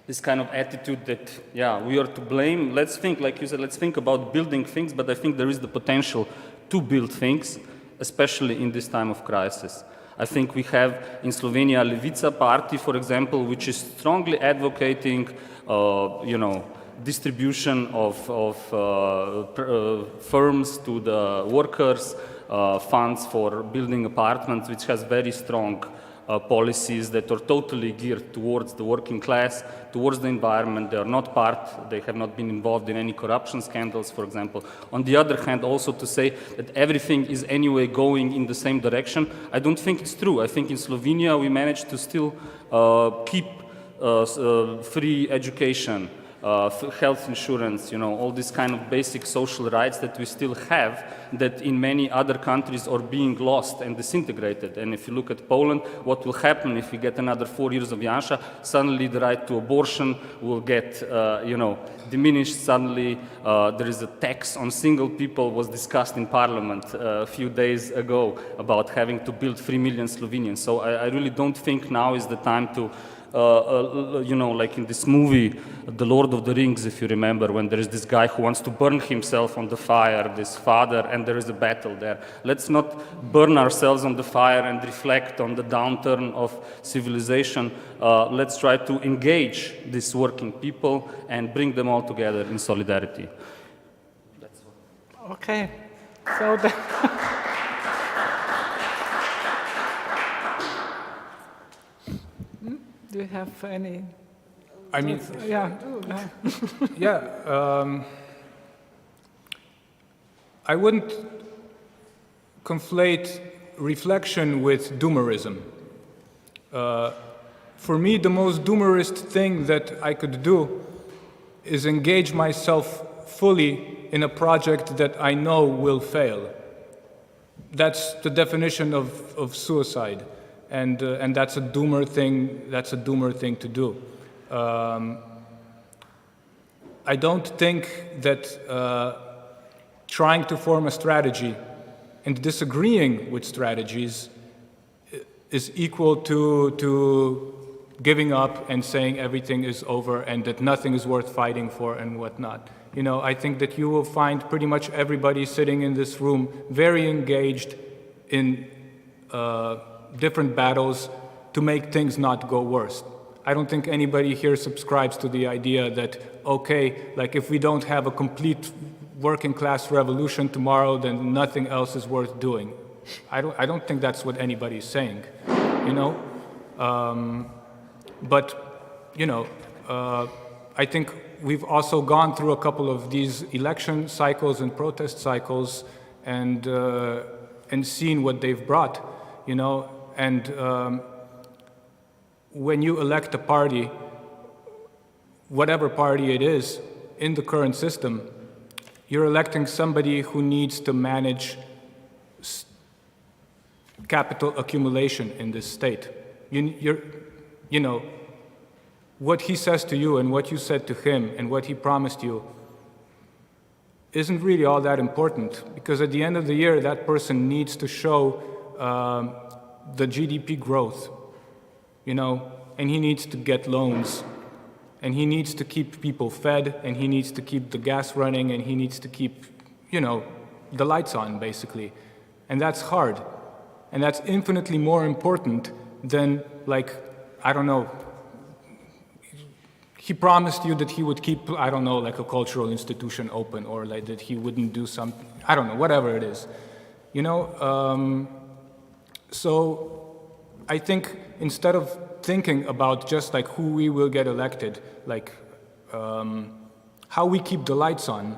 Speaker 9: this kind of attitude that, yeah, we are to blame. Let's think, like you said, let's think about building things, but I think there is the potential to build things, especially in this time of crisis. I think we have in Slovenia Levica party, for example, which is strongly advocating, you know, distribution of firms to the workers, funds for building apartments, which has very strong policies that are totally geared towards the working class, towards the environment. They are not they have not been involved in any corruption scandals, for example. On the other hand, also to say that everything is anyway going in the same direction, I don't think it's true. I think in Slovenia we managed to still keep free education, health insurance, you know, all these kind of basic social rights that we still have, that in many other countries are being lost and disintegrated. And if you look at Poland, what will happen if we get another 4 years of Janša? Suddenly the right to abortion will get, you know, diminished. Suddenly there is a tax on single people, was discussed in parliament a few days ago about having to build 3 million Slovenians. So I really don't think now is the time to you know, like in this movie, The Lord of the Rings, if you remember, when there is this guy who wants to burn himself on the fire, this father, and there is a battle there. Let's not burn ourselves on the fire and reflect on the downturn of civilization. Let's try to engage these working people and bring them all together in solidarity. That's what.
Speaker 1: Okay. So the do you have any?
Speaker 8: I mean,
Speaker 1: yeah.
Speaker 8: Yeah. I wouldn't conflate reflection with doomerism. For me, the most doomerist thing that I could do is engage myself fully in a project that I know will fail. That's the definition of suicide. And that's a doomer thing. That's a doomer thing to do. I don't think that trying to form a strategy and disagreeing with strategies is equal to giving up and saying everything is over and that nothing is worth fighting for and whatnot. You know, I think that you will find pretty much everybody sitting in this room very engaged in different battles to make things not go worse. I don't think anybody here subscribes to the idea that, okay, like if we don't have a complete working class revolution tomorrow, then nothing else is worth doing. I don't think that's what anybody's saying, you know? But, you know, I think we've also gone through a couple of these election cycles and protest cycles and seen what they've brought, you know? And when you elect a party whatever party it is in the current system, you're electing somebody who needs to manage capital accumulation in this state. You know, what he says to you and what you said to him and what he promised you isn't really all that important, because at the end of the year, that person needs to show the GDP growth, you know, and he needs to get loans, and he needs to keep people fed, and he needs to keep the gas running, and he needs to keep, you know, the lights on, basically. And that's hard. And that's infinitely more important than, like, I don't know, he promised you that he would keep, I don't know, like a cultural institution open, or like that he wouldn't do something, I don't know, whatever it is. You know, so I think instead of thinking about just like who we will get elected, like how we keep the lights on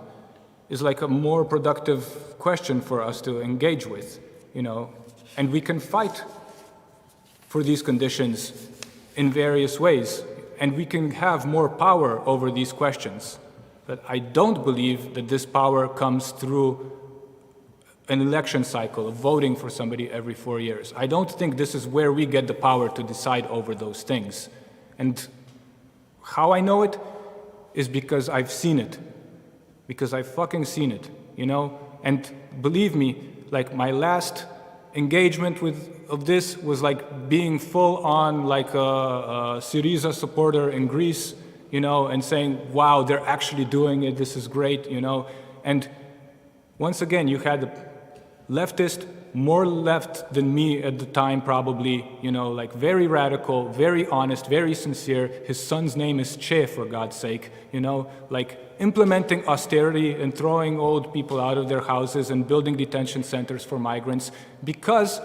Speaker 8: is like a more productive question for us to engage with, you know, and we can fight for these conditions in various ways, and we can have more power over these questions. But I don't believe that this power comes through an election cycle of voting for somebody every 4 years. I don't think this is where we get the power to decide over those things. And how I know it is because I've seen it. Because I've fucking seen it, you know? And believe me, like my last engagement of this was like being full on like a Syriza supporter in Greece, you know, and saying, wow, they're actually doing it, this is great, you know? And once again, you had a leftist, more left than me at the time probably, you know, like very radical, very honest, very sincere. His son's name is Che, for God's sake, you know, like implementing austerity and throwing old people out of their houses and building detention centers for migrants because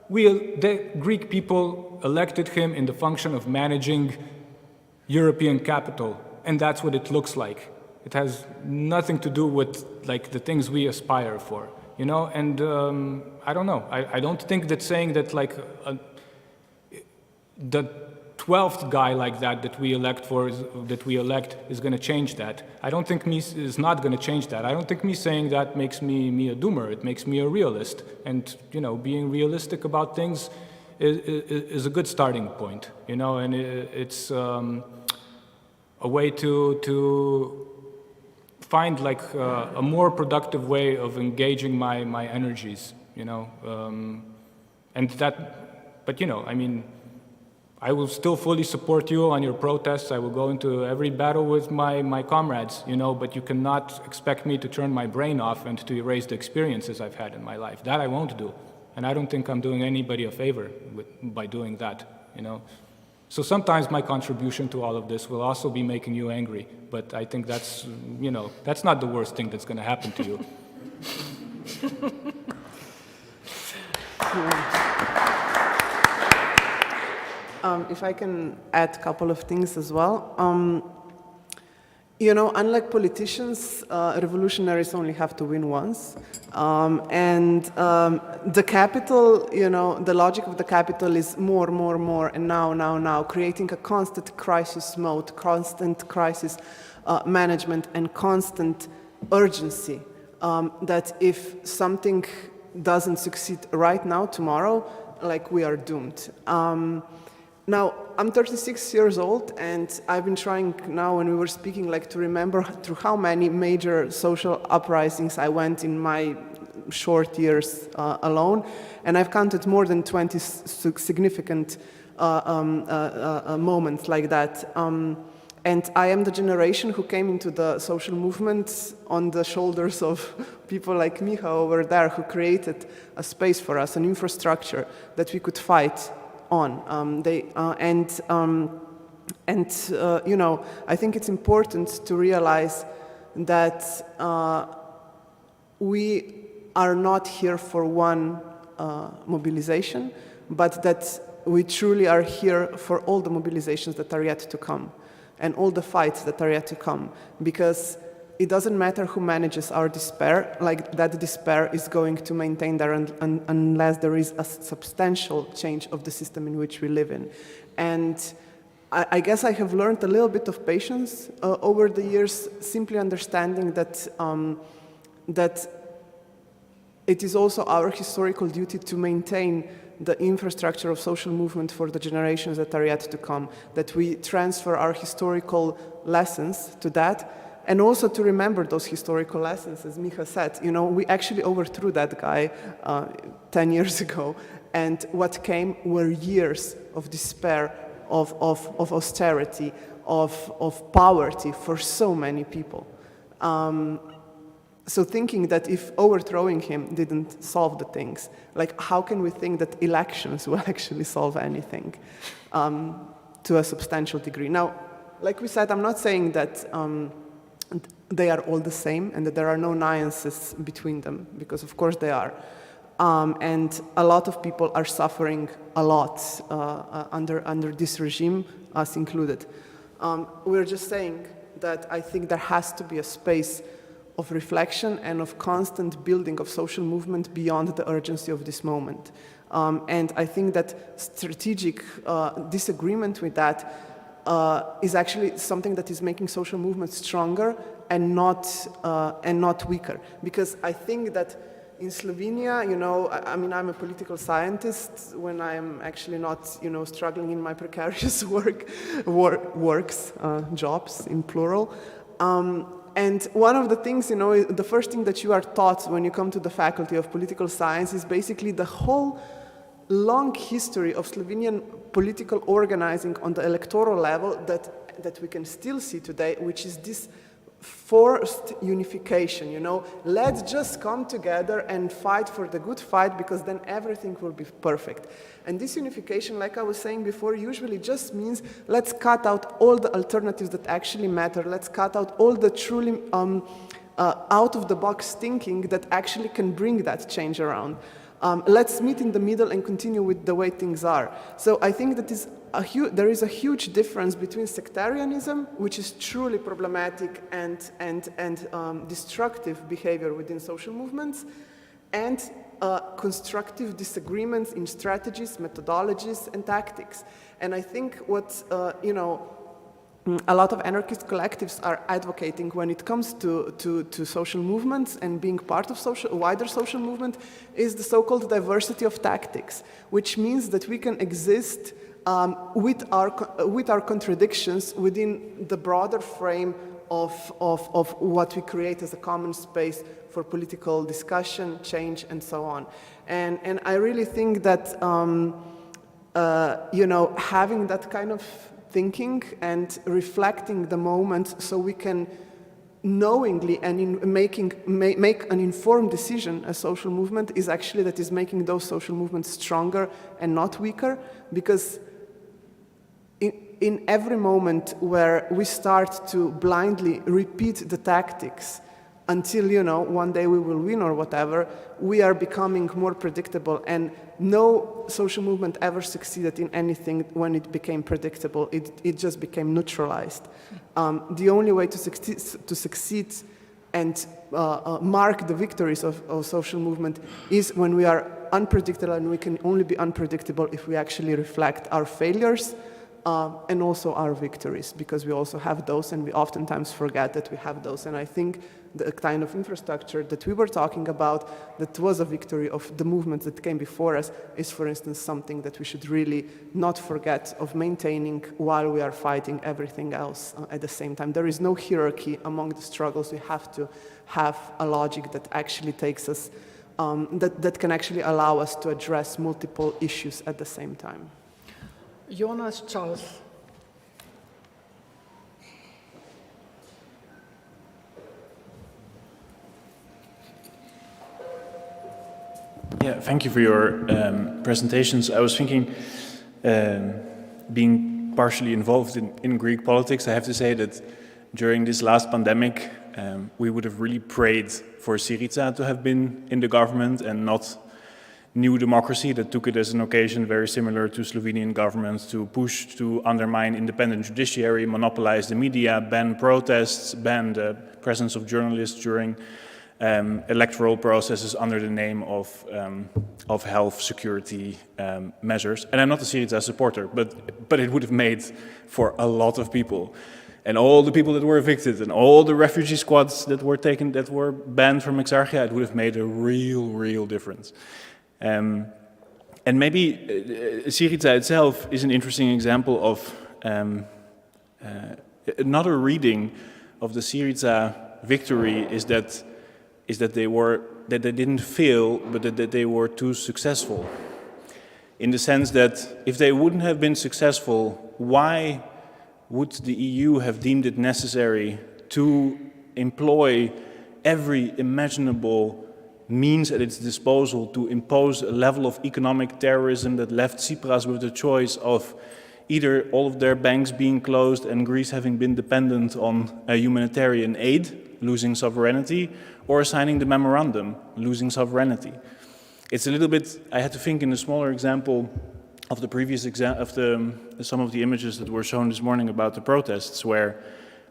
Speaker 8: the Greek people elected him in the function of managing European capital, and that's what it looks like. It has nothing to do with like the things we aspire for, you know. And I don't know. I don't think that saying that like the 12th guy like that we elect is going to change that. I don't think is not going to change that. I don't think me saying that makes me a doomer. It makes me a realist. And you know, being realistic about things is a good starting point. You know, and it's a way to find like a more productive way of engaging my energies. You know, and that. But you know, I mean, I will still fully support you on your protests. I will go into every battle with my comrades, you know, but you cannot expect me to turn my brain off and to erase the experiences I've had in my life. That I won't do. And I don't think I'm doing anybody a favor by doing that, you know. So sometimes my contribution to all of this will also be making you angry, but I think that's, you know, that's not the worst thing that's going to happen to you.
Speaker 14: If I can add a couple of things as well. You know, unlike politicians, revolutionaries only have to win once. And the capital, you know, the logic of the capital is more, and now, creating a constant crisis mode, constant crisis management, and constant urgency. That if something doesn't succeed right now, tomorrow, like we are doomed. Now, I'm 36 years old, and I've been trying now, when we were speaking, like to remember through how many major social uprisings I went in my short years alone, and I've counted more than 20 significant moments like that. And I am the generation who came into the social movement on the shoulders of people like Miha over there, who created a space for us, an infrastructure that we could fight on. You know, I think it's important to realize that we are not here for one mobilization, but that we truly are here for all the mobilizations that are yet to come and all the fights that are yet to come, because it doesn't matter who manages our despair, like that despair is going to maintain there unless there is a substantial change of the system in which we live in. And I guess I have learned a little bit of patience over the years, simply understanding that, that it is also our historical duty to maintain the infrastructure of social movement for the generations that are yet to come, that we transfer our historical lessons to that, and also to remember those historical lessons, as Micha said. You know, we actually overthrew that guy 10 years ago, and what came were years of despair, of austerity, of poverty for so many people. So thinking that if overthrowing him didn't solve the things, like how can we think that elections will actually solve anything to a substantial degree? Now, like we said, I'm not saying that they are all the same and that there are no nuances between them, because of course they are. And a lot of people are suffering a lot under this regime, us included. We're just saying that I think there has to be a space of reflection and of constant building of social movement beyond the urgency of this moment. And I think that strategic disagreement with that is actually something that is making social movements stronger and not weaker. Because I think that in Slovenia, you know, I mean, I'm a political scientist when I'm actually not, you know, struggling in my precarious jobs in plural. And one of the things, you know, the first thing that you are taught when you come to the Faculty of Political Science is basically the whole long history of Slovenian political organizing on the electoral level that we can still see today, which is this forced unification, you know. Let's just come together and fight for the good fight, because then everything will be perfect. And this unification, like I was saying before, usually just means let's cut out all the alternatives that actually matter. Let's cut out all the truly out-of-the-box thinking that actually can bring that change around. Let's meet in the middle and continue with the way things are. So I think that there is a huge difference between sectarianism, which is truly problematic and destructive behavior within social movements, and constructive disagreements in strategies, methodologies, and tactics. And I think what, you know, a lot of anarchist collectives are advocating when it comes to social movements and being part of wider social movement is the so-called diversity of tactics, which means that we can exist with our contradictions within the broader frame of what we create as a common space for political discussion, change, and so on. And I really think that you know, having that kind of thinking and reflecting the moment so we can knowingly and make an informed decision as social movement is actually that is making those social movements stronger and not weaker, because in every moment where we start to blindly repeat the tactics until, you know, one day we will win or whatever, we are becoming more predictable. And no social movement ever succeeded in anything when it became predictable. It just became neutralized. The only way to succeed and mark the victories of social movement is when we are unpredictable, and we can only be unpredictable if we actually reflect our failures and also our victories, because we also have those, and we oftentimes forget that we have those. And I think the kind of infrastructure that we were talking about that was a victory of the movements that came before us is, for instance, something that we should really not forget of maintaining while we are fighting everything else at the same time. There is no hierarchy among the struggles. We have to have a logic that actually takes us, that can actually allow us to address multiple issues at the same time.
Speaker 1: Jonas Charles.
Speaker 15: Yeah, thank you for your presentations. I was thinking, being partially involved in Greek politics, I have to say that during this last pandemic, we would have really prayed for Syriza to have been in the government and not New Democracy that took it as an occasion very similar to Slovenian governments to push to undermine independent judiciary, monopolize the media, ban protests, ban the presence of journalists during electoral processes under the name of health security measures. And I'm not a Syriza supporter, but it would have made for a lot of people. And all the people that were evicted and all the refugee squads that were banned from Exarchia, it would have made a real difference. And maybe Syriza itself is an interesting example of another reading of the Syriza victory is that they didn't fail, but that they were too successful. In the sense that if they wouldn't have been successful, why would the EU have deemed it necessary to employ every imaginable means at its disposal to impose a level of economic terrorism that left Tsipras with the choice of either all of their banks being closed and Greece having been dependent on humanitarian aid, losing sovereignty, or signing the memorandum, losing sovereignty. It's a little bit, I had to think in a smaller example of the previous some of the images that were shown this morning about the protests, where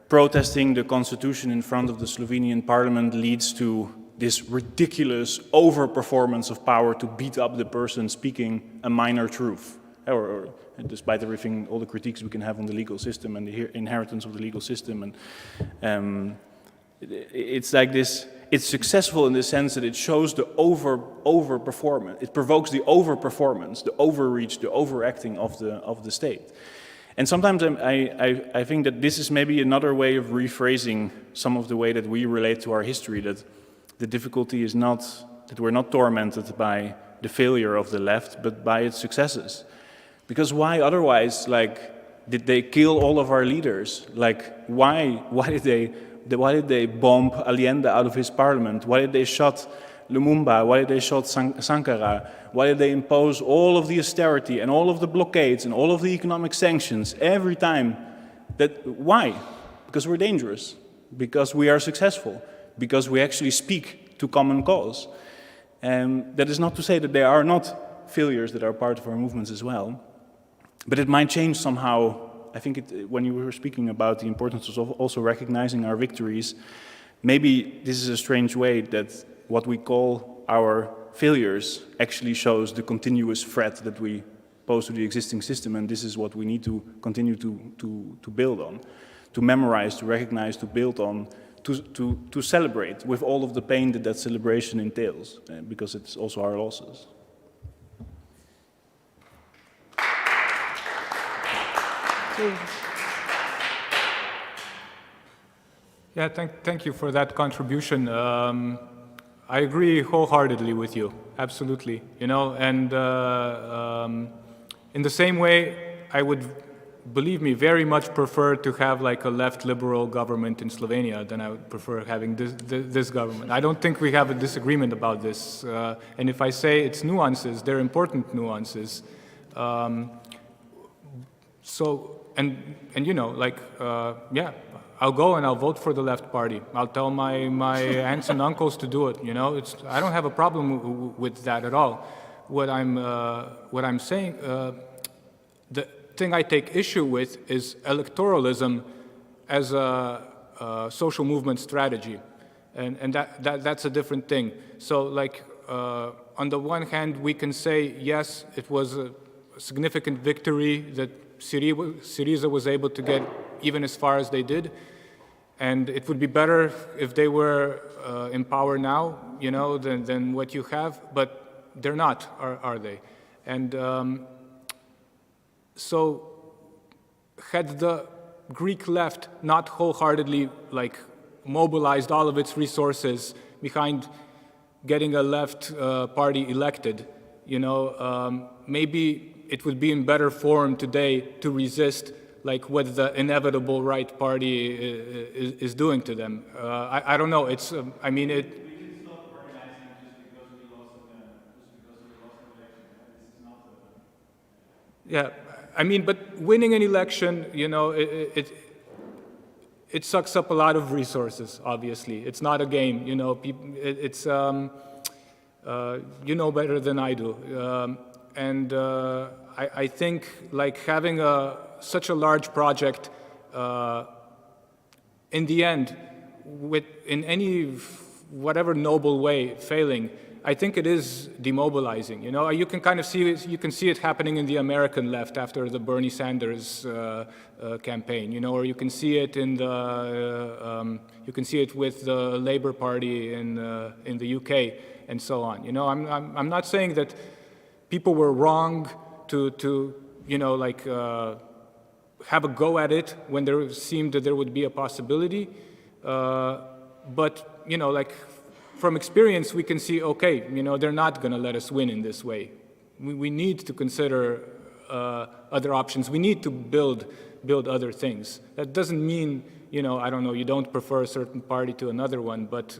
Speaker 15: protesting the constitution in front of the Slovenian parliament leads to this ridiculous overperformance of power to beat up the person speaking a minor truth. Or despite everything, all the critiques we can have on the legal system and the inheritance of the legal system, and it's like this. It's successful in the sense that it shows the overperformance. It provokes the overperformance, the overreach, the overacting of the state. And sometimes I think that this is maybe another way of rephrasing some of the way that we relate to our history. That the difficulty is not that we're not tormented by the failure of the left, but by its successes. Because why otherwise? Like, did they kill all of our leaders? Like, why did they bomb Allende out of his parliament? Why did they shot Lumumba? Why did they shot Sankara? Why did they impose all of the austerity and all of the blockades and all of the economic sanctions every time? Why? Because we're dangerous, because we are successful, because we actually speak to common cause. And that is not to say that there are not failures that are part of our movements as well, but it might change somehow. I think when you were speaking about the importance of also recognizing our victories, maybe this is a strange way that what we call our failures actually shows the continuous threat that we pose to the existing system, and this is what we need to continue to build on, to memorize, to recognize, to build on, to celebrate with all of the pain that celebration entails, because it's also our losses.
Speaker 8: Yeah, thank you for that contribution. I agree wholeheartedly with you, absolutely. You know, and in the same way, I would, believe me, very much prefer to have like a left liberal government in Slovenia than I would prefer having this government. I don't think we have a disagreement about this. And if I say it's nuances, they're important nuances. And you know, like, yeah, I'll go and I'll vote for the left party. I'll tell my aunts and uncles to do it. You know, I don't have a problem with that at all. What I'm saying, the thing I take issue with is electoralism as a social movement strategy, and that's a different thing. So, like, on the one hand, we can say yes, it was a significant victory that Syriza was able to get even as far as they did, and it would be better if they were in power now, you know, than what you have, but they're not, are they? And so had the Greek left not wholeheartedly like mobilized all of its resources behind getting a left party elected, you know, maybe it would be in better form today to resist like what the inevitable right party is doing to them. I don't know. It's I mean it. We can stop organizing just because we lost an election. This is not. Yeah, I mean, but winning an election, you know, it sucks up a lot of resources. Obviously, it's not a game. You know, it's you know better than I do. And I think like having such a large project, in the end, in any whatever noble way failing, I think it is demobilizing. You know, you can kind of see it happening in the American left after the Bernie Sanders campaign. You know, or you can see it in the with the Labour Party in the UK and so on. You know, I'm not saying that people were wrong to you know, like have a go at it when there seemed that there would be a possibility, but you know, like, from experience, we can see, okay, you know, they're not going to let us win in this way. We need to consider other options. We need to build other things. That doesn't mean, you know, I don't know, you don't prefer a certain party to another one, but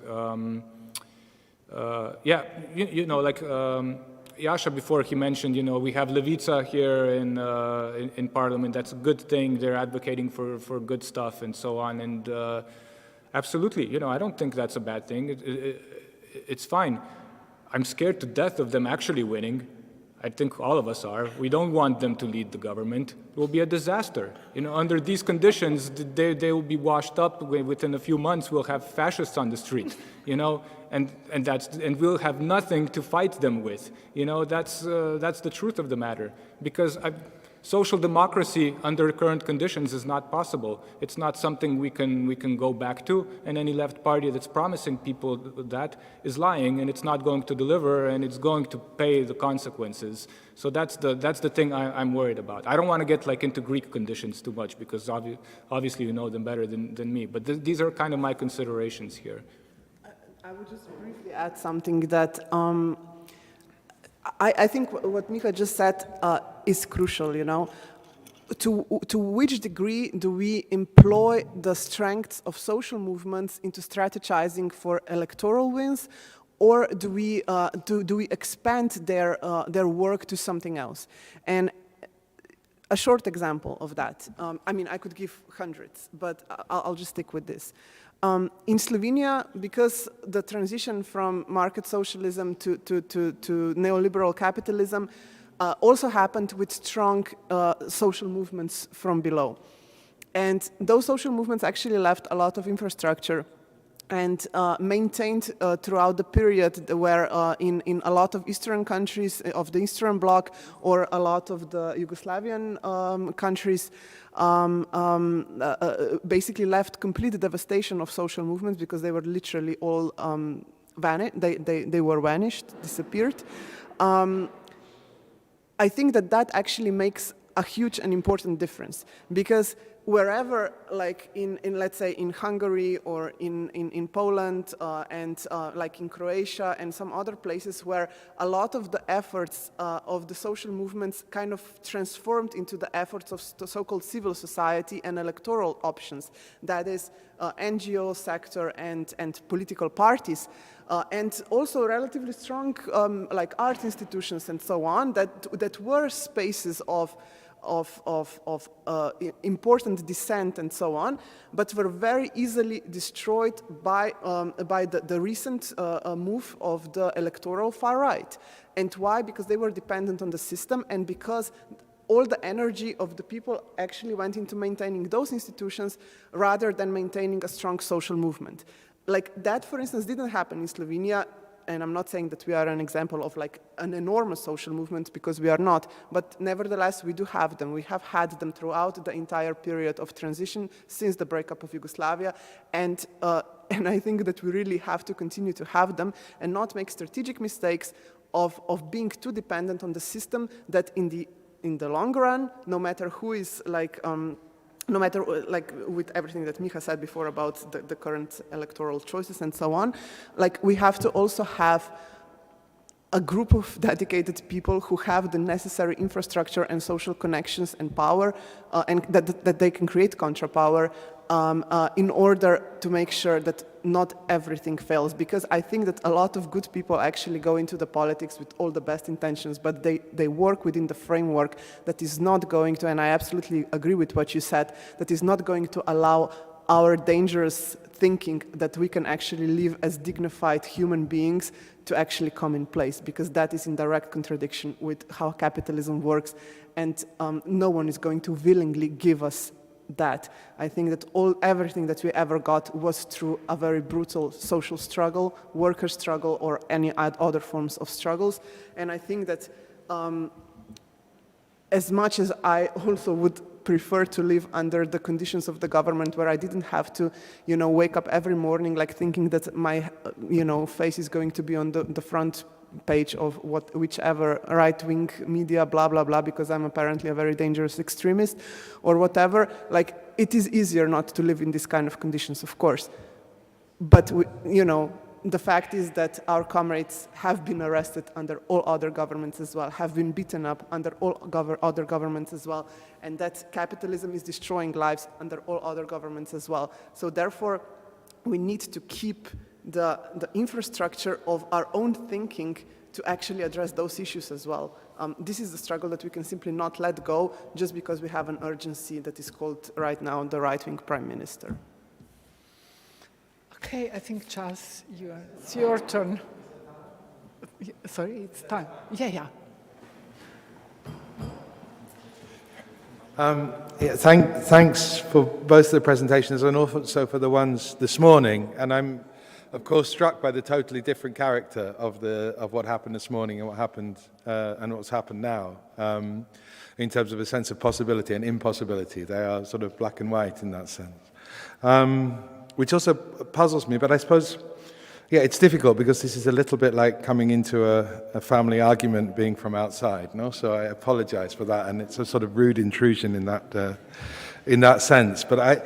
Speaker 8: yeah, you know, like Jascha before, he mentioned, you know, we have Levica here in Parliament. That's a good thing. They're advocating for good stuff and so on. And absolutely, you know, I don't think that's a bad thing. It's fine. I'm scared to death of them actually winning. I think all of us are. We don't want them to lead the government. It will be a disaster. You know, under these conditions, they will be washed up. Within a few months, we'll have fascists on the street. You know, and we'll have nothing to fight them with. You know, that's the truth of the matter. Because social democracy under current conditions is not possible. It's not something we can go back to, and any left party that's promising people that is lying, and it's not going to deliver, and it's going to pay the consequences. So that's the thing I'm worried about. I don't want to get like into Greek conditions too much, because obviously you know them better than me, but these are kind of my considerations here.
Speaker 14: I would just briefly add something that I think what Micha just said is crucial, you know. To which degree do we employ the strengths of social movements into strategizing for electoral wins, or do we expand their work to something else? And a short example of that, I mean, I could give hundreds, but I'll just stick with this. In Slovenia, because the transition from market socialism to neoliberal capitalism also happened with strong social movements from below. And those social movements actually left a lot of infrastructure and maintained throughout the period where in a lot of Eastern countries of the Eastern Bloc or a lot of the Yugoslavian countries basically left complete devastation of social movements because they were literally all they were vanished, disappeared. I think that actually makes a huge and important difference, because wherever, like in let's say in Hungary or in Poland and like in Croatia and some other places where a lot of the efforts of the social movements kind of transformed into the efforts of the so-called civil society and electoral options, that is NGO sector and political parties, and also relatively strong like art institutions and so on, that were spaces of important dissent and so on, but were very easily destroyed by the recent move of the electoral far right. And why? Because they were dependent on the system, and because all the energy of the people actually went into maintaining those institutions rather than maintaining a strong social movement. Like that, for instance, didn't happen in Slovenia. And I'm not saying that we are an example of like an enormous social movement, because we are not, but nevertheless we do have them. We have had them throughout the entire period of transition since the breakup of Yugoslavia, and I think that we really have to continue to have them and not make strategic mistakes of being too dependent on the system that in the long run, no matter who is like no matter, like with everything that Micha said before about the current electoral choices and so on, like we have to also have a group of dedicated people who have the necessary infrastructure and social connections and power, and that they can create counterpower in order to make sure that not everything fails. Because I think that a lot of good people actually go into the politics with all the best intentions, but they work within the framework that is not going to, and I absolutely agree with what you said, that is not going to allow our dangerous thinking that we can actually live as dignified human beings to actually come in place, because that is in direct contradiction with how capitalism works, and no one is going to willingly give us that. I think that everything that we ever got was through a very brutal social struggle, worker struggle, or any other forms of struggles. And I think that as much as I also would prefer to live under the conditions of the government where I didn't have to, wake up every morning like thinking that my, face is going to be on the front page of whichever right-wing media, blah, blah, blah, because I'm apparently a very dangerous extremist or whatever. Like, it is easier not to live in these kind of conditions, of course. But, the fact is that our comrades have been arrested under all other governments as well, have been beaten up under all other governments as well, and that capitalism is destroying lives under all other governments as well. So therefore, we need to keep the infrastructure of our own thinking to actually address those issues as well. This is the struggle that we can simply not let go just because we have an urgency that is called right now the right-wing prime minister.
Speaker 1: Okay, I think, Charles, it's your turn. Sorry, it's time. Yeah.
Speaker 16: Thanks for both the presentations and also for the ones this morning. And I'm, of course, struck by the totally different character of what happened this morning and what happened and what's happened now, in terms of a sense of possibility and impossibility. They are sort of black and white in that sense. Which also puzzles me, but I suppose, it's difficult because this is a little bit like coming into a family argument being from outside, no? So I apologize for that, and it's a sort of rude intrusion in that sense. But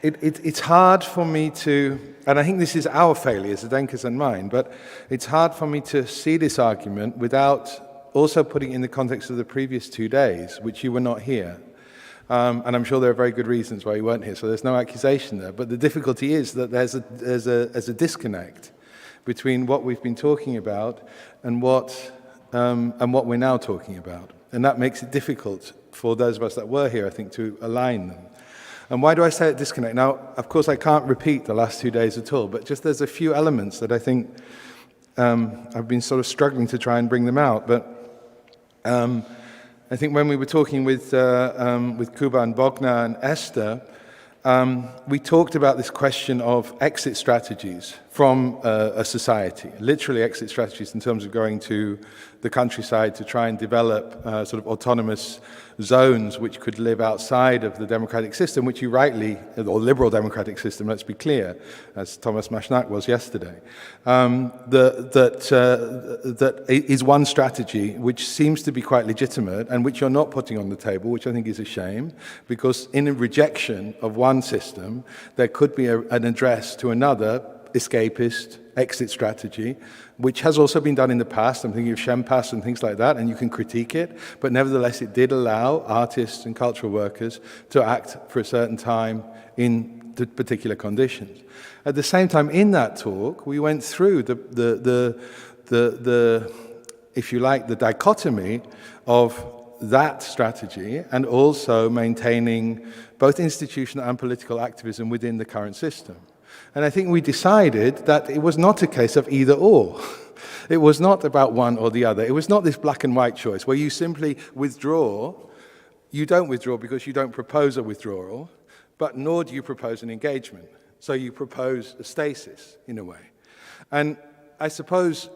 Speaker 16: it's hard for me to, and I think this is our failure, Zdenka's and mine, but it's hard for me to see this argument without also putting it in the context of the previous 2 days, which you were not here. And I'm sure there are very good reasons why you weren't here, so there's no accusation there. But the difficulty is that there's a disconnect between what we've been talking about and what we're now talking about. And that makes it difficult for those of us that were here, I think, to align them. And why do I say a disconnect? Now, of course, I can't repeat the last 2 days at all, but just there's a few elements that I think I've been sort of struggling to try and bring them out. But I think when we were talking with Kuba and Bogna and Esther, we talked about this question of exit strategies from a society, literally exit strategies in terms of going to the countryside to try and develop sort of autonomous zones which could live outside of the democratic system, which you rightly, or liberal democratic system, let's be clear, as Thomas Mashnak was yesterday. That is one strategy which seems to be quite legitimate and which you're not putting on the table, which I think is a shame, because in a rejection of one system, there could be an address to another escapist exit strategy, which has also been done in the past. I'm thinking of Shempas and things like that, and you can critique it, but nevertheless it did allow artists and cultural workers to act for a certain time in the particular conditions. At the same time, in that talk, we went through the if you like, the dichotomy of that strategy and also maintaining both institutional and political activism within the current system. And I think we decided that it was not a case of either or. It was not about one or the other. It was not this black and white choice where you simply withdraw. You don't withdraw because you don't propose a withdrawal, but nor do you propose an engagement. So you propose a stasis in a way. And I suppose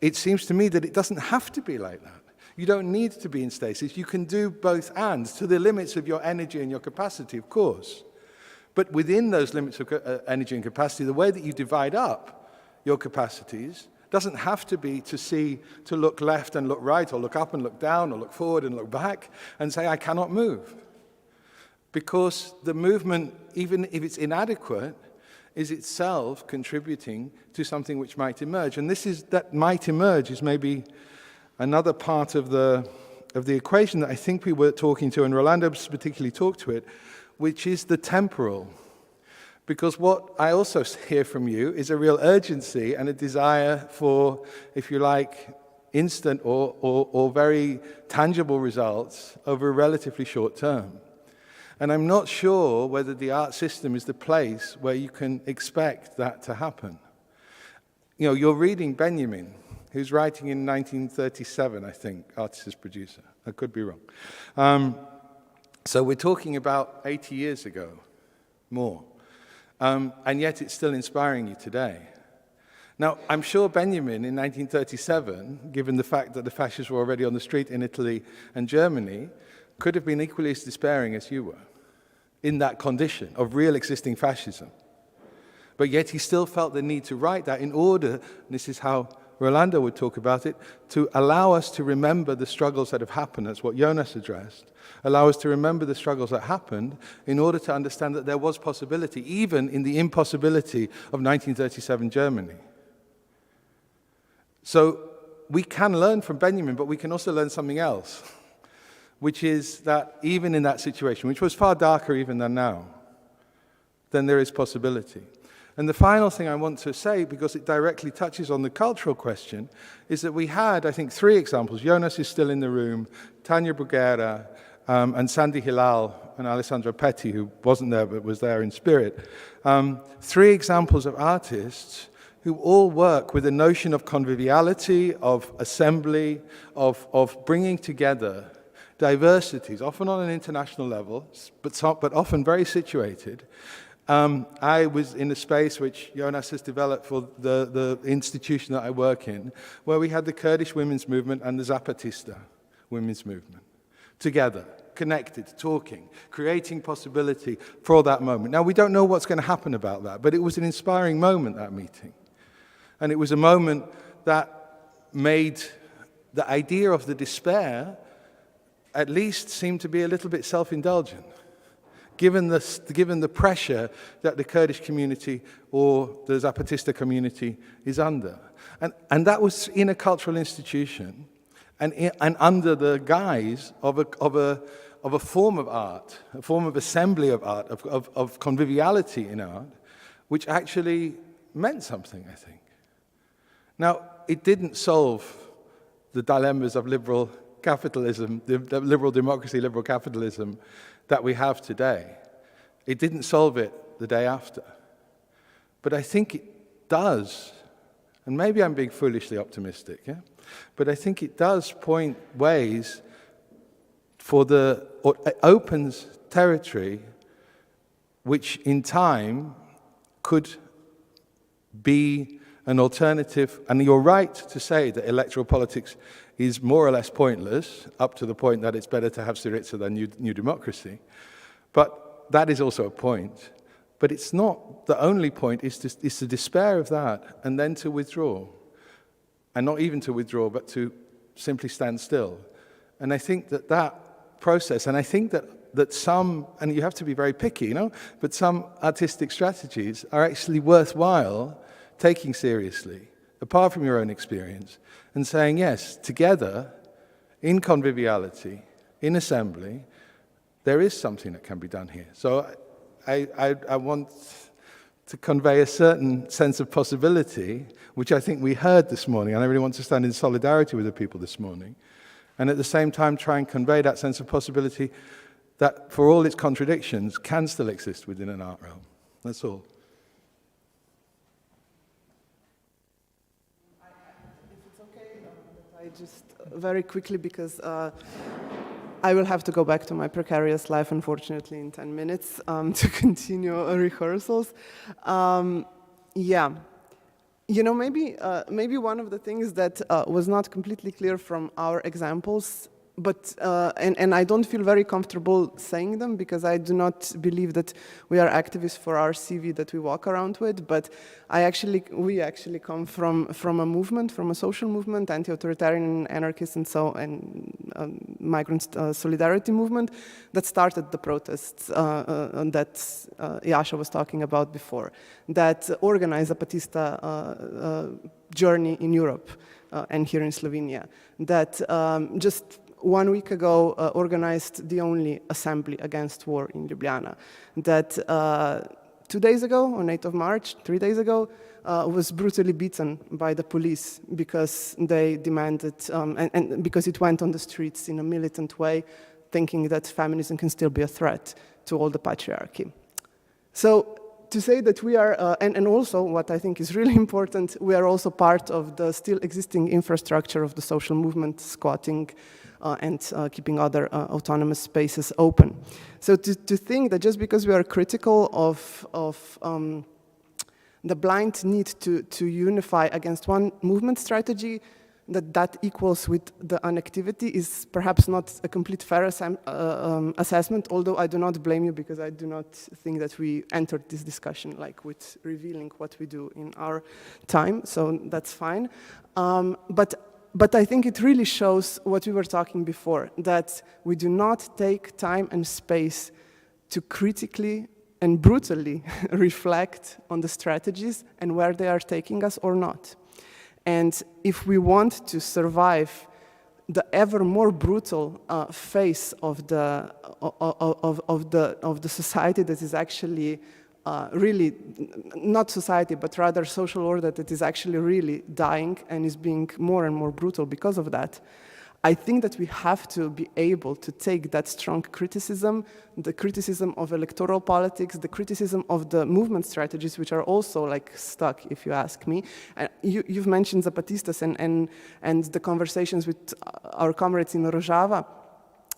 Speaker 16: it seems to me that it doesn't have to be like that. You don't need to be in stasis. You can do both and to the limits of your energy and your capacity, of course. But within those limits of energy and capacity, the way that you divide up your capacities doesn't have to be to look left and look right, or look up and look down, or look forward and look back, and say, I cannot move. Because the movement, even if it's inadequate, is itself contributing to something which might emerge. And that might emerge is maybe another part of the equation that I think we were talking to, and Rolando particularly talked to it, which is the temporal. Because what I also hear from you is a real urgency and a desire for, if you like, instant or very tangible results over a relatively short term. And I'm not sure whether the art system is the place where you can expect that to happen. You know, you're reading Benjamin, who's writing in 1937, I think, artist as producer. I could be wrong. So we're talking about 80 years ago, more. And yet it's still inspiring you today. Now, I'm sure Benjamin in 1937, given the fact that the fascists were already on the street in Italy and Germany, could have been equally as despairing as you were in that condition of real existing fascism. But yet he still felt the need to write that in order, and this is how Rolando would talk about it, to allow us to remember the struggles that have happened. That's what Jonas addressed. Allow us to remember the struggles that happened in order to understand that there was possibility, even in the impossibility of 1937 Germany. So we can learn from Benjamin, but we can also learn something else, which is that even in that situation, which was far darker even than now, then there is possibility. And the final thing I want to say, because it directly touches on the cultural question, is that we had, I think, 3 examples. Jonas is still in the room, Tanya Bruguera, and Sandy Hilal, and Alessandro Petti, who wasn't there but was there in spirit. 3 examples of artists who all work with a notion of conviviality, of assembly, of bringing together diversities, often on an international level, but often very situated. I was in a space which Jonas has developed for the institution that I work in, where we had the Kurdish women's movement and the Zapatista women's movement together, connected, talking, creating possibility for that moment. Now, we don't know what's going to happen about that, but it was an inspiring moment, that meeting. And it was a moment that made the idea of the despair at least seem to be a little bit self-indulgent, given the pressure that the Kurdish community or the Zapatista community is under. And that was in a cultural institution and under the guise of a form of art, a form of assembly of art, of conviviality in art, which actually meant something, I think. Now, it didn't solve the dilemmas of liberal capitalism, the liberal democracy, liberal capitalism that we have today. It didn't solve it the day after. But I think it does, and maybe I'm being foolishly optimistic, yeah? But I think it does point ways or it opens territory which in time could be an alternative. And you're right to say that electoral politics is more or less pointless, up to the point that it's better to have Syriza than New Democracy. But that is also a point. But it's not the only point, is to despair of that and then to withdraw. And not even to withdraw, but to simply stand still. And I think that process, and I think that some, and you have to be very picky, but some artistic strategies are actually worthwhile taking seriously, apart from your own experience, and saying, yes, together, in conviviality, in assembly, there is something that can be done here. So I want to convey a certain sense of possibility, which I think we heard this morning, and I really want to stand in solidarity with the people this morning, and at the same time try and convey that sense of possibility that, for all its contradictions, can still exist within an art realm. That's all.
Speaker 14: Just very quickly, because I will have to go back to my precarious life, unfortunately, in 10 minutes to continue rehearsals. Yeah, maybe one of the things that was not completely clear from our examples, but and I don't feel very comfortable saying them, because I do not believe that we are activists for our CV that we walk around with, but we actually come from a movement, from a social movement, anti-authoritarian, anarchist, and migrant solidarity movement that started the protests that Jascha was talking about before, that organized a Zapatista journey in Europe and here in Slovenia, that just 1 week ago organized the only assembly against war in Ljubljana, that 2 days ago, on 8th of March, 3 days ago, was brutally beaten by the police because they demanded, and because it went on the streets in a militant way, thinking that feminism can still be a threat to all the patriarchy. So to say that we are, and also what I think is really important, we are also part of the still existing infrastructure of the social movement, squatting and keeping other autonomous spaces open. So to think that just because we are critical of the blind need to unify against one movement strategy, that equals with the inactivity is perhaps not a complete fair assessment, although I do not blame you because I do not think that we entered this discussion like with revealing what we do in our time, so that's fine. But I think it really shows what we were talking before, that we do not take time and space to critically and brutally reflect on the strategies and where they are taking us or not. And if we want to survive the ever more brutal face of the society that is actually really not society, but rather social order that is actually really dying and is being more and more brutal because of that, I think that we have to be able to take that strong criticism, the criticism of electoral politics, the criticism of the movement strategies, which are also like stuck, if you ask me. You've mentioned Zapatistas and the conversations with our comrades in Rojava.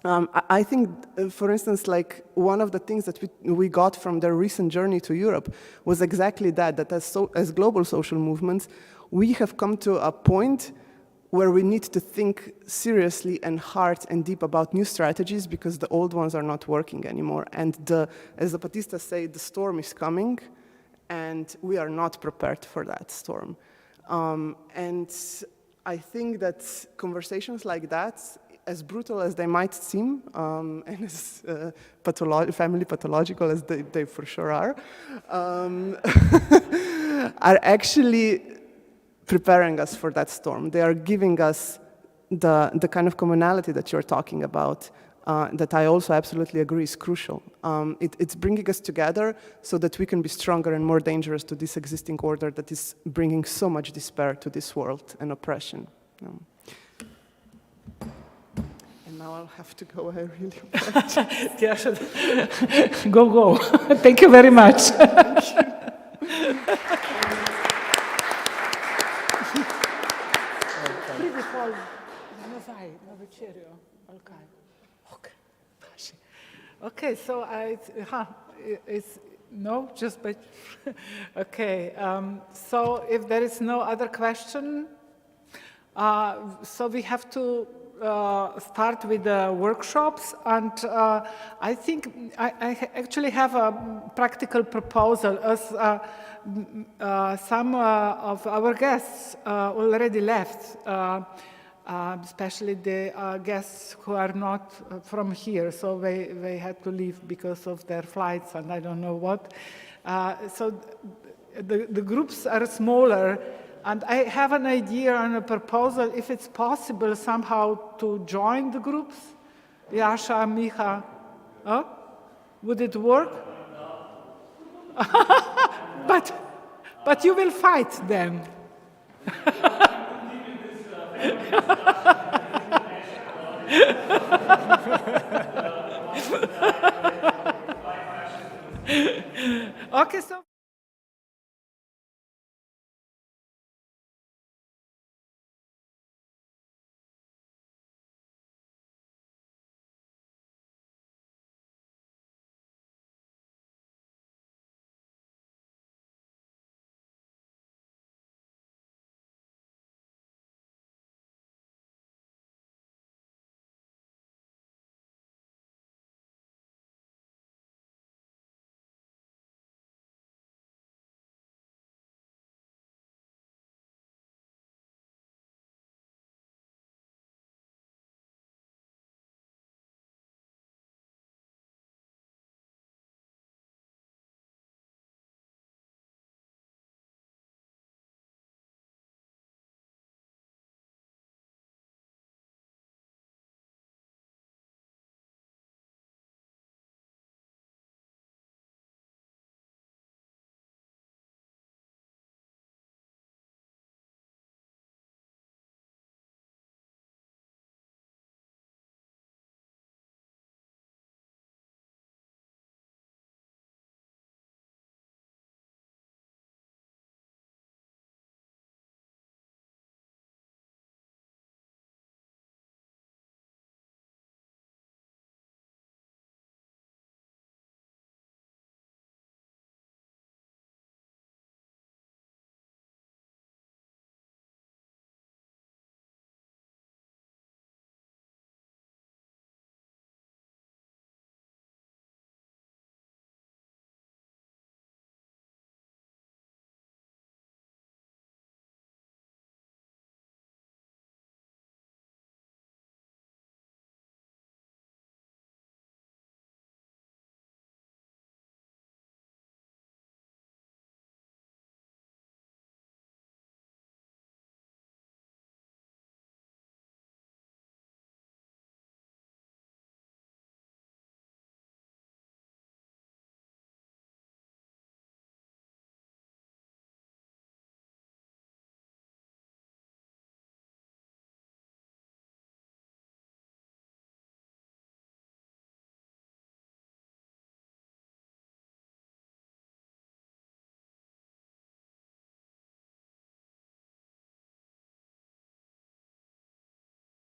Speaker 14: I think, for instance, like one of the things that we got from their recent journey to Europe was exactly that as global social movements, we have come to a point where we need to think seriously and hard and deep about new strategies because the old ones are not working anymore. And as the Zapatistas say, the storm is coming and we are not prepared for that storm. And I think that conversations like that, as brutal as they might seem, and as family pathological as they for sure are actually preparing us for that storm. They are giving us the kind of commonality that you're talking about, that I also absolutely agree is crucial. It's bringing us together so that we can be stronger and more dangerous to this existing order that is bringing so much despair to this world and oppression. And now I'll have to go. I really apologize.
Speaker 1: Go. Thank you very much.
Speaker 14: Thank you.
Speaker 1: Okay, so it's no, just by, okay. So if there is no other question, so we have to start with the workshops, and I think I actually have a practical proposal. As some of our guests already left, especially the guests who are not from here, so they had to leave because of their flights and I don't know what. So the groups are smaller, and I have an idea and a proposal, if it's possible somehow to join the groups. Yasha, Micha, would it work? But you will fight then. Okay, so